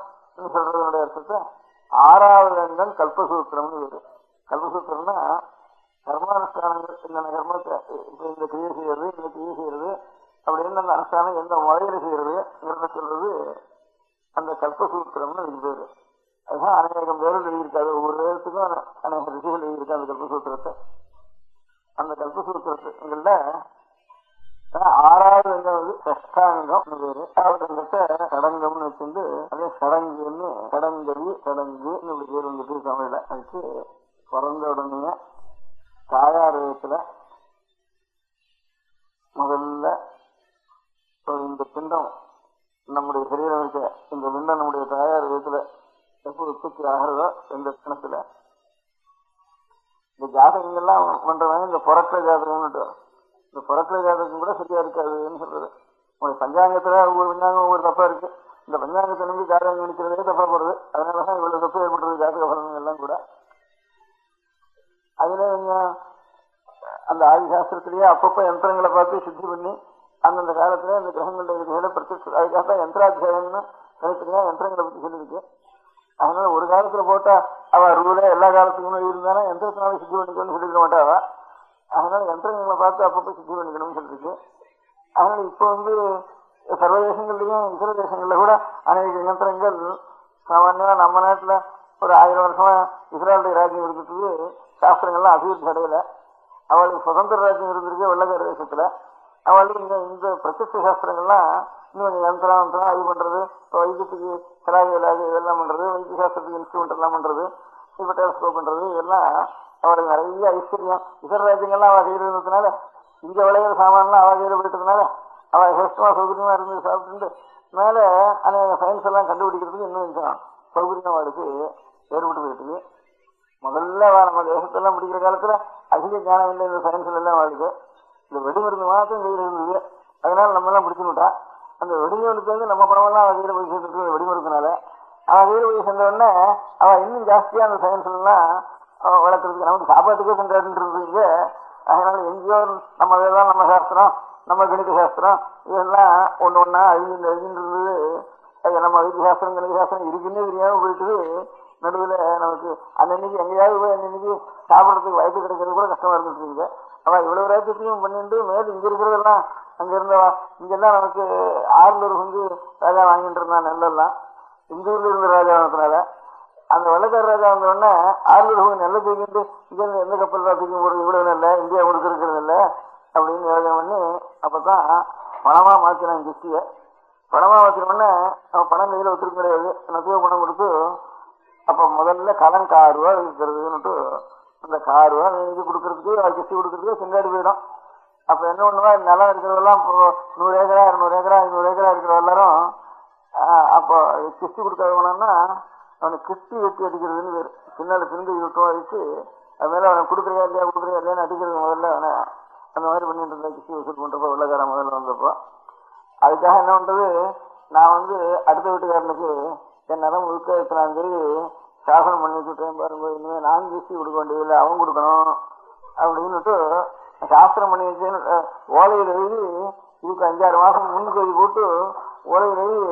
சொல்றதுனுடைய அர்த்தத்தை ஆறாவது அங்கம் கல்பசூத்திரம்னு வேறு. கல்பசூத்திரம்னா கர்மானுஷ்டானங்கள், இந்த கர்மத்தை இப்ப இந்த கிரியை செய்யறது அப்படின்னு அந்த அனுஷ்டானம் எந்த முறையில செய்யறதுங்கிறத சொல்றது அந்த கல்பசூத்திரம்னு அதுக்கு பேரு. அதுதான் அநேகம் பேர்கள் எழுதியிருக்காது. ஒவ்வொரு வேதத்துக்கும் அநேக ரிஷிகள் எழுதியிருக்கா அந்த கல்பசூத்திரத்தை. அந்த கல்பசூத்திரத்துங்கள்ல ஆறாவது அங்கம் வந்து சஷ்டாங்கம் பேரு. ஆறாவது அங்கத்தை சடங்கம்னு வச்சுட்டு அதே சடங்குன்னு சடங்குன்னு பேர் வந்துட்டு தமிழ்ல. அதுக்கு பிறந்த உடனே தாயார் விதத்துல முதல்ல இந்த பிண்டம் நம்முடைய சரீரம் இருக்க இந்த பிண்டம் நம்முடைய தாயார் விதத்துல எப்போ உற்பத்தி ஆகிறதோ இந்த கணத்துல இந்த ஜாதகங்கள்லாம் பண்றவங்க இந்த புறக்கிற ஜாதகம்னுட்டு, இந்த புறக்கிற ஜாதகம் கூட சரியா இருக்காதுன்னு சொல்றது. உங்களுடைய பஞ்சாங்கத்துல ஒவ்வொரு பஞ்சாங்கம் ஒவ்வொரு தப்பா இருக்கு. இந்த பஞ்சாங்கத்தை நம்பி ஜாதகம் நினைக்கிறதே தப்பா போறது. அதனாலதான் இவ்வளவு தப்பு ஏற்படுறது ஜாதக பலன்கள் எல்லாம் கூட. அதுல அந்த ஆதிசாஸ்திரத்திலேயே அப்பப்ப யந்திரங்களை பார்த்து சுத்தி பண்ணி அந்தந்த காலத்துல இந்த கிரகங்களுடைய விதிகளை பிரத்யட்ச அதுக்காக யந்திராத்தியாயம்னு தனித்தனியா யந்திரங்களை பத்தி சொல்லியிருக்கு. அதனால ஒரு காலத்துல போட்டா அவ ரூல எல்லா காலத்துக்கும் இருந்தாலும் யந்திரத்தினால சுத்தி பண்ணிக்கணும்னு சொல்லிக்க மாட்டாவா. அதனால யந்திரங்களை பார்த்து அப்பப்ப சுத்தி பண்ணிக்கணும்னு சொல்லிருக்கு. அதனால இப்ப சர்வ தேசங்கள்லயும் இதர தேசங்கள்ல கூட அநேக யந்திரங்கள் சாமான்யமா நம்ம நாட்டுல ஒரு 1000 வருஷமா இஸ்ரேலுடைய ராஜ்யம் இருக்கிறதுக்கு சாஸ்திரங்கள்லாம் அபிவிருத்தி அடையல. அவளுக்கு சுதந்திர ராஜ்யம் இருந்திருக்கு வெள்ளக்கார தேசத்துல. அவளுக்கு இந்த பிரத்யட்ச சாஸ்திரங்கள்லாம் இன்னும் கொஞ்சம் யந்திரம் அது பண்றது, வைத்தியத்துக்கு சலாஜி இதெல்லாம் பண்றது, வைத்திய சாஸ்திரத்துக்கு இன்ஸ்ட்ருமெண்ட் எல்லாம் பண்றது, இப்ப டெலஸ்கோப் பண்றது, இதெல்லாம் அவளுக்கு நிறைய ஐஸ்வர்யம். இதர ராஜ்யங்கள்லாம் அவள் கையில் இருந்ததுனால இங்க விளையிற சாமான்லாம் அவள் கையில போயிட்டதுனால அவள் சேஷ்டமா சௌகரியமா இருந்து சாப்பிட்டு மேல அநேக சயின்ஸ் எல்லாம் கண்டுபிடிக்கிறதுக்கு இன்னும் கொஞ்சம் சௌகரியம் அவளுக்கு ஏற்பட்டு போயிட்டு. முதல்ல நம்ம தேசத்தெல்லாம் முடிக்கிற காலத்துல அதிக ஞானம் இல்லை இந்த சயின்ஸ்ல எல்லாம் அவளுக்கு. இந்த வெடிமருந்து மாத்திரம் கையில் இருந்தது. அதனால நம்ம எல்லாம் பிடிச்சுட்டா. அந்த வெடிமருந்து வந்து நம்ம படமெல்லாம் அவள் கையில போய் சேர்ந்துட்டு வெடிமருந்துனால அவள் கையில போய் சேர்ந்த உடனே அவள் இன்னும் ஜாஸ்தியா அந்த சயின்ஸ்ல எல்லாம் வளர்க்கறதுக்கு நமக்கு சாப்பாட்டுக்கே கொண்டாடுறது. அதனால எங்கேயோ நம்ம வேதம், நம்ம சாஸ்திரம், நம்ம கணித சாஸ்திரம் இதெல்லாம் ஒன்னா அழிஞ்சின்றது. நம்ம வைத்திய சாஸ்திரம் கணித சாஸ்திரம் இருக்குன்னே தெரியாம போயிட்டு நடுவில் நமக்கு அன்னன்னைக்கு எங்கேயாவது போய் அன்னன்னைக்கு சாப்பிடறதுக்கு வாய்ப்பு கிடைக்கிறது கூட கஷ்டமா இருந்துட்டு. அவன் இவ்வளவு ராஜ்யத்தையும் பண்ணிட்டு மேலும் இங்க இருக்கிறதெல்லாம் அங்க இருந்தவா இங்கெல்லாம் நமக்கு 600 ராஜா வாங்கிட்டு இருந்தான் நெல்லெல்லாம். இந்த ஊர்ல இருந்த ராஜா வாங்கினால அந்த வெள்ளக்கார ராஜா வந்த உடனே 600 நெல்லை தூக்கிட்டு இங்க இருந்து எந்த கப்பல் தான் தூக்கி போடுறது, இவ்வளவு நெல்ல இந்தியா கொடுத்துருக்கிறது இல்லை அப்படின்னு யோசனை பண்ணி அப்பதான் பணமா மாத்தினான் கிஸ்டிய. பணமா மாத்தின உடனே அவன் பணம் கையில ஒத்துருக்க கிடையாது. நசுவ பணம் கொடுத்து அப்ப முதல்ல கடன் 6 ரூபா இருக்கிறதுன்னுட்டு அந்த 6 ரூபா இது கொடுக்கறதுக்கு கிஸ்டி கொடுக்கறதுக்கு சிங்காடி போயிடும். அப்ப என்ன பண்ணுவா, நிலம் இருக்கிறதெல்லாம் 100 ஏக்கரா 200 ஏக்கரா 500 ஏக்கரா இருக்கிற எல்லாரும் அப்போ கிஸ்டி கொடுக்காதவனா அவனுக்கு கிஸ்டி வெட்டி அடிக்கிறதுன்னு பேரு. பின்னால பிந்து விட்டும் அடிச்சு அது மேல அவனை கொடுக்குறியா இல்லையான்னு அடிக்கிறது. முதல்ல அவனை அந்த மாதிரி பண்ணிட்டு இருந்தா கிஸ்டி வசூல் பண்றப்போ வெள்ளக்கார முதல்ல வந்தப்போ. அதுக்காக என்ன பண்றது, நான் அடுத்த வீட்டுக்காரனுக்கு என் நிலம் முழுக்க நான் சாசனம் பண்ணி வச்சுட்டேன் பாருங்க, இனிமே நான் கிஸ்டி கொடுக்க வேண்டியதில்லை அவன் கொடுக்கணும் அப்படின்னுட்டு சாஸ்திரம் பண்ணி வச்சு ஓலையில் எழுதி இதுக்கு 5-6 மாசம் முன்னுக்கு எழுதி போட்டு ஓலையில் எழுதி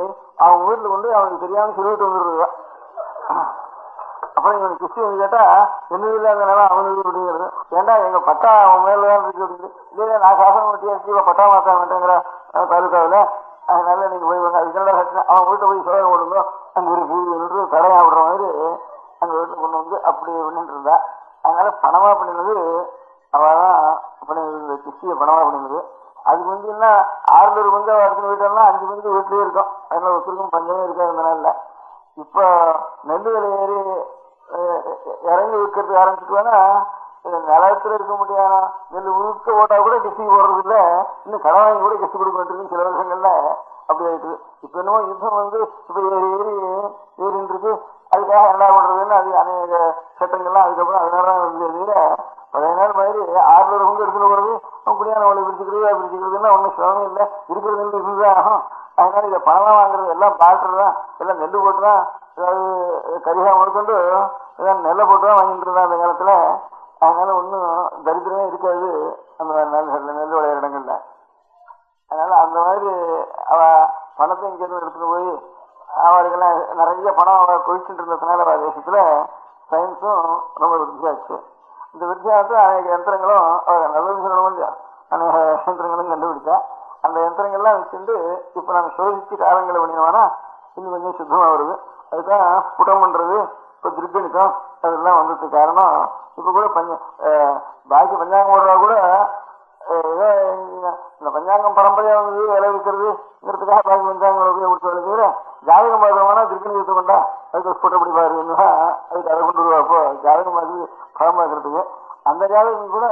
அவன் வீட்டுல கொண்டு அவனுக்கு தெரியாம சொல்லிட்டு வந்துடுறா. அப்புறம் இவனுக்கு கிஸ்டி வந்து கேட்டா என்ன இல்லாத நிலம் அவனுக்கு அப்படிங்கிறது. ஏன்டா எங்க பட்டா அவன் மேலதான் இருக்கு அப்படின்னு. இல்லையா நான் சாசனம் வட்டியா பட்டா மாற்ற மாட்டேங்கிற தாலுக்காவில, அதனால நீங்க போய் அதுக்கு அவன் வீட்டை போய் சோதனை போடுங்க அங்க இருக்கு கடை ஆடுற மாதிரி அங்க வீட்டுல கொண்டு வந்து அப்படி பண்ணிட்டு இருந்தா. அதனால பணமா பண்ணினது அவதான் பண்ணினது, கிஸ்டிய பணமா பண்ணினது. அதுக்கு என்ன 600 அடுத்த வீட்டெல்லாம் 5 வீட்லயே இருக்கும். அதனால ஒருத்தருக்கும் பஞ்சமே இருக்காது அந்த நாள்ல. இப்ப நெல் விலை ஏறி இறங்கி விற்கிறது ஆரம்பிச்சுட்டுவானா நிலத்துல இருக்க முடியாத நெல் முழுக்க ஓட்டா கூட கிஸ்டி போடுறது இல்ல, இன்னும் கடன் வாங்கி கூட கிஸ்டி கொடுக்க வேண்டியது சில வருஷங்கள்ல அப்படி ஆயிட்டு. இப்ப என்னமோ யுத்தம் இப்ப ஏறின்னு இருக்கு. அதுக்காக என்ன பண்றதுன்னு அது அநேக சட்டங்கள்லாம் அதுக்கப்புறம் அதனாலதான் வந்து 10 நாள் மாதிரி 600 எடுத்துட்டு போறது அப்படியான அவளை பிரிச்சுக்கிறதுன்னா ஒன்னும் சிரமம் இல்லை. இருக்கிறது நெல் இதுதான் ஆகும். அதனால இதை பணம் வாங்குறது எல்லாம் பால்டர் தான், எல்லாம் நெல் போட்டுதான், ஏதாவது கரிகா முழுக்கொண்டு நெல்லை போட்டுதான் வாங்கிட்டு இருந்தா அந்த காலத்துல. அதனால ஒன்னும் தரித்திரமே இருக்காது அந்த நெல் விளையாட இடங்கள்ல. பணத்தை இங்கிருந்து எடுத்துட்டு போய் அவருக்கெல்லாம் நிறைய பணம் குவிச்சுட்டு இருந்ததுனால தேசத்துல சயின்ஸும் ரொம்ப விருத்தியாச்சு. இந்த விருத்தியானது அநேக யந்திரங்களும் நல்ல விஷயம் இல்லையா, அநேக யந்திரங்களும் கண்டுபிடிச்சா. அந்த யந்திரங்கள்லாம் வச்சுட்டு இப்ப நாங்க சோதிச்சு காலங்களை பண்ணினோம்னா இன்னும் கொஞ்சம் சுத்தமா வருது. அதுதான் ஸ்புடம் பண்றது, இப்ப திருக்கணிக்கம் அதெல்லாம் வந்ததுக்கு காரணம். இப்ப கூட பாக்கி பஞ்சாங்கம் போடுறா கூட ஏதோ இந்த பஞ்சாங்கம் பரம்பரையா வந்து விளைவிக்கிறதுங்கிறதுக்காக பாக்கி பஞ்சாங்கம் உபயோகிச்சு ஜாதகம் பார்க்கறோம்னா திருக்கணிக்கத்தை கொண்டா அதுக்கு ஸ்புட்டம் அப்படி பாருன்னா அதுக்கு அதை கொண்டு வருவா. அப்போ ஜாதகம் பார்த்து படம் பார்க்கறதுக்கு அந்த ஜாதகம் கூட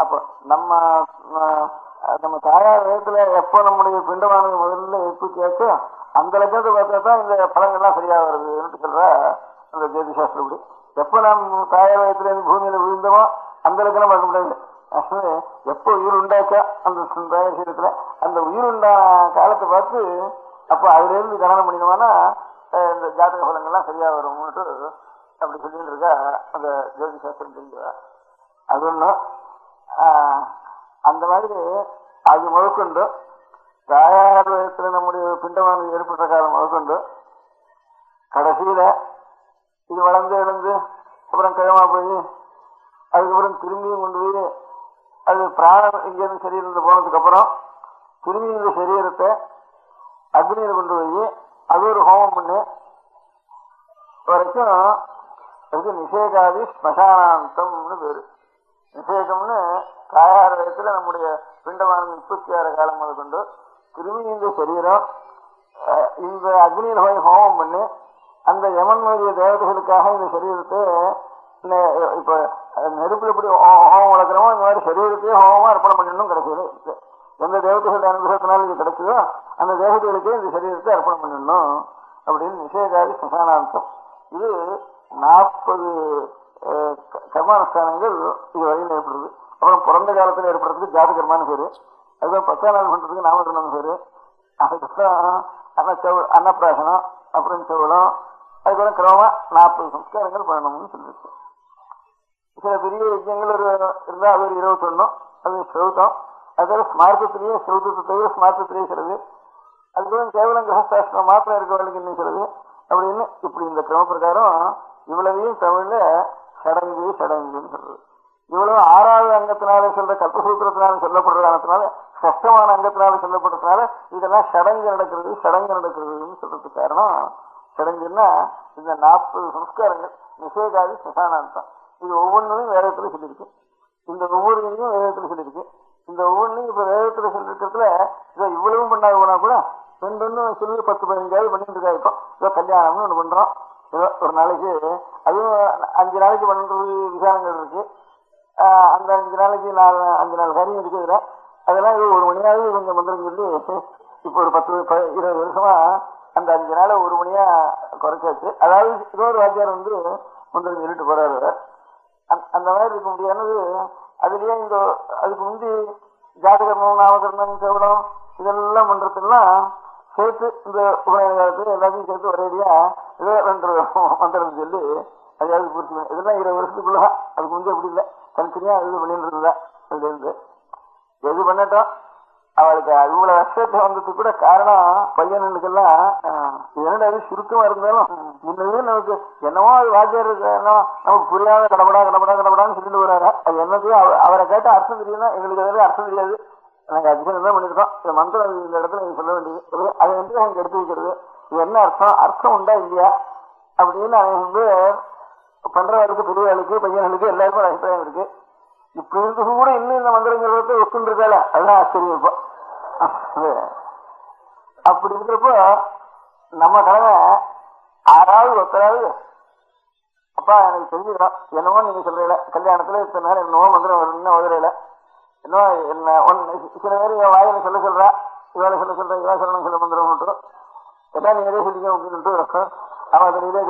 அப்போ நம்ம தாயார் வேகத்துல எப்போ நம்முடைய பிண்டமானது முதல்ல எப்படியாச்சோ அந்த லட்சத்தை பார்த்தா தான் இந்த பலங்கள்லாம் சரியா வருதுன்னு சொல்ற அந்த ஜோதி சாஸ்திரப்படி. எப்போ நாம் தாயார் வேகத்துல இருந்து பூமியில விழுந்தோமோ அந்த லட்சணம் பார்க்க முடியாது. எப்போ உயிர் உண்டாச்சா அந்த தாயார் சீரத்துல அந்த உயிர் உண்டான காலத்தை பார்த்து அப்போ அதுல இருந்து கணனம் பண்ணினோம்னா இந்த ஜாதக பலங்கள்லாம் சரியா வரும்னுட்டு அப்படி சொல்லிட்டு இருக்கா அந்த ஜோதி சாஸ்திரம் தெரிஞ்சா. அது ஒண்ணும் அந்த மாதிரி அது முதற்கொண்டு தாயார் வயசுல நம்முடைய பிண்டமானது ஏற்பட்ட காலம் முதற்கொண்டு கடைசியில இது வளர்ந்து எழுந்து அப்புறம் கிழமா போய் அதுக்கப்புறம் திரும்பியும் கொண்டு போய் அது பிராணம் இங்கிருந்து சரீரத்தில் போனதுக்கு அப்புறம் திரும்பி இந்த சரீரத்தை அக்னியில கொண்டு போய் அது ஒரு ஹோமம் பண்ணி வரைக்கும் அதுக்கு நிஷேகாதி ஸ்மசானாந்தம்னு பேரு. நிஷேகம்னு தாயார் வயசுல நம்முடைய பிண்டமானது 36 காலம் முதல் கொண்டு திரும்பி இந்த சரீரம் இந்த அக்னியில போய் ஹோமம் பண்ணி அந்த யமன் முதலிய தேவதைகளுக்காக இந்த சரீரத்தை இப்ப நெருப்புல எப்படி ஹோமம் வளர்க்கிறோமோ இந்த மாதிரி சரீரத்தையே ஹோமமா அர்ப்பணம் பண்ணணும். கிடைச்சது எந்த தேவதைகளுடைய அனுகிரகத்தினால இது கிடைச்சதோ அந்த தேவதைகளுக்கே இந்த சரீரத்தை அர்ப்பணம் பண்ணணும் அப்படின்னு நிஷேகாதி ஸ்மசானாந்தம். இது 40 கர்மானுஷ்டானங்கள் இது வரையில் ஏற்படுது. அப்புறம் பிறந்த காலத்தில் ஏற்படுறதுக்கு ஜாத கர்மான்னு பேரு. அதுதான் 10ஆம் நாள் பண்றதுக்கு நாமகரணம் பேரு. அதுக்கப்புறம் அன்னப்பிராசனம் அப்புறம் செவலம் அதுக்கப்புறம் கிரமமா 40 சம்ஸ்காரங்கள் பண்ணணும்னு சொல்லிருக்கு. சில பெரிய யஜ்யங்கள் இருந்தா அது ஒரு 21, அது செவுத்தம். அதுக்காக ஸ்மார்த்தத்திலேயே செவுத்தத்தை தவிர ஸ்மார்த்தத்திலேயே சிலது. அதுக்கப்புறம் கேவலம் கிரகஸ்தாஸ்திரம் மாத்திரம் இருக்கவர்களுக்கு இன்னும் சிலது அப்படின்னு இப்படி இந்த கிரம பிரகாரம் இவ்வளவையும் தமிழ்ல சடங்குன்னு சொல்றது. இவ்வளவு 6வது அங்கத்தினால சொல்ற கல்பசூத்திரத்தினால சொல்லப்படுற காரணத்தினால சஷ்டமான அங்கத்தினால சொல்லப்படுறதுனால இதெல்லாம் சடங்கு நடக்கிறதுன்னு சொல்றதுக்கு காரணம். சடங்குன்னா இந்த 40 சம்ஸ்காரங்கள் நிஷேகாதி ஸ்மசானாந்தம். இது ஒவ்வொன்றும் வேதத்துல சொல்லியிருக்கு. இந்த ஒவ்வொரு இதையும் வேதத்துல சொல்லியிருக்கு. இந்த ஒவ்வொன்றையும் இப்ப வேதத்துல சொல்லிருக்கிறதுல இதை இவ்வளவும் பண்ணாது போனா கூட 2 சொல்லி 10-15 பண்ணிட்டு இருக்கா. இப்போ இதோ கல்யாணம்னு ஒண்ணு பண்றோம். ஏதோ ஒரு நாளைக்கு அதுவும் 5 நாளைக்கு பண்றது விசாரங்கள் இருக்கு. அந்த 5 நாளைக்கு 5 நாள் காரியம் இருக்குதுல அதெல்லாம் இது 1 மணியாவது கொஞ்சம் மந்திரம் சொல்லி இப்போ ஒரு 10-20 வருஷமா அந்த 5 நாளை 1 மணியா குறைச்சாச்சு. அதாவது ஏதோ ஒரு வாத்தியார் வந்து மந்திரம் சொல்லிட்டு போறாரு. அந்த மாதிரி இருக்க முடியாதது. அதுலயே இந்த அதுக்கு முந்தி ஜாதகர்மம் நாமகரணம் செவடம் இதெல்லாம் பண்றதுலாம் சேர்த்து இந்த உபநயன காலத்துல எல்லாத்தையும் சேர்த்து ஒரேடியா ஏதோ 2 மந்திரம் சொல்லி அதையாவது பூர்த்தி பண்ணி இதெல்லாம் 20 வருஷத்துக்குள்ள. அதுக்கு முந்தி அப்படி இல்லை, தனித்தனியா இது பண்ணிட்டு இருந்தா. அதுல இருந்து எது பண்ணட்டும் அவளுக்கு இவ்வளவு வருஷத்தை வந்ததுக்கு கூட காரணம் பையனுக்கெல்லாம் என்னடா அது சுருக்கமா இருந்தாலும் இன்னது நமக்கு என்னமோ அது வாத்தியார் நமக்கு புரியாத கடப்படான்னு சொல்லிட்டு வர்றாரு. அது என்னதையும் அவரை கேட்ட அர்த்தம் தெரியுதுன்னா எங்களுக்கு எதாவது அர்த்தம் தெரியாது. நாங்க அதிகம் தான் பண்ணிருக்கோம். இந்த மந்திரம் இந்த இடத்துல நீங்க சொல்ல வேண்டியது அதை வந்து நாங்க எடுத்து வைக்கிறது. இது என்ன அர்த்தம் உண்டா இல்லையா அப்படின்னு அவங்க வந்து பண்றவருக்கு பெரியவர்களுக்கு பையன்களுக்கு எல்லாருக்கும் ஒரு அபிப்பிராயம் இருக்கு. இப்படி இருந்து கூட இன்னும் இந்த மந்திரம் சொல்றத ஒத்துன்னு இருக்கால அதுதான் ஆச்சரியம். இப்போ அப்படி இருக்கிறப்போ நம்ம கடமை 6வது ஒருத்தராவது அப்பா எனக்கு தெரிஞ்சுக்கிறோம் என்னமோ நீங்க சொல்றீல கல்யாணத்துல இத்தனை நேரம் என்னமோ மந்திரம் வரும்னு உதறையில என்னவோ என்ன சில பேர் வாயில சொல்றா இவாளை சொல்றா இவா சொல்லணும் சொல்ல மந்திரம் மட்டும் எல்லாம் நீங்க சொல்லிக்க அப்படின்ட்டு அவன் அதில் இதே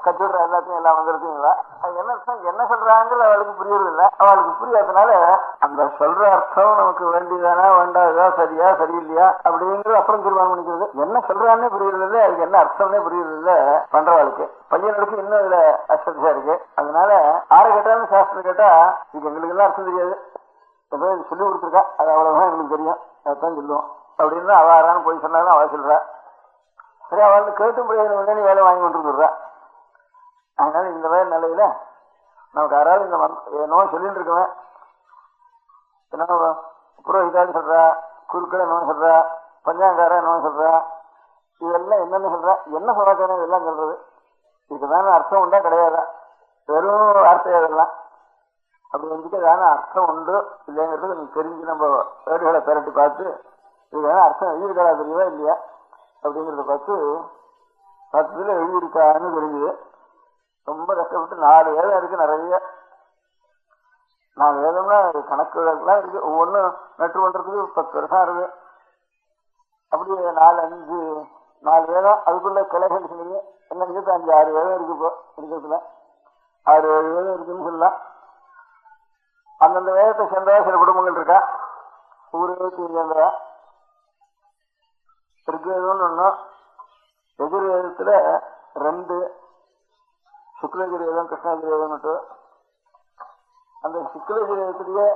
கற்றுடுற எல்லாத்தையும் எல்லாம் வந்துருக்கீங்களா அது என்ன அர்த்தம் என்ன சொல்றாங்கிறது அவளுக்கு புரியறது இல்லை. அவளுக்கு புரியாதனால அந்த சொல்ற அர்த்தம் நமக்கு வேண்டியதானா வேண்டாதா சரியா சரியில்லையா அப்படிங்கிறது அப்புறம் தீர்மானம் பண்ணிக்கிறது. என்ன சொல்றான்னே புரியறது இல்லை, அதுக்கு என்ன அர்த்தம்னே புரியறது இல்லை பண்றவாளுக்கு. பையனுக்கு இன்னும் இதுல அஸ்ரத்தையா இருக்கு. அதனால ஆரை கேட்டாலும் சாஸ்திரம் கேட்டா இதுக்கு எங்களுக்கு எல்லாம் அர்த்தம் தெரியாது. ஏதோ இது சொல்லி கொடுத்துருக்கா அது அவ்வளவுதான் எங்களுக்கு தெரியும், அதான் சொல்லுவோம். அப்படின்னு அவாரான்னு போய் சொன்னாலும் அவ சொல்றா. சரி, அவள் கேட்டு பிரயோஜனம் உடனே வேலை வாங்கி கொண்டு வந்துடுறா. அதனால இந்த மாதிரி நிலையில நமக்கு யாராவது இந்த நோய் சொல்லிட்டு இருக்குவேன், புரோஹிதான்னு சொல்றா, குருக்கள் என்னன்னு சொல்றா, பஞ்சாங்காரா என்னன்னு சொல்றா, இதெல்லாம் என்னன்னு சொல்றா, என்ன சமாச்சாரம் இதெல்லாம் சொல்றது, இதுக்குதான அர்த்தம் உண்டா கிடையாதா, வெறும் வார்த்தை அதெல்லாம் அப்படி வந்துட்டு ஏதான அர்த்தம் உண்டு இல்லைங்கிறது எனக்கு தெரிஞ்சு நம்ம வேடுகளை திரட்டி பார்த்து இதுக்கான அர்த்தம் எழுதியிருக்கா தெரியவா இல்லையா அப்படிங்கிறத பார்த்து பத்துல எழுதியிருக்கான்னு தெரிஞ்சுது. ரொம்ப கஷ்டப்பட்டு 4 வேதம் இருக்கு, நிறைய 4 வேதம்னா கணக்குலாம் இருக்கு, ஒவ்வொன்றும் நட்டு பண்றதுக்கு 10 வருஷம் இருக்கு. அப்படி 4 வேதம் அதுக்குள்ள கிளைகள் சொல்லுங்க, என்ன 5-6 வேதம் இருக்கு. இப்போ இருக்கிறதுல 6-7 வேதம் இருக்குன்னு சொல்லலாம். அந்தந்த வேதத்தை சேர்ந்தவா சில குடும்பங்கள் இருக்கா, ஒவ்வொரு வேதத்தையும் சேர்ந்தவா. ரிக்வேதம்னு ஒன்றும், எதிர்வேதத்துல 2 சுக்லகிரேதம் கிருஷ்ணகிரேதம் மட்டும். அந்த சுக்லகிரேதத்திலேயே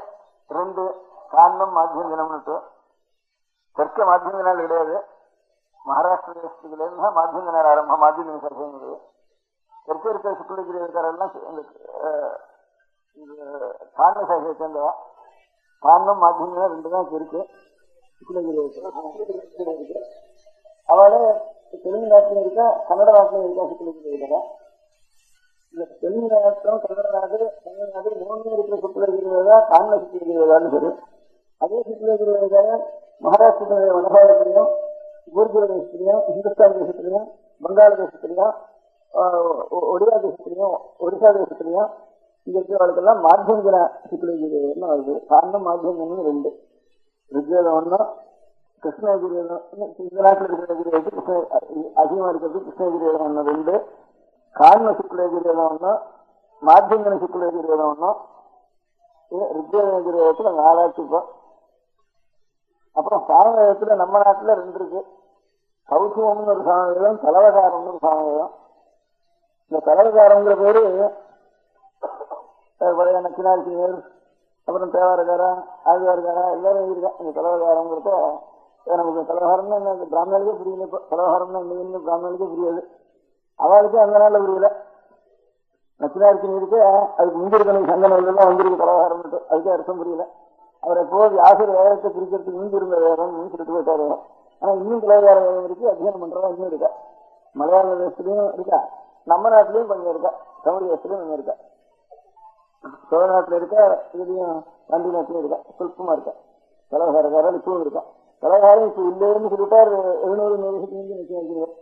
2 காரணம் மாத்தியம் தினம் மட்டும். தெற்க மாத்தியம் தினால் கிடையாது, மகாராஷ்டிர தேசத்துலேருந்து தான் மாத்தியம் தினம் ஆரம்பம், மாத்தியம் தினம் சரிசைங்கிறது. தெற்க இருக்கிற சுக்லகிரேதக்காரெல்லாம் காரண சாகியை சேர்ந்தவா. காரணம் மாத்தியம் தினம் 2 தான் இருக்கு சுக்லகிரேதத்தில். அவளே தெலுங்கு நாட்டிலும் இருக்கா, கன்னட நாட்டிலும் இருக்கா சுக்லகிரேதா. இந்த தெலுங்கு நாட்டம் கன்னட நாடு தமிழ்நாடு 3 இருக்கிற சுக்லகிரேதா காரண சுக்லகிரேதான்னு சொல்லி, அதே சுக்லகிரேதா மகாராஷ்டிர வனபாலத்திலையும் குருகுல தேசத்திலையும் இந்துஸ்தான் தேசத்திலையும் வங்காள தேசத்திலையும் ஒடியா தேசத்திலையும் ஒடிசா தேசத்திலையும் இங்க இருக்கிறவர்களுக்கெல்லாம் மாத்தியந்தின சுக்லகிரேதம்னு வருது. காரணம் மாத்தியந்திரம் 2. ரிக்வேதம் 1, கிருஷ்ணகிரேதம் இந்த நாட்டில் இருக்கிற கிருஷ்ண அதிகமா இருக்கிறது கிருஷ்ணகிரேதம் 1, 2. காரண சுக்லகிரேதம் 1, மாத்தியந்தின சுக்லகிரேதம் 1, ரிக்வேதத்துல 4 ஆச்சு. இப்போ அப்புறம் சாமவேதத்துல நம்ம நாட்டுல 2 இருக்கு. கௌசுவம்னு ஒரு சாமவேதம், தலவகாரம்னு ஒரு சாமவேதம். இந்த தலவகாரங்கிற பேரு பழைய நச்சினார்சிங்கர், அப்புறம் தேவாரக்காரா ஆழ்வார்காரா எல்லாரும் இருக்கா. இந்த தலவகாரங்கிறத நமக்கு தலவகாரம்னா என்ன பிராமணனுக்கே புரியல. இப்போ தலவகாரம்னா என்ன பிராமணனுக்கே புரியாது, அவளுக்கு அந்த நாள்ல புரியல. நச்சினார்சிங்கருக்கு அதுக்கு முந்திருக்கணும் சங்கனெல்லாம் வந்திருக்கு தலவகாரம், அதுக்கே அர்த்தம் புரியல. அவர் எப்போ வியாசர் வேதத்தை பிரிக்கிறதுக்கு முந்திருந்த வேதம் சொல்லிட்டு போயிட்டாரு. ஆனா இன்னும் தலவகார வேதம் இருக்கு, அத்தியானம் பண்றதா இன்னும் இருக்கா. மலையாள தேசத்துலயும் இருக்கா, நம்ம நாட்டிலயும் கொஞ்சம் இருக்கா, தமிழ் தேசத்துலயும் கொஞ்சம் இருக்கா, சோழ நாட்டுல இருக்கா, இதுலயும் காந்தி நாட்டிலயும் இருக்கா, சொல்பமா இருக்கா. தலவகாரக்காரர் இப்பவும் இருக்கா. தலவகாரம் இப்ப இல்லைன்னு சொல்லிட்டார் 700 நிச்சயம்.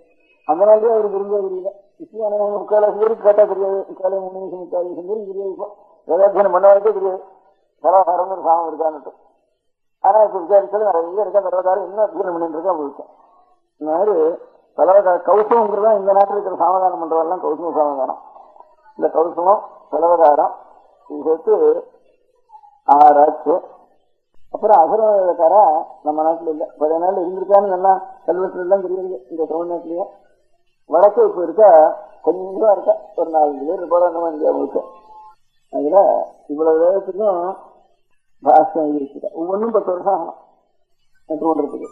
அந்த நாளே அவருக்கு தெரிஞ்சா தெரியல. இப்ப 3/4 பேருக்கு கேட்டா தெரியாது, 3 நிமிஷம் 3 நிமிஷம் பேருக்கு தெரியாது. இப்போ வேதாத்தியானம் பண்ணவனுக்கே தெரியாது தலவகாரம் ஒரு சாமம் இருக்கான்னு. ஆனா இப்ப விசாரிச்சாலும் நிறைய இருக்கா தலவகாரம், என்ன அத்தியானம் பண்ணிட்டு இருக்கா போயிருக்கு. இந்த மாதிரி தலவகார கௌசவங்கிறதா இந்த நாட்டில் இருக்கிற சாமதானம் பண்றதெல்லாம் கௌசவ சாமதானம். இந்த கௌசவம் தலவகாரம் இது சேர்த்து 6 ஆச்சு. அப்புறம் அகரகாரா நம்ம நாட்டுல இல்ல, பழைய நாள் இருந்திருக்கான்னு நல்லா கல்வெட்டுல எல்லாம் தெரியுது. இந்த தமிழ்நாட்டிலேயே வடக்கு இப்ப இருக்கா, கொஞ்சம் இருக்கா, ஒரு 4 பேர் போல நம்ம இந்தியா முழுக்க. அதுல இவ்வளவு வேதத்துக்கும் பாஷ்யம் இருக்கா. ஒவ்வொன்றும் 10 வருஷம் ஆகணும் நட்டு பண்றதுக்கு.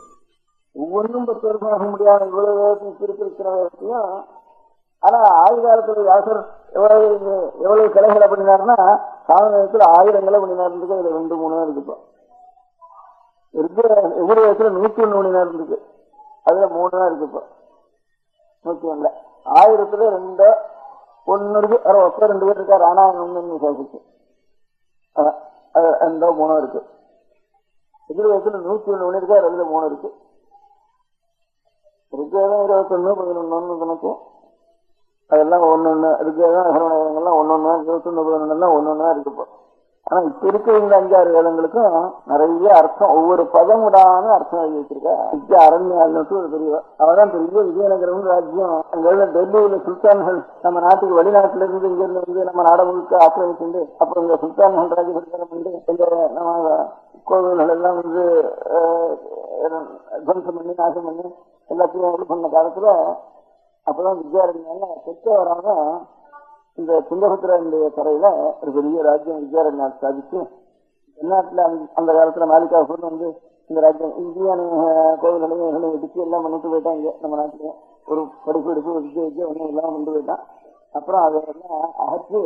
ஒவ்வொன்றும் 10 வருஷம் ஆக முடியாத இவ்வளவு வேதத்துக்கு இருக்கிற வேதத்தையும். ஆனா ஆயுத காலத்துல வியாசர் எவ்வளவு கிளைகளை பண்ணினாருன்னா சாமவேதத்துல 1000 கிளை பண்ணினாருக்கு. இதுல 2-3 இருக்கு. இப்போ எதிர்வேதத்துல 101 பண்ணினார் இருக்கு, அதுல 3 தான் இருக்கு. இப்போ 101 1000த்துல 2 1 இருக்கு. ஒப்ப 2 பேர் இருக்கா, ராணாயணம்னு விசாரிச்சு 2-3 இருக்கு. எதிர்வேதத்துல 101 இருக்கா, அதுல 3 இருக்கு. ரிக்வேதம் 21, 11 அதெல்லாம் 1-1 ரிக்வேதம் அகரவேதங்கள்லாம் 1-1, 21, 11 இருக்கு. இப்போ ஆனா இப்ப இருக்கிற இந்த 5-6 வேதங்களுக்கும் நிறைய அர்த்தம், ஒவ்வொரு பதம் விடாம அர்த்தம் எழுதி வச்சிருக்கா. அரண்யால்னு ஒரு பெரிய அவதான் பெரிய விஜயநகரம் ராஜ்யம். அங்க டெல்லியில சுல்தான்கள் நம்ம நாட்டுக்கு வெளிநாட்டுல இருந்து இங்க இருந்து நம்ம நாட முழுக்க ஆக்கிரமிச்சுண்டு, அப்புறம் இந்த சுல்தான்கள் ராஜபரிகாரம் பண்ணி இந்த நம்ம கோவில்கள் எல்லாம் துவம்சம் பண்ணி நாசம் பண்ணி எல்லாத்தையும் இது பண்ண காலத்துல அப்பதான் வித்யாரண்யால தெற்க வராம இந்த துங்கபத்ரனுடைய கரையில ஒரு பெரிய ராஜ்யம் வித்யாரண்யா ஸ்தாபிச்சு, வெளிநாட்டுல அந்த காலத்துல மாலிகாபூர்னு இந்த ராஜ்யம் இந்தியான கோவில்களையும் இடிச்சு எல்லாம் பண்ணிட்டு போயிட்டான். இங்க நம்ம நாட்டிலேயே ஒரு படிப்பு எடுப்பு வச்சு ஒன்றும் இல்லாமல் கொண்டு போயிட்டான். அப்புறம் அதெல்லாம் அகற்று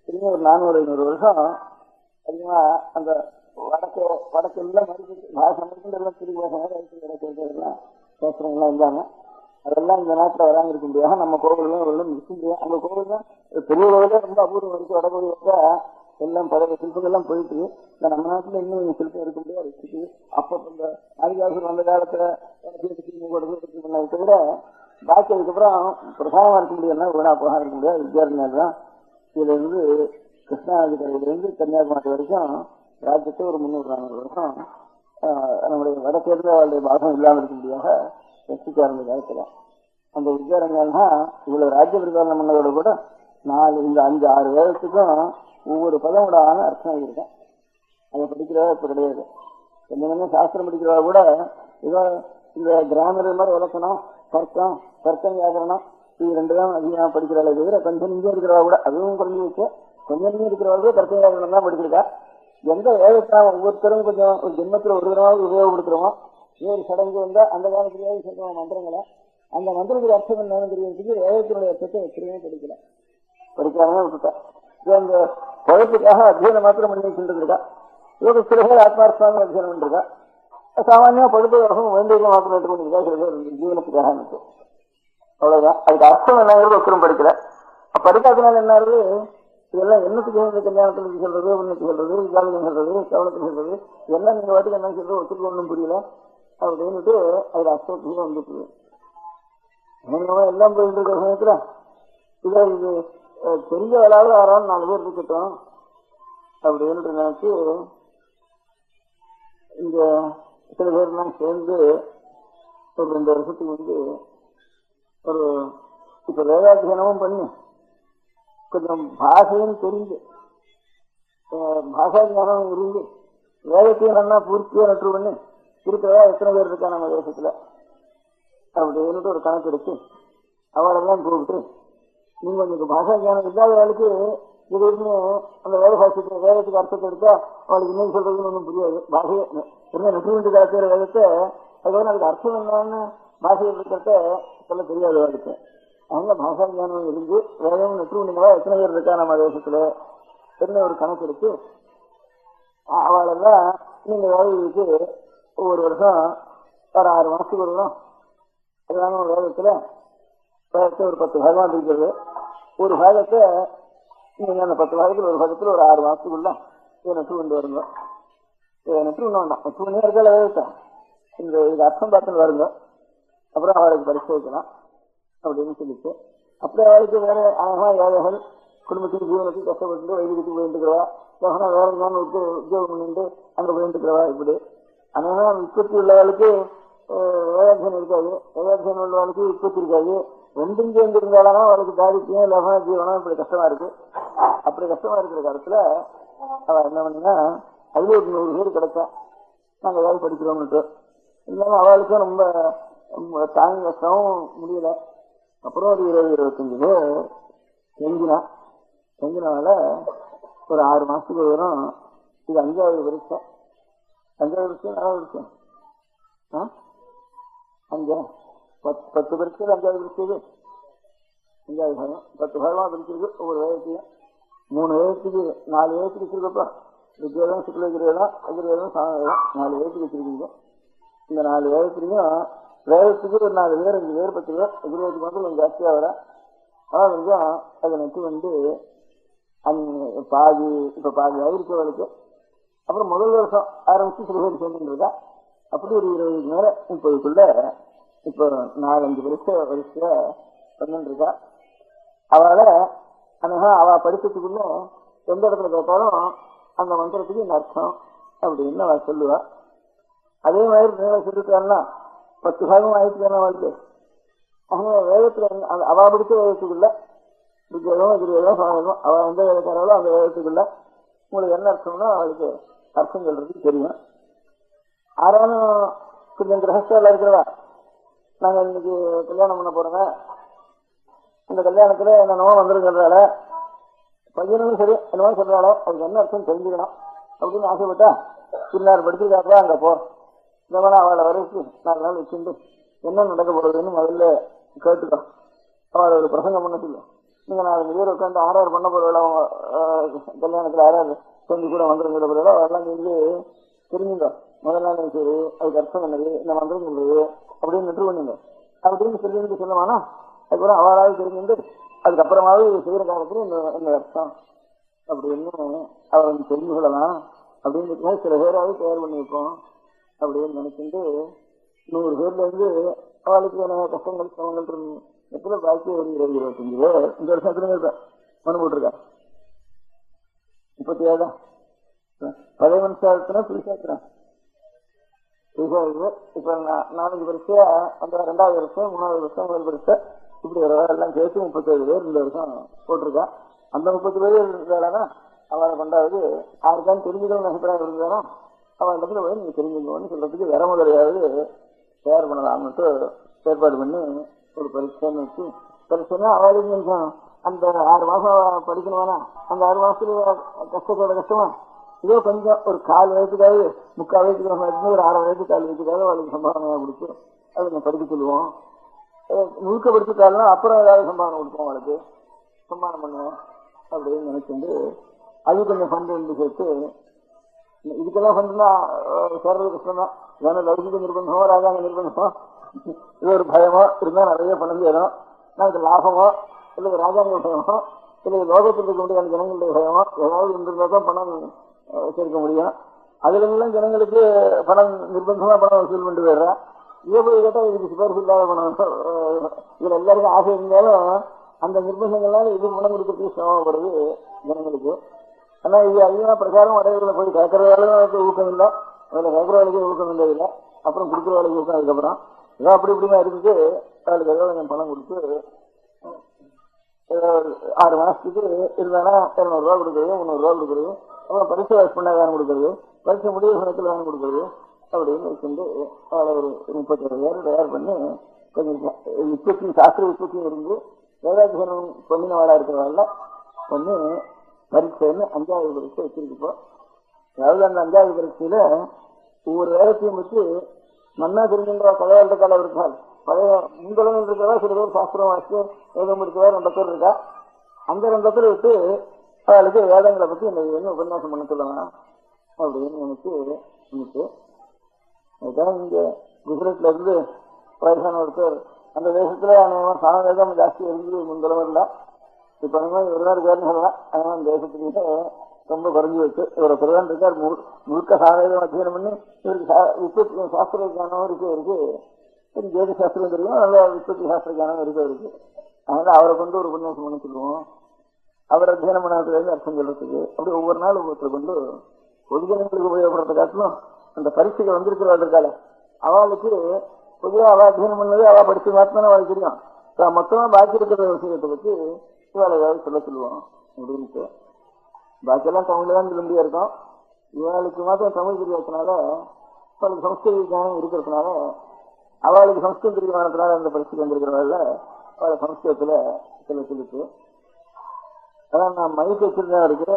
திரும்பி ஒரு 400-500 வருஷம் அதிகமா அந்த வடக்கு எல்லாம் பாஷை எல்லாம் திரு பாஷை சாஸ்திரங்கள்லாம் இருந்தாங்க. அதெல்லாம் இந்த நாட்டில் வராங்க இருக்க முடியாது. நம்ம கோவிலும் இருக்க முடியாது. அந்த கோவில் தான் பெரிய கோவிலே ரொம்ப அபூர்வம் இருக்கு. வடகோவி வச்சா எல்லாம் பழைய சிற்பங்கள்லாம் போயிட்டு இந்த நம்ம நாட்டில் இன்னும் சிற்பம் இருக்க முடியாது வச்சுட்டு அப்போ இந்த ஆதிவாசர் அந்த காலத்துல பண்ணதை விட பாக்கி அதுக்கப்புறம் பிரதானமா இருக்க முடியாதுன்னா வீணா போக இருக்க முடியாது. வித்யாரண்யர் தான் இதுல இருந்து கிருஷ்ணாநதி கரையிலிருந்து கன்னியாகுமரி வரைக்கும் ராஜ்யத்தை ஒரு 300-400 வருஷம் நம்முடைய வடக்கேற்ற அவருடைய பாகம் இல்லாமல் இருக்க முடியாத வச்சுட்டு இருந்த காலத்துல அந்த வித்யாரண்யர்னா இவ்வளவு ராஜ்ய பரிபாலனம் பண்ணதோட கூட 5-6 வேதத்துக்கும் ஒவ்வொரு பதம் அர்த்தம் இருக்கேன். அதை படிக்கிறவா இப்ப கிடையாது. கொஞ்சம் சாஸ்திரம் படிக்கிறவா கூட ஏதோ இந்த கிராமர் மாதிரி விளக்கணும், தர்க்கம் வியாகரணம் இது 2 தான் அதிகமாக படிக்கிறாளே தவிர கொஞ்சம் நீங்க இருக்கிறவா கூட அதுவும் குறைஞ்சி வச்சு கொஞ்சம் நீங்க இருக்கிறவர்களுக்கு தர்க்க வியாகரணம் தான் படிச்சிருக்கா. எந்த வேதத்தை ஒவ்வொருத்தரும் கொஞ்சம் ஒரு ஜென்மத்தில் ஒரு தடவை உபயோகப்படுத்துறோமோ ஒரு சடங்கு வந்தா அந்த காலத்திலேயே சொல்லுவோம் மந்திரங்களை அந்த மந்திரத்துக்கு அர்த்தம் என்னன்னு தெரியறதுக்கு வேதத்தினுடைய அர்த்தத்தை எத்தனையுமே படிக்காம விட்டுட்டா. இந்த குழப்பத்துக்காக அத்தியனம் மாத்திரம் பண்ணி வச்சுருக்கா. இவங்க சில பேர் ஆத்மார்த்தமாக அத்தியனம் பண்ணிருக்கா. சாமானியமா படுத்த வருஷம் வேண்டியதை மாத்திரம் எடுத்துக்கொண்டிருக்கா. சில பேர் ஜீவனத்துக்காக எனக்கு அவ்வளவுதான். அதுக்கு அர்த்தம் என்னங்கிறது ஒருத்தரும் படிக்கல. படிக்காதனால என்ன ஆகுது, இதெல்லாம் என்னத்துக்கு இந்த கல்யாணத்துக்கு சொல்றது, உன்னுக்கு சொல்றது, விஜயாலயம் சொல்றது, கவனத்துக்கு சொல்றது, எல்லாம் நீங்க வாட்டுக்கு என்ன சொல்றது ஒத்துக்கு ஒன்றும் புரியல அப்படின்னுட்டு அதுல அர்த்தத்துக்கு வந்துட்டு எல்லாம் போயிட்டு இருக்க சமயத்துல இதை இது பெரிய விளையாடு 4 பேர் இருக்கட்டும் அப்படின்னு நினைச்சு இங்க சில பேர்லாம் சேர்ந்து ஒரு 2 வருஷத்துக்கு ஒரு இப்ப வேதாத்தியனமும் பண்ணி கொஞ்சம் பாஷையும் தெரிஞ்சு பாஷா ஞானம் இருந்து வேதத்தியனா பூர்த்தியா நட்டு பண்ணி இருக்கிறதா எத்தனை பேர் இருக்கா நம்ம தேசத்துல அப்படின்னுட்டு ஒரு கணக்கு எடுத்து அவளெல்லாம் கூப்பிட்டு நீங்க உங்களுக்கு பாஷா ஞானம் இல்லாதவர்களுக்கு திடீர்னு அந்த வேதத்துக்கு அர்த்தத்தை எடுத்தா அவளுக்கு இன்னும் சொல்றதுன்னு ஒன்றும் புரியாது. பாஷையை என்ன நெற்றி காலத்துல வேதத்தை அதுக்கு அதுக்கு அர்த்தம் என்னன்னு பாஷையில் இருக்கிறத சொல்ல தெரியாது அவளுக்கு. அதனால பாஷா ஞானம் இருந்து வேதம் நெற்றி எத்தனை பேர் இருக்கா நம்ம தேசத்துல என்ன ஒரு கணக்கு எடுத்து அவளெல்லாம் நீங்க வேலைக்கு ஒவ்வொரு வருஷம் ஒரு 6 மாசத்துக்கு வருவோம். அதுதான வேதத்துல ஒரு 10 பாகம் இருக்கிறது. ஒரு பாகத்தை நீங்க அந்த 10 பாகத்துல ஒரு பாகத்துல ஒரு 6 மாசத்துக்குள்ள இதை நெற்று கொண்டு வருங்க. இதை நெற்று கொண்டு வேண்டாம் 8 மணி நேரத்தில் வேதத்தை இது அர்த்தம் பார்த்துன்னு வருங்க. அப்புறம் அவளுக்கு பரிசு வைக்கலாம் அப்படின்னு சொல்லிட்டு அப்புறம் அவளுக்கு வேற அழகா ஏழைகள் குடும்பத்துக்கு ஜீவனத்துக்கு கஷ்டப்பட்டு வைத்தியத்துக்கு போயிட்டுக்கிறவா, வேற எங்கேயானு உத்தியோகம் பண்ணிட்டு அங்க போயிட்டுக்கிறவா. இப்படி அநேகமா உற்பத்தி உள்ளவளுக்கு வேதாத்தியனம் இருக்காது, வேதாத்தியனம் உள்ளவளுக்கு உற்பத்தி இருக்காது. 2 சேர்ந்து இருந்தாலும் அவளுக்கு தாரித்தியம் இல்லாம ஜீவனம் இப்படி கஷ்டமா இருக்கு. அப்படி கஷ்டமா இருக்கிற காலத்துல அவ என்ன பண்ணா அதுல ஒரு 100 பேர் கிடைச்சா நாங்க ஏதாவது படிக்கிறோம்னுட்டு இல்லாம அவளுக்கும் ரொம்ப தாங்க கஷ்டமும் முடியல. அப்புறம் ஒரு 20-25 பேர் செஞ்சினால ஒரு 6 மாசத்துக்கு வரும். இது 5வது வருஷம் 4வது வருஷம் 10 பரீட்சை 5வது பரீட்சை 5வது பாகம் 10 பாகமா பிரிச்சிருக்கு. ஒவ்வொரு வேதத்தையும் 3 வேதத்துக்கு 4 வேதத்துக்கு வச்சிருக்கப்பா. வித்யாதம் சுக்லகிரேதம் அகிரேதம் சாமவேதம் 4 வேதத்துக்கு வச்சிருக்கீங்க. இந்த 4 வேதத்துலையும் வேதத்துக்கு ஒரு 4 பேர் 5 பேர் 10 பேர் எதிர்வேதத்துக்கு வந்து கொஞ்சம் ஜாஸ்தியா வர கொஞ்சம் அதை நட்டு பாதி இப்ப பாதி ஆயிருக்கவளுக்கு. அப்புறம் முதல் வருஷம் ஆரம்பிச்சு சில பேர் சேர்ந்துருக்கா. அப்படி ஒரு 20க்கு மேல 30க்குள்ள இப்போ 4-5 வரிசையா பண்ணிருக்கா. அவளை அவ படிச்சதுக்குள்ள எந்த இடத்துல கேட்டாலும் அந்த மந்திரத்துக்கு இந்த அர்த்தம் அப்படின்னு அவ சொல்லுவா. அதே மாதிரி நீங்க சொல்லிருக்காருன்னா 10 பாகம் ஆயிடுச்சு வாழ்க்கை. அவங்க வேதத்துல அவ பிடிச்ச வேதத்துக்குள்ள விஜயம் எதிரேதோ சாதகம் அவ எந்த வேதக்காராலோ அந்த வேதத்துக்குள்ள உங்களுக்கு என்ன அர்த்தம்னா அவளுக்கு அர்த்தம் சொல்றதுக்கு தெரியும். ஆறானும் கொஞ்சம் கிரகஸ்தால இருக்கிறவா நாங்க இன்னைக்கு கல்யாணம் பண்ண போறோங்க, இந்த கல்யாணத்துல என்னென்னமோ வந்துடும் சொல்றாள, பையனும் சரி என்னமோ சொல்றாளோ அதுக்கு என்ன அர்த்தம் தெரிஞ்சுக்கணும் அப்படின்னு ஆசைப்பட்டா பின்னார் படிச்சிருக்காப்பா அங்க போ இந்த மாதிரி அவளை வரைக்கும் 4 நாள் வச்சுட்டு என்ன நடக்க போறதுன்னு முதல்ல கேட்டுக்கோ. அவளை ஒரு பிரசங்கம் பண்ண சொல்லு. நீங்க 4 பேர் உட்காந்து 6 பண்ண போறவள அவங்க கல்யாணத்துல 6 கொஞ்சம் கூட வந்துருங்கிற போறவள அவெல்லாம் செஞ்சு தெரிஞ்சுங்க. முதல் நாள் சரி அதுக்கு அர்த்தம் என்னது, இந்த மந்திரம் சொல்றது அப்படின்னு நெற்று பண்ணுங்க அப்படின்னு சொல்லி சொல்லுவானா. அதுக்கப்புறம் அவளாவது தெரிஞ்சுட்டு அதுக்கப்புறமாவது செய்யற காலத்துல இந்த அர்த்தம் அப்படின்னு அவன் தெரிஞ்சு கொள்ளலாம் அப்படின்னு சில பேராவது தயார் பண்ணி வைப்போம் அப்படின்னு நினைச்சுட்டு 100 பேர்ல இருந்து அவளுக்கு கஷ்டங்கள் சிரமங்கள் எத்தனை பாக்கி ஒரு 20-25 பேர் இந்த வருஷம் எத்தனை பேர் மனு போட்டிருக்கா? 37 பழைய மனுஷாத்தினா புதுசாத்திரம் இப்ப 4 பரிசையா அந்த 2வது வருஷம் 3வது வருஷம் 1 பரிசை இப்படி எல்லாம் சேர்த்து 37 பேர் இந்த வருஷம் போட்டிருக்கா. அந்த 30 பேர் இருந்தாலும் அவளை கொண்டாவது யாருக்கான்னு தெரிஞ்சுக்கணும்னு அபிப்பிராயம் இருந்தாலும் அவன் இடத்துல போய் நீங்க தெரிஞ்சுக்கணும்னு சொல்றதுக்கு வேற முதலையாவது தயார் பண்ணலாம்னுட்டு ஏற்பாடு பண்ணி ஒரு பரீட்சைன்னு வச்சு பரீட்சைன்னா அவளுக்கு கொஞ்சம் அந்த 6 மாசம் படிக்கணும்னா அந்த 6 மாசத்துல கஷ்டத்தோட கஷ்டமா இதோ கொஞ்சம் ஒரு 1/4 வயசுக்காவது 3/4 வயசுக்கு ஒரு 6 வயசு 1/4 வயசுக்காவது அவளுக்கு சம்பாவனையா கொடுத்து அதை நம்ம படிக்க சொல்லுவோம். முழுக்க படிச்சுட்டாலும் அப்புறம் ஏதாவது சம்பாவனை கொடுப்போம். அவளுக்கு சம்பாவனை பண்ணுவோம் அப்படின்னு நினைச்சுட்டு அது கொஞ்சம் ஃபண்டு வந்து சேர்த்து இதுக்கெல்லாம் ஃபண்டுனா சேர்றது கஷ்டம் தான். ஏன்னா லௌகிக நிர்பந்தமோ ராஜாங்க நிர்பந்தமோ இது ஒரு பயமோ இருந்தா நிறைய பணம் சேரும். நமக்கு லாபமோ இல்லை ராஜாங்க பயமோ இல்லை லோகத்தில் இருக்க முடியாத ஜனங்களுடைய பயமோ ஏதாவது இருந்திருந்தா தான் பணம் சேர்க்க முடியும். அதுல எல்லாம் ஜனங்களுக்கு பணம் நிர்பந்தமா பணம் வசூல் பண்ணிட்டு போயிடுறா. இதை போய் கேட்டா இதுக்கு சிபாரிசு இல்லாத பணம். இதுல எல்லாருக்கும் ஆசை இருந்தாலும் அந்த நிர்பந்தங்கள்னால இது பணம் கொடுக்கறதுக்கு சிரமப்படுறது ஜனங்களுக்கு. ஆனா இது அதிகமா பிரச்சாரம் வரைகளை போய் கேட்கறவாளுக்கு ஊக்கம் இல்லை, அதுல கேட்கறவாளுக்கு ஊக்கம் இல்லை. இல்லை அப்புறம் கொடுக்குறவாளுக்கு ஊக்கம். அதுக்கப்புறம் ஏதோ அப்படி இப்படிமா இருக்குது. அவளுக்கு ஏதோ கொஞ்சம் பணம் கொடுத்து 6 மாசத்துக்கு இருந்தானா 200 ரூபா கொடுக்குறது, 300 ரூபா கொடுக்குறது, அப்புறம் பரிசு வாஷ் பண்ண வேணும் கொடுக்குறது, பரிசு முடிவு சமயத்தில் வேணும் கொடுக்குறது அப்படின்னு வச்சுட்டு அவளை ஒரு 37 பேர் தயார் பண்ணி கொஞ்சம் உற்பத்தியும் சாஸ்திர உற்பத்தியும் இருந்து வேதாத்தியனம் பண்ணினவாளா இருக்கிறவாள் ஒண்ணு பரீட்சைன்னு 5வது பரீட்சை வச்சிருக்கப்போ. அதாவது அந்த 5வது பரீட்சையில ஒவ்வொரு வேதத்தையும் வச்சு மன்னா தெரிஞ்சுன்ற பழைய காலம் இருக்காள். பழைய முன்கலங்கள் இருக்கிறதா சில பேர் சாஸ்திரம் வாசி வேதம் இருக்கிறதா 2 பேர் இருக்கா. அந்த 2 பேர் விட்டு அவளுக்கு வேதங்களை பத்தி என்ன உபன்யாசம் பண்ண சொல்லலாம் அப்படின்னு நினைச்சு அதுதான் இங்க குஜராத்ல இருந்து வயசான ஒருத்தர் அந்த தேசத்துல சாணவேதம் ஜாஸ்தி இருந்து முன்தலைவர்ல இப்ப அந்த மாதிரி ஒரு நாள் இருக்காருன்னு சொல்லலாம். அதனால அந்த தேசத்துக்கிட்ட ரொம்ப குறைஞ்சி வச்சு இவரை பிரதான் இருக்கார். முழுக்க சாணவேதம் அத்தியனம் பண்ணி இவருக்கு உற்பத்தி சாஸ்திர ஞானம் இருக்கு. ஜோதி சாஸ்திரம் தெரியும், நல்ல உற்பத்தி சாஸ்திர ஞானம் இருக்கு. அதனால அவரை கொண்டு ஒரு உபன்யாசம் பண்ண சொல்லுவோம். அவர் அத்தியனம் பண்ணதுலேருந்து அர்த்தம் சொல்றதுக்கு அப்படி ஒவ்வொரு நாள் ஒவ்வொருத்தர் கொண்டு பொதுஜனங்களுக்கு உபயோகப்படுறத காட்டிலும் அந்த பரீட்சைக்கு வந்திருக்கிறவள் இருக்காள அவளுக்கு பொதுவாக அவள் அத்தியனம் பண்ணது அவள் படிச்சு மாத்தினாலும் அவளுக்கு தெரியும். மொத்தமா பாக்கி இருக்கிற விஷயத்தை பற்றி இவாளை ஏதாவது சொல்லுவோம் அப்படின்ட்டு. பாக்கியெல்லாம் தமிழ்ல தான் சொல்ல முடியா இருக்கும். இவளுக்கு மாத்திரம் தமிழ் தெரியாததுனால அவளுக்கு சம்ஸ்கிருத ஞானம் இருக்கிறதுனால அவளுக்கு சம்ஸ்கிருதம் தெரியாததுனால அந்த பரீட்சைக்கு வந்திருக்கிறவள அவளை சம்ஸ்கிருதத்துல சொல்லிட்டு அதான் நான் மைக்கு வச்சிருந்தேன். அவருக்கு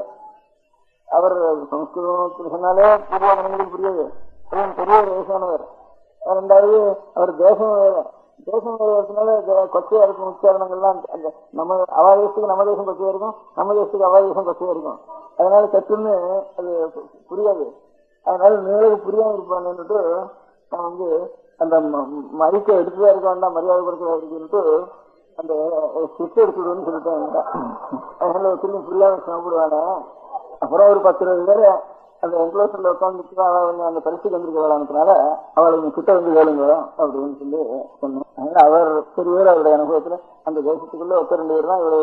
அவர் சம்ஸ்கிருதம் சொன்னாலே பூர்வாதனங்களுக்கு புரியாது. பெரிய வயசானவர். 2வது அவர் தேசம் வரதுனால கொச்சையா இருக்கும். உச்சாரணங்கள்லாம் நம்ம அவா தேசத்துக்கு நம்ம தேசம் கொச்சையா இருக்கும், நம்ம தேசத்துக்கு அவா தேசம் கொச்சையா இருக்கும். அதனால சற்றுன்னு அது புரியாது. அதனால நீங்களுக்கு புரியாம இருப்பாங்கன்னுட்டு நான் அந்த மைக்கை எடுத்துதான் இருக்க வேண்டாம், மரியாதை கொடுக்க இருக்குன்னுட்டு அந்த ஸ்விட்ச் எடுத்துடுன்னு சொல்லிட்டேன். அதனால திரும்பி புரியாம சாப்பிடுவாங்க. அப்புறம் ஒரு 10-20 பேர் அந்த என்க்ளோசர்ல உட்காந்துட்டு அந்த பரிசுக்கு வந்திருக்கிறதுனால அவளுக்கு கிட்ட வந்து கேளுங்க அப்படின்னு சொல்லி சொன்னேன். அதனால அவர் பெரியவர் அவருடைய அனுபவத்துல அந்த தேசத்துக்குள்ள 2 பேர் தான் இவரு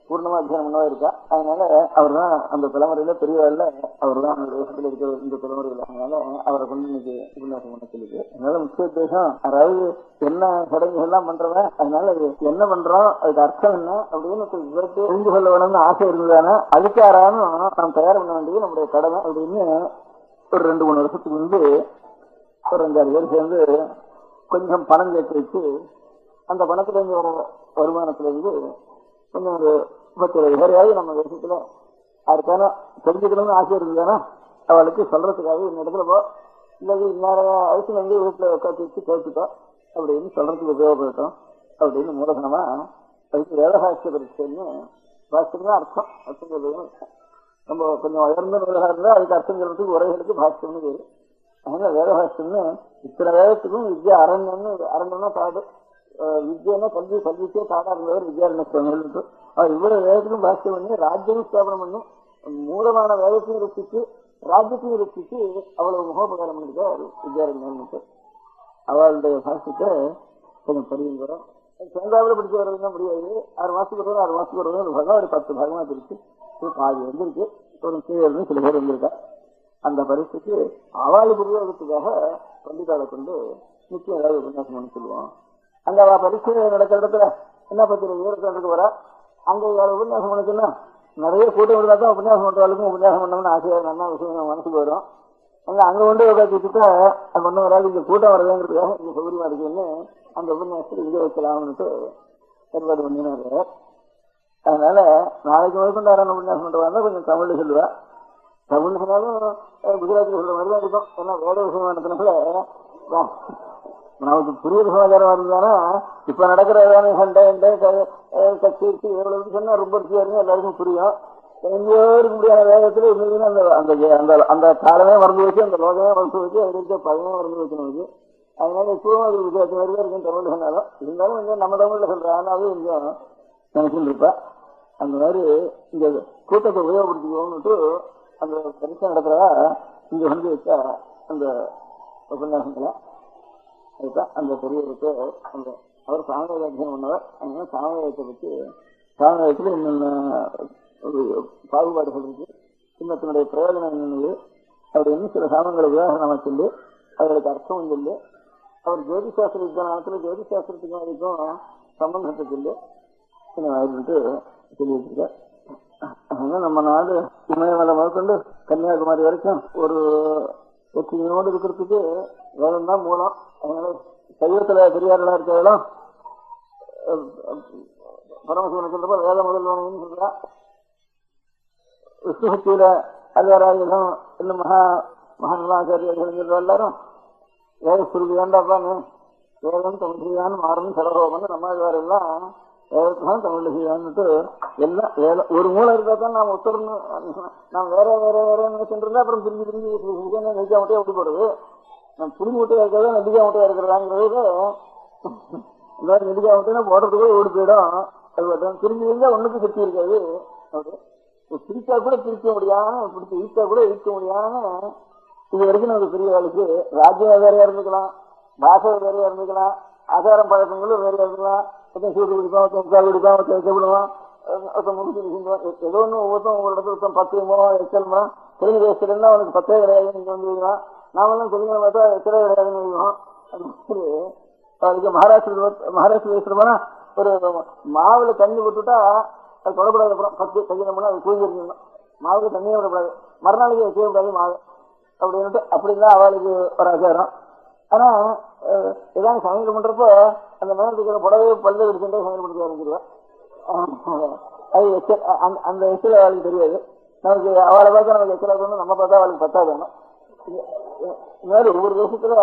பூர்ணமா அத்தியானம் பண்ணவா இருக்கா. அதனால அவர் தான் அந்த தலைமுறையில பெரியவர்ல அவர் தான் அந்த தேசத்துல இருக்கிற இந்த தலைமுறையில. அதனால அவரை கொண்டு இன்னைக்கு உபன்யாசம் பண்ண சொல்லிட்டு அதனால முக்கிய உத்தேசம் அதாவது என்ன சடங்குகள் எல்லாம் பண்றவன் அதனால என்ன பண்றோம் அதுக்கு அர்த்தம் என்ன அப்படின்னு தெரிந்து கொள்ள வேணும்னு ஆசை இருந்ததானே அதுக்காரானும் நாம் தயார் பண்ண வேண்டியது நம்முடைய கடமை அப்படின்னு ஒரு 2-3 வருஷத்துக்கு முன்பு ஒரு 5-6 பேர் சேர்ந்து கொஞ்சம் பணம் சேர்த்து வச்சு அந்த பணத்துல இருந்து வர வருமானத்துல இருந்து கொஞ்சம் ஒரு 10-20 பேரையாவது நம்ம தேசத்துல யாருக்கான தெரிஞ்சுக்கணும்னு ஆசை இருந்ததுன்னா அவளுக்கு சொல்றதுக்காக இந்த இடத்துல இல்லது இன்னொரு அவசியம் வந்து வீட்டுல உட்காந்து வச்சு கேட்டுட்டோம் அப்படின்னு சொல்றதுக்கு உபயோகப்பட்டோம் அப்படின்னு மூலதனமா அதுக்கு வேதகாட்சிய பரீட்சைன்னு பாஷ்யம் தான் அர்த்தம். அர்த்தம் சொல்றதுன்னு நம்ம கொஞ்சம் உயர்ந்த நூலாக இருந்தா அதுக்கு அர்த்தம் சொல்றதுக்கு உரைகளுக்கு பாஷ்யம்னு பேரு. அதனால வேதபாஷ்யம்னு இத்தனை வேதத்துக்கும் வித்யா அரண்யம்னா காடு, வித்யன்னா கல்வி, கல்விக்கே காடா இருந்தவர் வித்யாரண்ய சுவாமிகள். அவர் இவ்வளவு வேதத்துக்கும் பாஷ்யம் பண்ணி ராஜ்யம் ஸ்தாபனம் பண்ணி மூலமான வேதத்தையும் ரசிச்சு ராஜ்யத்தையும் ரசிச்சு அவ்வளவு முகோபகாரம் பண்ணிருக்கார் வித்யாரண்யனுக்கு. அவளுடைய பாஷ்யத்தை கொஞ்சம் படிக்கிறோம். சேந்தாவில் படிச்சு வர்றதுன்னா முடியாது. 6 மாசத்துக்கு வருவது 6 மாசத்துக்கு வருவது ஒரு பாகம் ஒரு 10 பாகமா பிரிச்சு பாதி வந்திருக்கு. ஒரு கீழே சில பேர் வந்திருக்கா. அந்த பரிசுக்கு அவளுக்கு உபயோகத்துக்காக பண்டிகாலை கொண்டு நிச்சயம் ஏதாவது உபன்யாசம் பண்ணி சொல்லுவோம். அங்க அவ பரிசு நடக்கிற இடத்துல என்ன பத்திர வீரத்துக்கு வர அங்க உபன்யாசம் பண்ணுச்சுன்னா நிறைய கூட்டம் இருந்தா தான் உபன்யாசம் பண்றவளுக்கும் உபன்யாசம் பண்ணணும்னு ஆசையா நல்ல விஷயம் மனசுக்கு வரும். அங்க கொண்டு உட்காந்துட்டா அங்க ஒன்னும் வராது. இங்க கூட்டம் வரதுங்கிறதுக்காக இங்க சௌகரியமா இருக்குன்னு அந்த உபன்யாசத்துக்கு இங்க வைக்கலாம்னுட்டு ஏற்பாடு பண்ணினாரு. அதனால நாளைக்கு முதற்கொண்டு யாரும் உபன்யாசம் பண்றதா கொஞ்சம் தமிழ்ல சொல்லுவா. தமிழ் சொன்னாலும் குஜராத்தில் சொல்ற மாதிரி தான் இருக்கும். ஏன்னா வேத விஷயமானதுனால நமக்கு புரிய சமாச்சாரம் இருந்தானா இப்ப நடக்கிற சண்டை கட்சி எவ்வளவு சொன்னா ரொம்ப ருச்சியா எல்லாருக்கும் புரியும். எங்கேயோ இருக்க முடியாத வேகத்துல இருந்ததுன்னா அந்த காலமே மறந்து வச்சு அந்த லோகமே மறந்து வச்சு அது இருக்க பழமே மறந்து வச்சு நமக்கு. அதனால இப்பவும் அது வித்தியாசம் மாதிரி தான் இருக்கும் தமிழ்ல சொன்னாலும். இருந்தாலும் கொஞ்சம் நம்ம தமிழ்ல சொல்றேன். ஆனாலும் கொஞ்சம் நினைச்சுட்டு இருப்பா. அந்த மாதிரி இந்த கூட்டத்தை உபயோகப்படுத்திக்கோன்னுட்டு அந்த பரிசு நடத்துறதா இங்க வந்து வச்சா அந்த உபன்யாசத்துல அதுதான் அந்த பெரியவருக்கு அந்த அவர் சாமவேத அத்தியனம் பண்ணவர். அதனால சாமவேதத்தை பற்றி சாமவேதத்துல இன்னொன்னு பாகுபாடுகள் இருக்கு, இன்னத்தினுடைய பிரயோஜனம் என்னது அப்படின்னு சில சாமங்களை உதாரணமா சொல்லி அவர்களுக்கு அர்த்தம் சொல்லி அவர் ஜோதிசாஸ்திர விஜயானத்துல ஜோதிசாஸ்திரத்துக்கும் அதுக்கும் சம்பந்தத்தை சொல்லி சொல்லி வச்சிருக்கார். அதனால நம்ம நாடு இமயமலை முதற்கொண்டு கன்னியாகுமரி வரைக்கும் ஒரு ஒற்றுமையோடு இருக்கிறதுக்கு வேதம் தான் மூலம். அதனால சைவத்துல பெரியார்களா இருக்கிறதெல்லாம் பரமசிவன் சொல்றப்ப வேத முதல்வன் சொல்றா. விஷ்ணுசக்தியில அல்வாராயுதம் இன்னும் மகாநலாச்சாரியர்கள் சொல்ற எல்லாரும் வேதஸ்துருதி வேண்டாப்பான்னு வேதம் தமிழ்தான் மாறும் சரகோபன்னு நம்மாழ்வார் எல்லாம் வேதத்தான் தமிழ்ல செய்யான்னுட்டு எல்லாம் ஒரு மூலம் இருந்தா தான் நாம் ஒத்துறன்னு நாம் வேற வேற வேற நினைச்சுட்டு இருந்தா அப்புறம் பிரிஞ்சு பிரிஞ்சு நெல்லிக்கா முட்டையா எப்படி போடுறது, நம்ம புளி முட்டையா இருக்கிறதா நெல்லிக்கா முட்டையா இருக்கிறதாங்கிறது எல்லாரும் நெல்லிக்கா முட்டையா போடுறதுக்கு ஓடி போயிடும். அது பிரிஞ்சு இருந்தா ஒண்ணுக்கு சக்தி இருக்காது. பிரிச்சா கூட பிரிக்க முடியாம பிடிச்சி ஈர்த்தா கூட ஈர்க்க முடியாம இது வரைக்கும் நமக்கு பெரிய வேலைக்கு ராஜ்யம் வேறையா இருந்துக்கலாம், பாஷை வேறையா இருந்துக்கலாம், ஆச்சாரம் பழக்கங்களும் வேறையா இருந்துக்கலாம். சூடு குடிப்பான், முக்கால் குடிப்பான், வைக்கப்படுவான், ஏதோ ஒன்று ஒவ்வொருத்தம் ஒவ்வொரு இடத்துல 10 மூலம் எச்சல்மா தெலுங்கு தேசத்துல இருந்தா அவனுக்கு 10 கிடையாதுன்னு நீங்க வந்து வைக்கலாம். நாமெல்லாம் தெலுங்குல பார்த்தா எச்சலே கிடையாதுன்னு வைக்கணும். அதுக்கு மகாராஷ்டிர தேசத்துல போனா ஒரு மாவுல தண்ணி விட்டுட்டா அது தொடப்படாது. அப்புறம் 10 கையில அது தூங்கி இருக்கணும். மாவுல தண்ணியே விடக்கூடாது, மறுநாளைக்கு செய்யக்கூடாது மாவு அப்படின்ட்டு அப்படின்தான் அவளுக்கு ஒரு ஆச்சாரம். ஆனா ஏதாவது சமையல் பண்றப்போ அந்த மேலத்துக்கு புடவை பல்ல எடுத்துட்டே சமையல் பண்ணி ஆரம்பிச்சிருவேன். அது அந்த எச்சில அவளுக்கு தெரியாது. நமக்கு அவளை பார்த்தா நமக்கு எச்சில இருக்கணும், நம்ம பார்த்தா அவளுக்கு பத்தா வேணும். இந்த மாதிரி ஒவ்வொரு தேசத்துல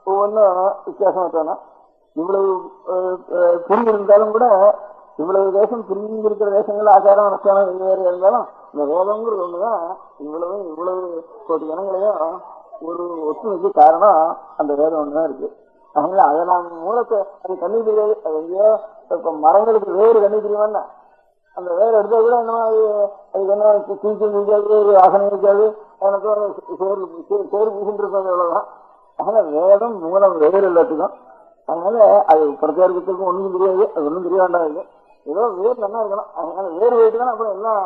ஒவ்வொன்றும் வித்தியாசம் வச்சோம்னா இவ்வளவு பிரிஞ்சு இருந்தாலும் கூட இவ்வளவு தேசம் பிரிஞ்சு இருக்கிற தேசங்கள் ஆச்சாரம் அனுஷ்டானம் வேறு இருந்தாலும் இந்த வேதம்ங்கிறது ஒண்ணுதான் இவ்வளவு கோடி ஜனங்களையும் ஒரு ஒற்றுமைக்கு காரணம் அந்த வேதம் ஒண்ணுதான் இருக்கு. அதனால அதை நான் மூலத்தை அது கண்ணி தெரியாது. அது எங்கேயோ இப்ப மரங்களுக்கு வேறு கண்ணி தெரியுமான்னா அந்த வேறு எடுத்தா கூட என்னமா அதுக்கு என்ன தீச்சல் இருக்காது, ஆசனம் இருக்காது, எனக்கு சேரு பூசிட்டு இருக்காங்க அவ்வளவுதான். அதனால வேதம் மூலம் வேறு எல்லாத்துக்கும். அதனால அது பிரச்சாரத்துக்கும் ஒண்ணும் தெரியாது, அது ஒன்றும் தெரிய வேண்டாம். ஏதோ வேர் நல்லா இருக்கணும். அதனால வேறு போயிட்டு தான் அப்புறம் எல்லாம்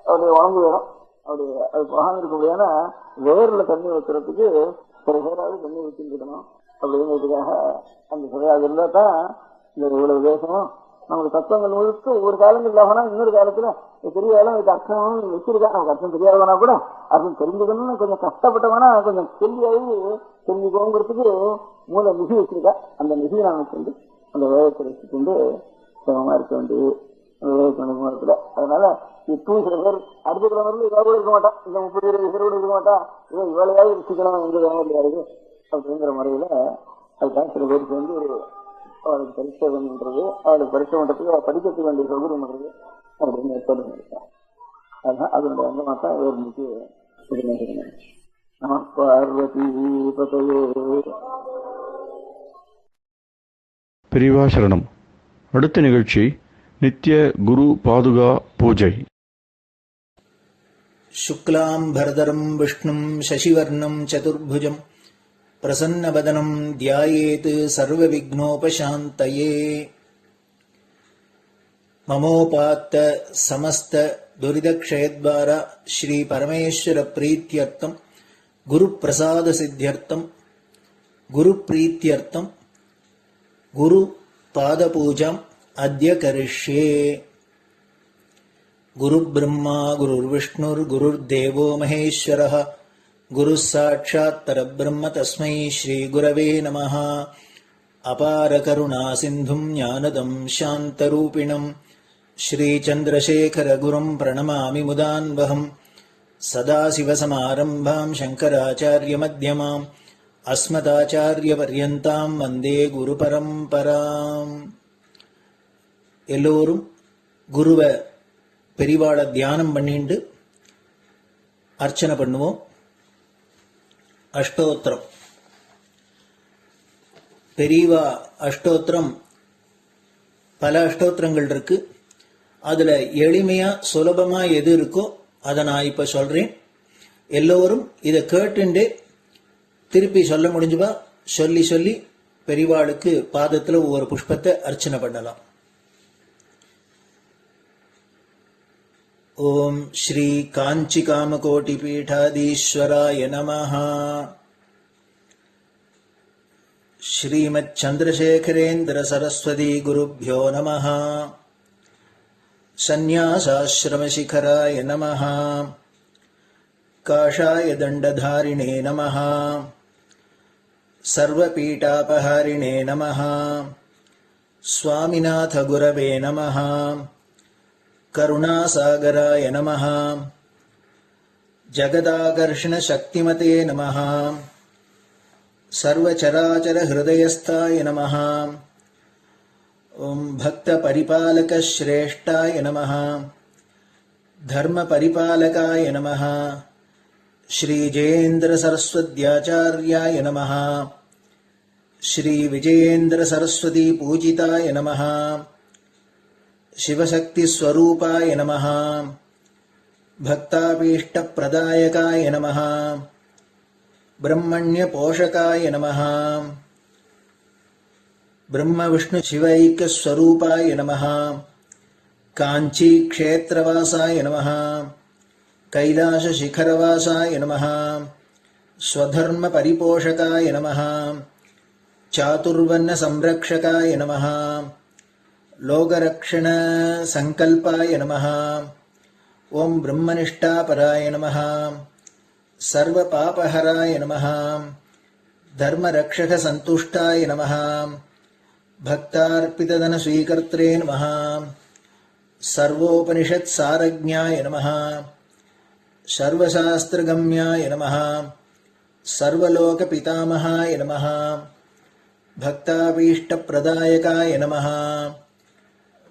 அவருடைய உடம்பு வேணும். அப்படி அது போகாம இருக்க முடியாதுன்னா வேர்ல தண்ணி வைக்கிறதுக்கு சில பேராவது தண்ணி வச்சுருக்கணும் அப்படிங்கிறதுக்காக அந்த சிலையாக இருந்தா தான் இந்த இவ்வளவு தேசமும் நமக்கு தத்துவங்கள் முழுக்க ஒவ்வொரு காலங்கள் இல்லாமனா இன்னொரு காலத்துல பெரிய காலம் இதுக்கு அர்த்தம் வச்சிருக்கா. நமக்கு அர்த்தம் தெரியாதவனா கூட அர்த்தம் தெரிஞ்சுக்கணும்னு கொஞ்சம் கஷ்டப்பட்டவனா கொஞ்சம் கேள்வியாகி தெரிஞ்சுக்கோங்கிறதுக்கு மூல நிதி வச்சிருக்கா. அந்த நிதியை நாம கொண்டு அந்த வேகத்தை வச்சுக்கொண்டு சமமா இருக்க வேண்டியது அந்த வேகத்துல. அதனால இப்பவும் சில பேர் அடுத்த கிழமை இவா கூட இருக்க மாட்டான், இந்த 30-20 பேர் கூட இருக்க மாட்டான், இவன் இவளையாவது ருசிக்கணும் எங்க வேலையாவது அப்படிங்கிற முறையில அதுதான் சில பேருக்கு வந்து ஒரு அவளுக்கு பரீட்சை பண்றது, அவளுக்கு பரீட்சை பண்றதுக்கு அவள் படிக்கிறதுக்கு வேண்டிய சௌகரியம் பண்றது அப்படின்னு ஏற்பாடு பண்ணிருக்கான். அதுதான் அதனுடைய அங்கமாக தான் இன்னைக்கு நம பார்வதி பதயே. பெரியவா சரணம். அடுத்த நிகழ்ச்சி நித்திய குரு பாதுகா பூஜை. शुक्लां भरदरं विष्णुं शशिवर्णं चतुर्भुजं प्रसन्नवदनं ध्यायेत् सर्वविघ्नोपशान्तये. ममोपात्त समस्त दुरितक्षयद्वारा श्री परमेश्वर प्रीत्यर्थं गुरुप्रसाद सिद्ध्यर्थं गुरुप्रीत्यर्थं गुरुपादपूजाम् अद्य करिष्ये. गुरुब्रह्मा गुरुर्विष्णुर्गुरुर्देवो महेश्वरः गुरुः साक्षात् परब्रह्म तस्मै श्रीगुरवे नमः. अपारकरुणासिन्धुं ज्ञानदं शान्तरूपिणं श्रीचन्द्रशेखरगुरुं प्रणमामि मुदान्वहम्. सदाशिवसमारम्भां शङ्कराचार्यमध्यमाम् अस्मदाचार्यपर्यन्तां वन्दे गुरुपरम्पराम्. எல்லோரும் குருவை பெரிவாளை தியானம் பண்ணிண்டு அர்ச்சனை பண்ணுவோம். அஷ்டோத்திரம். பெரியவா அஷ்டோத்திரம் பல அஷ்டோத்திரங்கள் இருக்கு. அதுல எளிமையா சுலபமா எது இருக்கோ அதை நான் இப்ப சொல்றேன். எல்லோரும் இதை கேட்டுண்டே திருப்பி சொல்ல முடிஞ்சுபா சொல்லி சொல்லி பெரிவாளுக்கு பாதத்துல ஒவ்வொரு புஷ்பத்தை அர்ச்சனை பண்ணலாம். ओम श्री कांची कामकोटि पीठाधीश्वराय नमः. श्रीमत् चंद्रशेखरेन्द्र सरस्वती गुरुभ्यो नमः. सन्यासाश्रम शिखराय नमः. काषाय दंडधारिणे नमः. सर्वपीठापहारिणे नमः. स्वामिनाथ गुरवे नमः. करुणासागराय नमः. जगदाकर्षण शक्तिमते नमः. सर्वचराचर हृदयस्थाय नमः. ओम भक्त परिपालक श्रेष्ठाय नमः. धर्म परिपालकाय नमः. श्री जयेन्द्र सरस्वत्याचार्याय नमः. श्री विजयेन्द्र सरस्वती पूजिताय नमः. शिवशक्ति स्वरूपाय नमः. भक्ताभीष्ट प्रदायकाय नमः. ब्रह्मण्य पोषकाय नमः. ब्रह्म विष्णु शिवैक स्वरूपाय नमः. कांची क्षेत्रवासाय नमः. कैलाश शिखरवासाय नमः. स्वधर्म परिपोषकाय नमः. चातुर्वर्ण संरक्षकाय नमः. लोकरक्षण संकल्पाय नमः. ओम ब्रह्मनिष्ठापराय नमः. सर्वपापहराय नमः. धर्मरक्षक संतुष्टाय नमः. भक्तार्पितधन स्वीकर्त्रे नमः. सर्वोपनिषत् सारज्ञाय नमः. सर्वशास्त्रगम्याय नमः. सर्वलोक पितामहाय नमः. भक्ताभीष्ट प्रदायकाय नमः.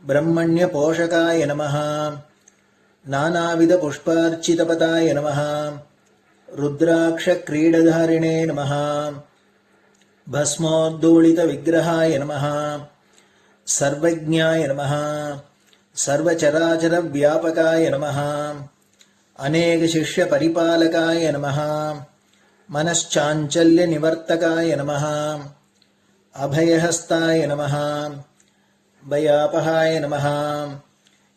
ब्रह्मण्य पोषकाय नमः. नानाविध पुष्पार्चितपताय नमः. रुद्राक्ष क्रीडधारिणे नमः. भस्मोद्दोलित विग्रहाय नमः. सर्वज्ञाय नमः. सर्वचराचर व्यापकाय नमः. अनेक शिष्य परिपालकाय नमः. मनश्चाञ्चल्य निवर्तकाय नमः. अभयहस्ताय नमः. भयापहाय नमः.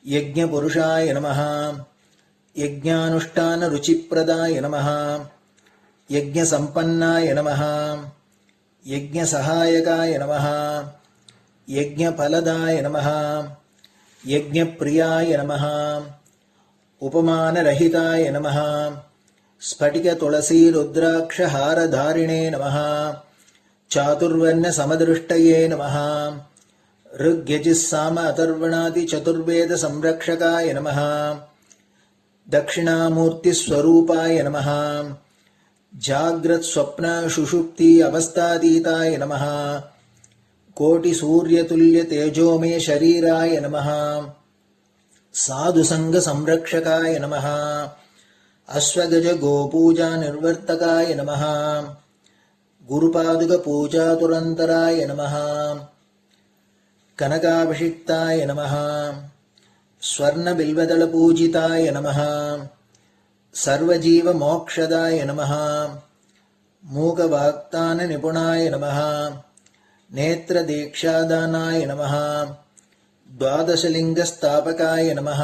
यज्ञपुरुषाय नमः. यज्ञानुष्ठान रुचिप्रदाय नमः. यज्ञसम्पन्नाय नमः. यज्ञसहायकाय नमः. यज्ञफलदाय नमः. यज्ञप्रियाय नमः. उपमानरहिताय नमः. स्फटिक तुलसी रुद्राक्ष हारधारिणे नमः. चातुर्वर्ण समदृष्टये नमः. ऋग्यजुस्साम अथर्वणादि चतुर्वेद संरक्षकाय नमः. दक्षिणामूर्तिस्वरूपाय नमः जाग्रत् स्वप्न सुषुप्ति अवस्थातीताय नमः कोटिसूर्यतुल्यतेजोमय शरीराय नमः साधुसङ्गसंरक्षकाय नमः अश्वगज गोपूजा निर्वर्तकाय नमः गुरुपादुकपूजातुरन्तराय नमः कनकाभिषिक्ताय नमः स्वर्णबिल्वदलपूजिताय नमः सर्वजीवमोक्षदाय नमः मूकवाक्ताननिपुणाय नमः नेत्रदीक्षादानाय नमः द्वादशलिङ्गस्थापकाय नमः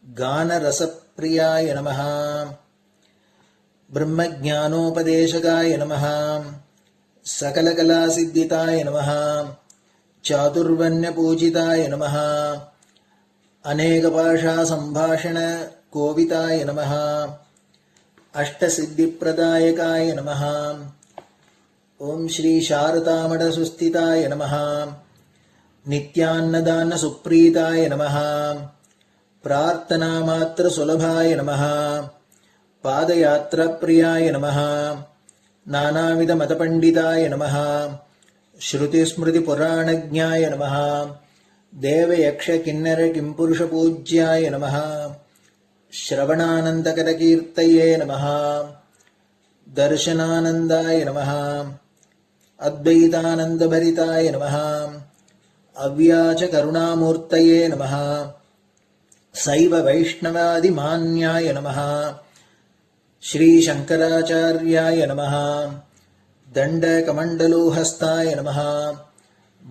गानरसप्रियाय नमः ब्रह्मज्ञानोपदेशकाय नमः सकलकलासिद्धिताय नमः चातुर्वर्ण्यपूजिताय नमः अनेकभाषासम्भाषण कोविताय नमः अष्टसिद्धिप्रदायकाय नमः ओम श्री शारदामठसुस्थिताय नमः नित्यान्नदानसुप्रीताय नमः प्रार्थनामात्रसुलभाय नमः पादयात्राप्रियाय नमः नानाविधमतपण्डिताय नमः श्रुतिस्मृतिपुराणज्ञाय नमः देवयक्षकिन्नरकिंपुरुषपूज्याय नमः श्रवणानन्दकरकीर्तये नमः दर्शनानन्दाय नमः अद्वैतानन्दभरिताय नमः अव्याचकरुणामूर्तये नमः शैव वैष्णवादिमान्याय नमः श्रीशङ्कराचार्याय नमः दण्डकमण्डलोहस्ताय नमः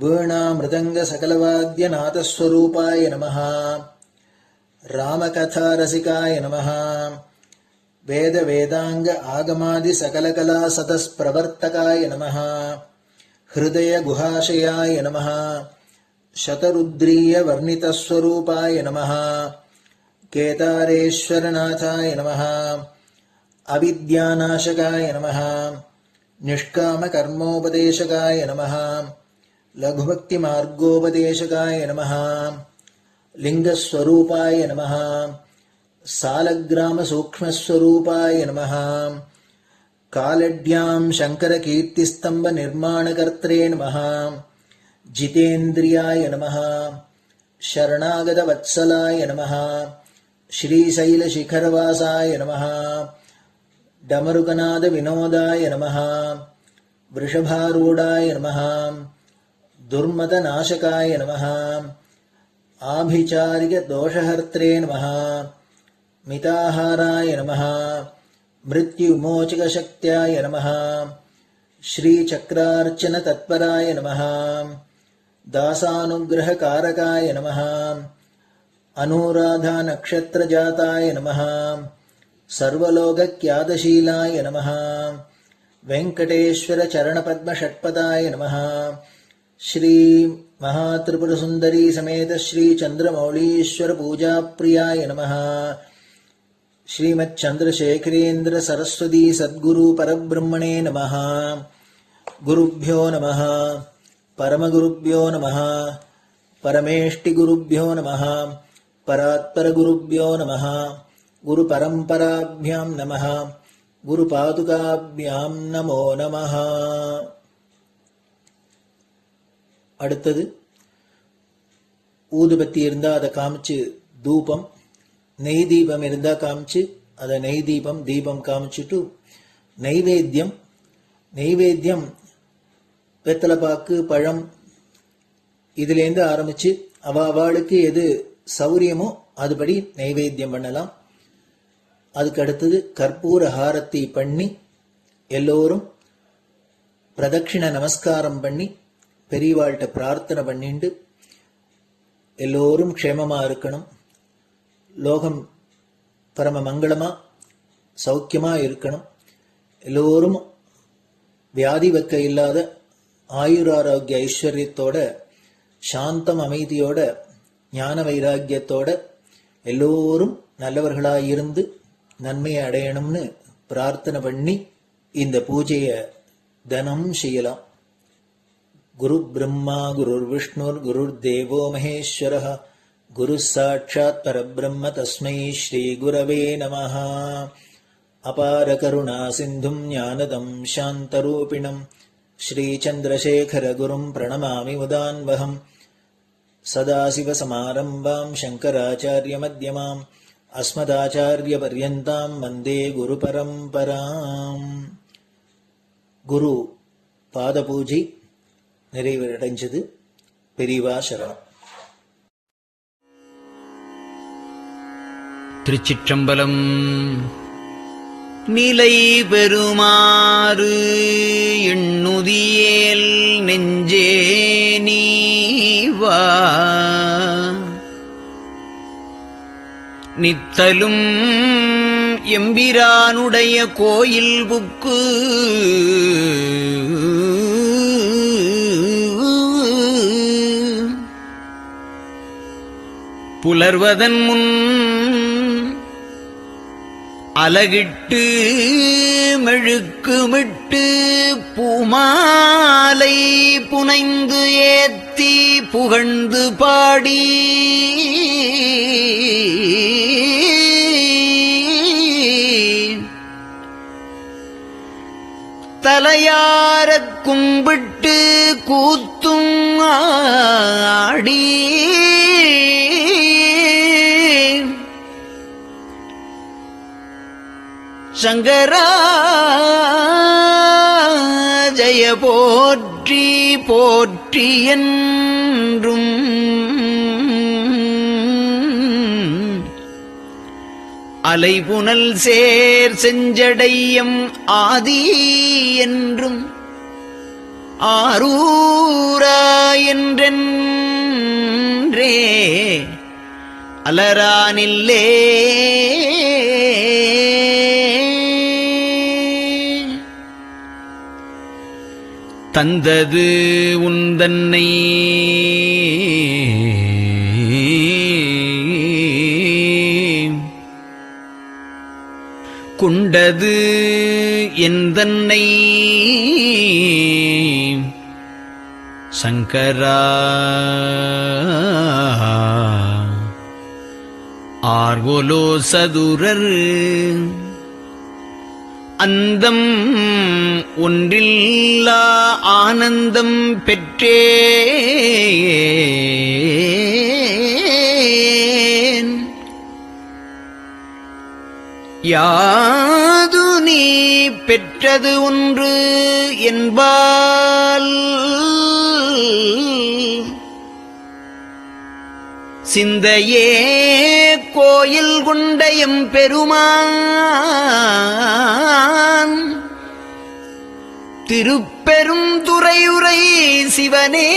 वीणामृदङ्गसकलवाद्यनाथस्वरूपाय नमः रामकथारसिकाय नमः वेदवेदाङ्ग आगमादिसकलकलासतस्प्रवर्तकाय नमः हृदयगुहाशयाय नमः शतरुद्रीयवर्णितस्वरूपाय नमः केदारेश्वरनाथाय नमः अविद्यानाशकाय नमः निष्कामकर्मोपदेशकाय नमः लघुभक्तिमार्गोपदेशकाय नमः लिङ्गस्वरूपाय नमः सालग्रामसूक्ष्मस्वरूपाय नमः कालड्यां शङ्करकीर्तिस्तम्भनिर्माणकर्त्रे नमः जितेन्द्रियाय नमः शरणागतवत्सलाय नमः श्रीशैलशिखरवासाय नमः डमरुकनादविनोदाय नमः वृषभारूढाय नमः दुर्मदनाशकाय नमः आभिचारिकदोषहर्त्रे नमः मिताहाराय नमः मृत्युमोचकशक्त्याय नमः श्रीचक्रार्चनतत्पराय नमः दासानुग्रहकारकाय नमः अनुराधानक्षत्रजाताय नमः सर्वलोकख्यातशीलाय नमः वेङ्कटेश्वरचरणपद्मषट्पदाय नमः श्री महात्रिपुरसुन्दरी समेत श्री चन्द्रमौलीश्वर पूजाप्रियाय नमः श्रीमच्चन्द्रशेखरेन्द्र सरस्वती सद्गुरु परब्रह्मणे नमः गुरुभ्यो नमः परमगुरुभ्यो नमः परमेष्टिगुरुभ्यो नमः परात्परगुरुभ्यो नमः गुरुपरम्पराभ्यां नमः गुरुपादुकाभ्यां नमो नमः. அடுத்தது ஊதுபத்தி இருந்தா அதை காமிச்சு தூபம், நெய் தீபம் இருந்தா காமிச்சு அதை நெய் தீபம் தீபம் காமிச்சுட்டு நைவேத்தியம் வெத்தலைப்பாக்கு பழம் இதுலேருந்து ஆரம்பிச்சு அவளுக்கு எது சௌரியமோ அதுபடி நைவேத்தியம் பண்ணலாம். அதுக்கு அடுத்தது கற்பூர ஹாரத்தி பண்ணி எல்லோரும் பிரதட்சிண நமஸ்காரம் பண்ணி பெரியவாள்கிட்ட பிரார்த்தனை பண்ணிண்டு எல்லோரும் க்ஷேமமா இருக்கணும், லோகம் பரம மங்களமா சௌக்கியமா இருக்கணும், எல்லோரும் வியாதி வெக்க இல்லாத ஆயுராரோக்கிய ஐஸ்வர்யத்தோட சாந்தம் அமைதியோட ஞான வைராக்கியத்தோட எல்லோரும் நல்லவர்களாயிருந்து நன்மையை அடையணும்னு பிரார்த்தனை பண்ணி இந்த பூஜையை தினம் செய்யலாம். குரு பிரம்மா குருர் விஷ்ணுர் குருர் தேவோ மகேஸ்வரः குரு சாட்சாத் பரபிரம்ம தஸ்மை ஸ்ரீ குரவே நமஹ. அபார கருணா சிந்தும் ஞானதம் சாந்தரூபிணம் ஸ்ரீ சந்திரசேகர குரும் பிரணமாமி முதான்வகம். சதாசிவசமாரம்பாம் சங்கராச்சார்யமத்யமாம் அஸ்மதாச்சார்யபர்யந்தாம் வந்தே குரு பரம்பராம். குரு பாத பூஜை நிறைவடைஞ்சது. பெரியவா சரணம். திருச்சிற்றம்பலம். நிலை பெறுமாறு எண்ணுதியேல் நெஞ்சே நீவா, நித்தலும் எம்பிரானுடைய கோயில் புக்கு புலர்வதன் முன் அலகிட்டு மெழுக்குமிட்டு பூமாலை புனைந்து ஏத்தி புகழ்ந்து பாடி தலையாரக் கும்பிட்டு கூத்தும் ஆடி சங்கரா ஜய போற்றி போற்றி என்றும் அலைபுனல் சேர் செஞ்சடையம் ஆதி என்றும் ஆரூரா என்றென்றே அலரானில்லே தந்தது உந்தன்னை கொண்டது எந்தன்னை சங்கரா ஆர்கோலோ சதுரர் அந்தம் ஒன்றில்லா ஆனந்தம் பெற்றேன். யாது நீ பெற்றது ஒன்று என்பால் சிந்தையே கோயில் கொண்டயம் பெருமான் திருப்பெரும் துறையுரை சிவனே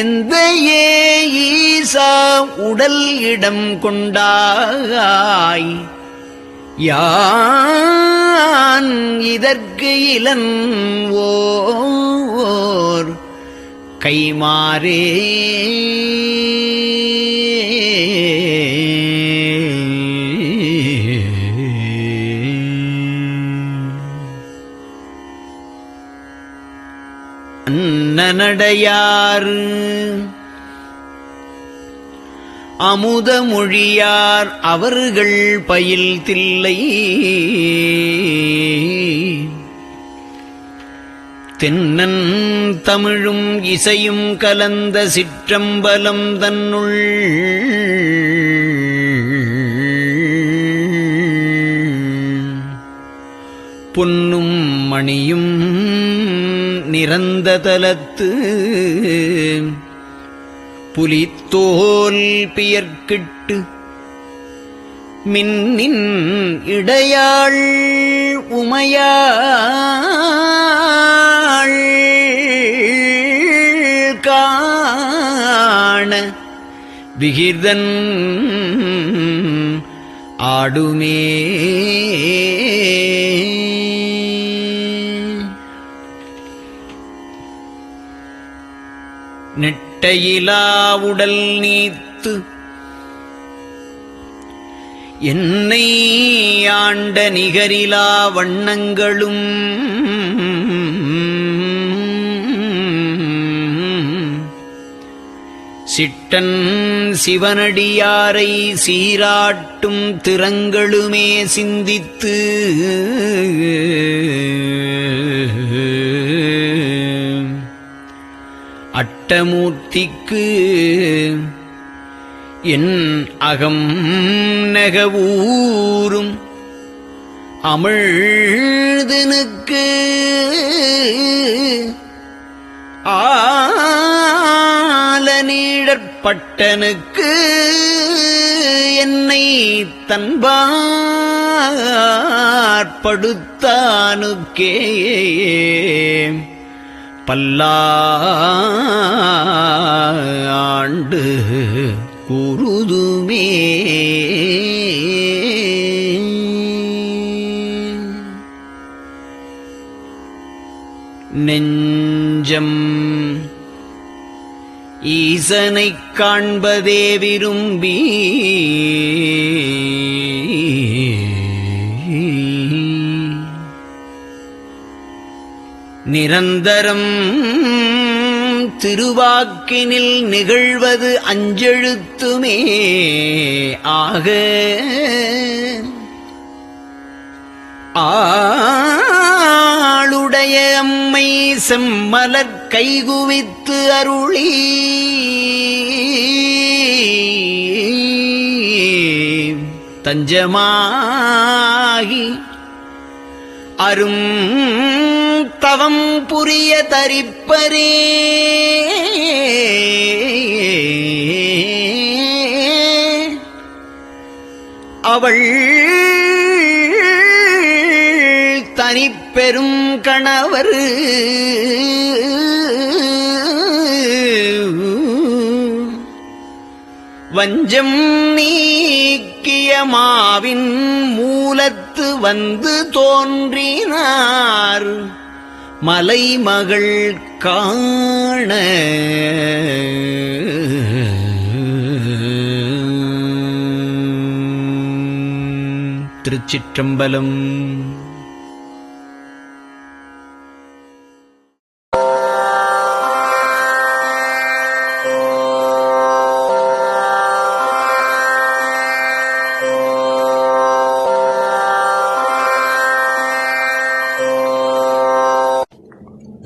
எந்த ஈசா உடல் இடம் கொண்டாய் யான் இதற்கு இலன் ஓர் கைமாறே அன்னநடையார் அமுத மொழியார் அவர்கள் பயில் தில்லை தென்னன் தமிழும் இசையும் கலந்த சிற்றம்பலம் தன்னுள் பொன்னும் மணியும் நிறந்த தலத்து புலித்தோல் பியர்க்கிட்டு மின்னின் இடையாள் உமையாள் காண விகிர்தன் ஆடுமே. நெட்டையிலா உடல் நீத்து என்னை ஆண்ட நிகரிலா வண்ணங்களும் சிட்டன் சிவனடியாரை சீராட்டும் திறங்களுமே சிந்தித்து அட்டமூர்த்திக்கு என் அகம் நெகவூரும் அமிழ்தனுக்கு ஆலநீழற்பட்டனுக்கு என்னை தன்பாற்படுத்தானுக்கே பல்லாண்டு கூறுதுமே. நெஞ்சம் ஈசனைக் காண்பதே விரும்பி நிரந்தரம் திருவாக்கினில் நிகழ்வது அஞ்செழுத்துமே ஆக ஆளுடைய அம்மை செம்மலர் கைகுவித்து அருளி தஞ்சமாகி அரும் தவம் புரிய தரிப்பரே அவள் தனிப்பெரும் கணவர் வஞ்சம் நீக்கிய மாவின் மூலத்து வந்து தோன்றினார் மலைமகள் காண திருச்சிற்றம்பலம்.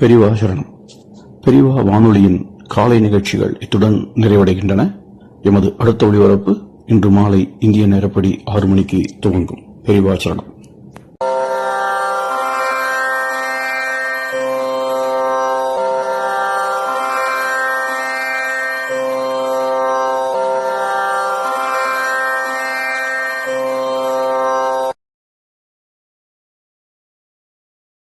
பெரியவா சரணம். பெரியவா வானொலியின் காலை நிகழ்ச்சிகள் இத்துடன் நிறைவடைகின்றன. எமது அடுத்த ஒளிபரப்பு இன்று மாலை இந்திய நேரப்படி 6 மணிக்கு துவங்கும். பெரியவா சரணம்.